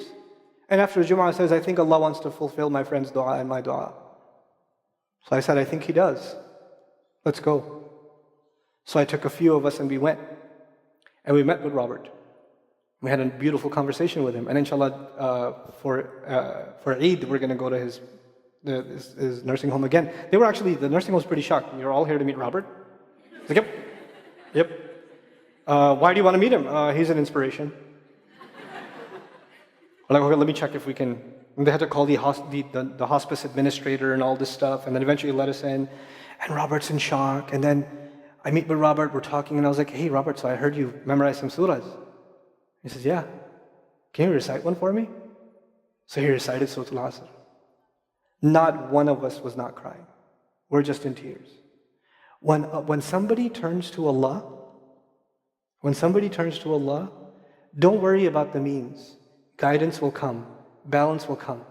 And after Jum'ah says, I think Allah wants to fulfill my friend's dua and my dua. So I said, I think He does. Let's go. So I took a few of us and we went. And we met with Robert. We had a beautiful conversation with him. And inshallah, for Eid, we're going to go to his nursing home again. The nursing home was pretty shocked. You're all here to meet Robert? He's like, yep. Why do you want to meet him? He's an inspiration. We're like, okay, let me check if we can. And they had to call the hospice administrator and all this stuff, and then eventually let us in. And Robert's in shock. And then I meet with Robert, we're talking, and I was like, hey, Robert, so I heard you memorize some surahs. He says, yeah. Can you recite one for me? So he recited Surah Al-Asr. Not one of us was not crying. We're just in tears. When somebody turns to Allah, don't worry about the means. Guidance will come. Balance will come.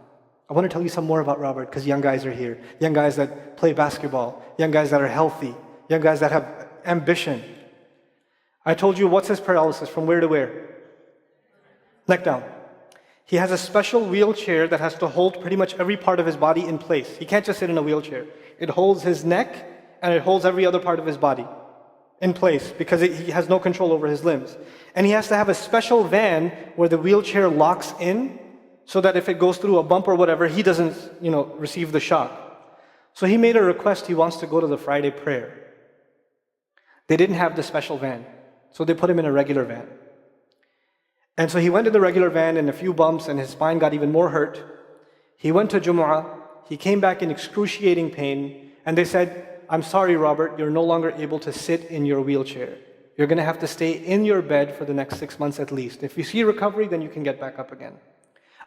I want to tell you some more about Robert because young guys are here. Young guys that play basketball. Young guys that are healthy. Young guys that have ambition. I told you what's his paralysis, from where to where? Neck down. He has a special wheelchair that has to hold pretty much every part of his body in place. He can't just sit in a wheelchair. It holds his neck and it holds every other part of his body in place because he has no control over his limbs. And he has to have a special van where the wheelchair locks in so that if it goes through a bump or whatever, he doesn't, receive the shock. So he made a request. He wants to go to the Friday prayer. They didn't have the special van, so they put him in a regular van. And so he went to the regular van and a few bumps and his spine got even more hurt. He went to Jumu'ah. He came back in excruciating pain. And they said, I'm sorry, Robert, you're no longer able to sit in your wheelchair. You're going to have to stay in your bed for the next 6 months at least. If you see recovery, then you can get back up again.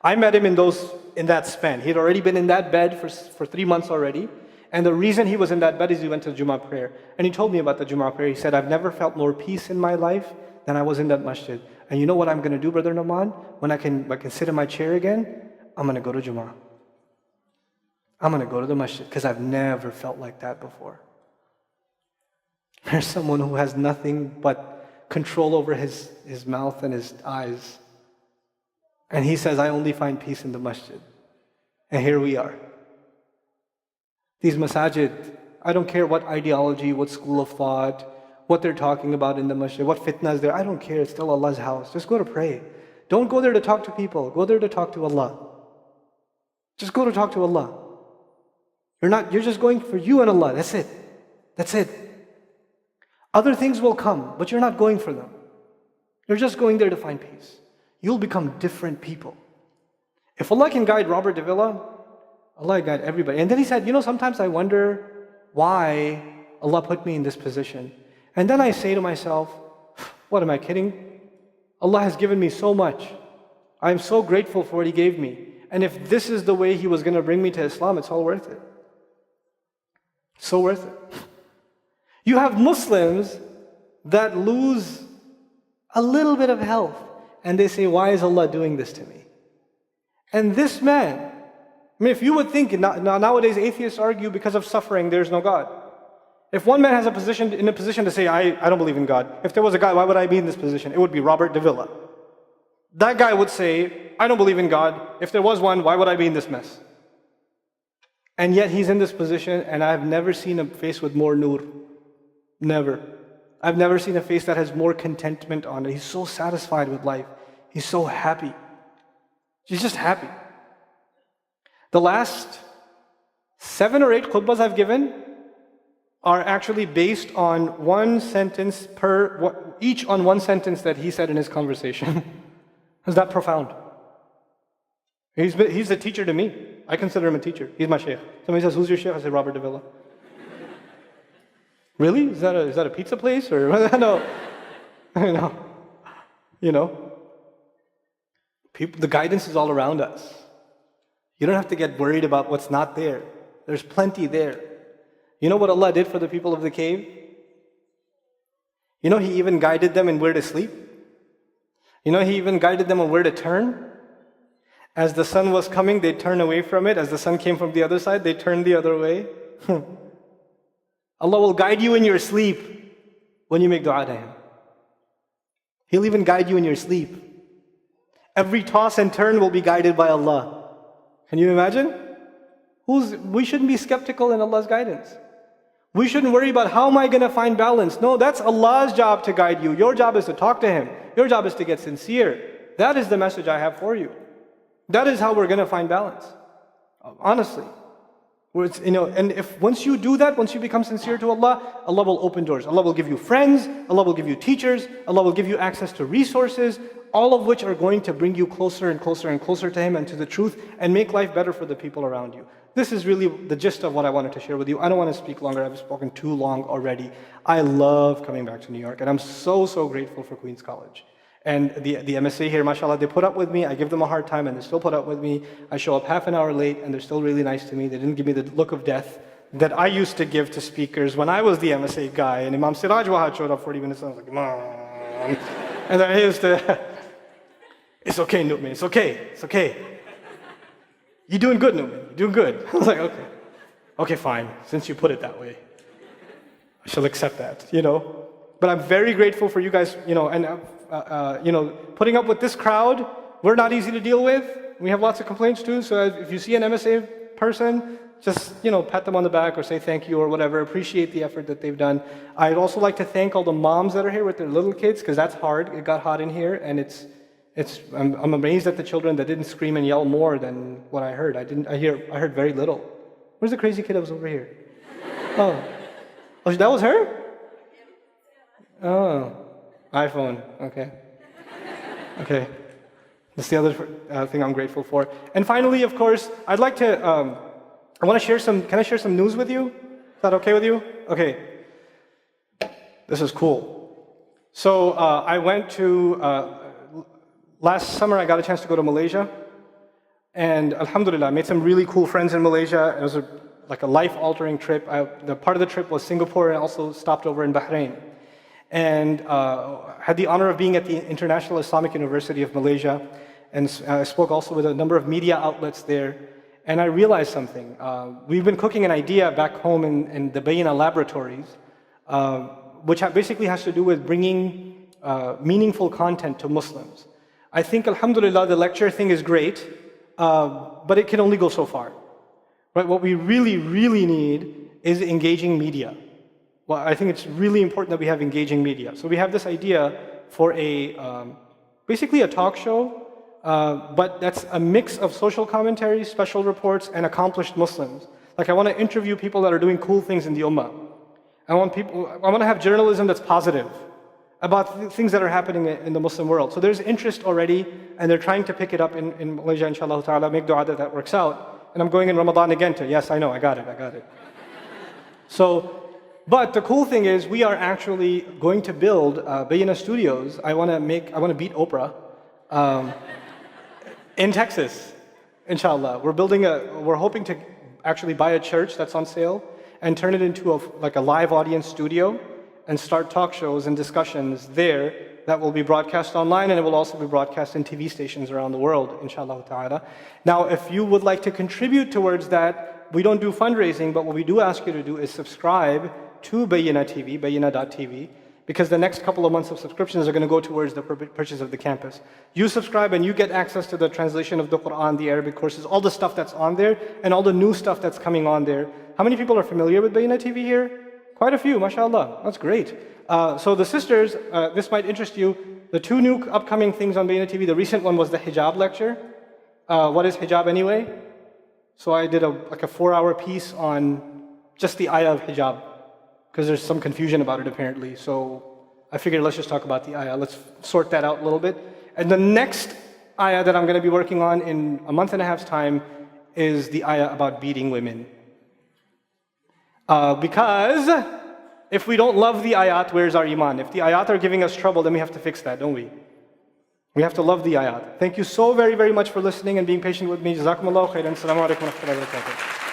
I met him in that span. He had already been in that bed for 3 months already. And the reason he was in that bed is he went to the Jumu'ah prayer. And he told me about the Jumu'ah prayer. He said, I've never felt more peace in my life than I was in that masjid. And you know what I'm going to do, Brother Nouman? When I can sit in my chair again, I'm going to go to Jumu'ah. I'm going to go to the masjid because I've never felt like that before. There's someone who has nothing but control over his mouth and his eyes. And he says, I only find peace in the masjid. And here we are. These masajid, I don't care what ideology, what school of thought, what they're talking about in the masjid, what fitna is there. I don't care. It's still Allah's house. Just go to pray. Don't go there to talk to people. Go there to talk to Allah. Just go to talk to Allah. You're just going for you and Allah. That's it. That's it. Other things will come, but you're not going for them. You're just going there to find peace. You'll become different people. If Allah can guide Robert de Villa, Allah guide everybody. And then he said, sometimes I wonder why Allah put me in this position. And then I say to myself, what, am I kidding? Allah has given me so much. I am so grateful for what He gave me. And if this is the way He was going to bring me to Islam, it's all worth it. So worth it. You have Muslims that lose a little bit of health and they say, why is Allah doing this to me? And this man, if you would think, nowadays atheists argue because of suffering, there's no God. If one man has in a position to say, I don't believe in God. If there was a God, why would I be in this position? It would be Robert de Villa. That guy would say, I don't believe in God. If there was one, why would I be in this mess? And yet he's in this position, and I've never seen a face with more nur. Never. I've never seen a face that has more contentment on it. He's so satisfied with life. He's so happy. He's just happy. The last 7 or 8 khutbahs I've given are actually based on one sentence each on one sentence that he said in his conversation. Is that profound? He's a teacher to me. I consider him a teacher. He's my sheikh. Somebody says, who's your sheikh? I say, Robert de Villa. Really? Is that a pizza place? Or no. The guidance is all around us. You don't have to get worried about what's not there. There's plenty there. You know what Allah did for the people of the cave? You know He even guided them in where to sleep? You know He even guided them on where to turn? As the sun was coming, they'd turn away from it. As the sun came from the other side, they'd turn the other way. Allah will guide you in your sleep when you make dua to Him. He'll even guide you in your sleep. Every toss and turn will be guided by Allah. Can you imagine? We shouldn't be skeptical in Allah's guidance. We shouldn't worry about how am I going to find balance. No, that's Allah's job to guide you. Your job is to talk to Him. Your job is to get sincere. That is the message I have for you. That is how we're going to find balance. Honestly. And if once you do that, once you become sincere to Allah, Allah will open doors. Allah will give you friends, Allah will give you teachers, Allah will give you access to resources, all of which are going to bring you closer and closer and closer to Him and to the truth and make life better for the people around you. This is really the gist of what I wanted to share with you. I don't want to speak longer. I've spoken too long already. I love coming back to New York, and I'm so grateful for Queen's College. And the MSA here, mashallah, they put up with me. I give them a hard time and they still put up with me. I show up half an hour late and they're still really nice to me. They didn't give me the look of death that I used to give to speakers when I was the MSA guy. And Imam Siraj Wahad showed up 40 minutes and I was like, Mom. And then he used to, it's okay, Nouman, it's okay, it's okay. You're doing good, Nouman, you're doing good. I was like, okay. Okay, fine, since you put it that way. I shall accept that, But I'm very grateful for you guys, putting up with this crowd. We're not easy to deal with. We have lots of complaints too. So if you see an MSA person, just pat them on the back or say thank you or whatever. Appreciate the effort that they've done. I'd also like to thank all the moms that are here with their little kids, because that's hard. It got hot in here, and I'm amazed at the children that didn't scream and yell more than what I heard. I heard very little. Where's the crazy kid that was over here? Oh, that was her? Oh. iPhone, okay. Okay. That's the other thing I'm grateful for. And finally, of course, I'd like to, I want to share can I share some news with you? Is that okay with you? Okay. This is cool. So I went to, last summer I got a chance to go to Malaysia. And alhamdulillah, I made some really cool friends in Malaysia. It was like a life-altering trip. The part of the trip was Singapore and also stopped over in Bahrain. And had the honor of being at the International Islamic University of Malaysia, and I spoke also with a number of media outlets there, and I realized something. We've been cooking an idea back home in the Bayina laboratories, which basically has to do with bringing meaningful content to Muslims. I think, alhamdulillah, the lecture thing is great, but it can only go so far. Right? What we really, really need is engaging media. Well, I think it's really important that we have engaging media. So we have this idea for basically a talk show, but that's a mix of social commentary, special reports, and accomplished Muslims. Like I want to interview people that are doing cool things in the ummah. I want to have journalism that's positive about things that are happening in the Muslim world. So there's interest already, and they're trying to pick it up in Malaysia, inshallah ta'ala, make dua that works out. And I'm going in Ramadan again too. Yes, I know, I got it. But the cool thing is we are actually going to build Bayina Studios. I want to beat Oprah in Texas, inshallah. We're hoping to actually buy a church that's on sale and turn it into a live audience studio and start talk shows and discussions there that will be broadcast online, and it will also be broadcast in TV stations around the world, inshallah ta'ala. Now, if you would like to contribute towards that, we don't do fundraising, but what we do ask you to do is subscribe to Bayina TV, bayina.tv, because the next couple of months of subscriptions are going to go towards the purchase of the campus. You subscribe and you get access to the translation of the Quran, the Arabic courses, all the stuff that's on there, and all the new stuff that's coming on there. How many people are familiar with Bayina TV here? Quite a few, mashallah. That's great. So the sisters, this might interest you. The two new upcoming things on Bayina TV, the recent one was the hijab lecture. What is hijab anyway? So I did a 4-hour piece on just the ayah of hijab, because there's some confusion about it apparently. So I figured let's just talk about the ayah. Let's sort that out a little bit. And the next ayah that I'm going to be working on in a month and a half's time is the ayah about beating women. Because if we don't love the ayat, where's our iman? If the ayat are giving us trouble, then we have to fix that, don't we? We have to love the ayat. Thank you so very, very much for listening and being patient with me. Jazakumullahu khairan. Assalamu alaikum wa rahmatullahi wa barakatuh.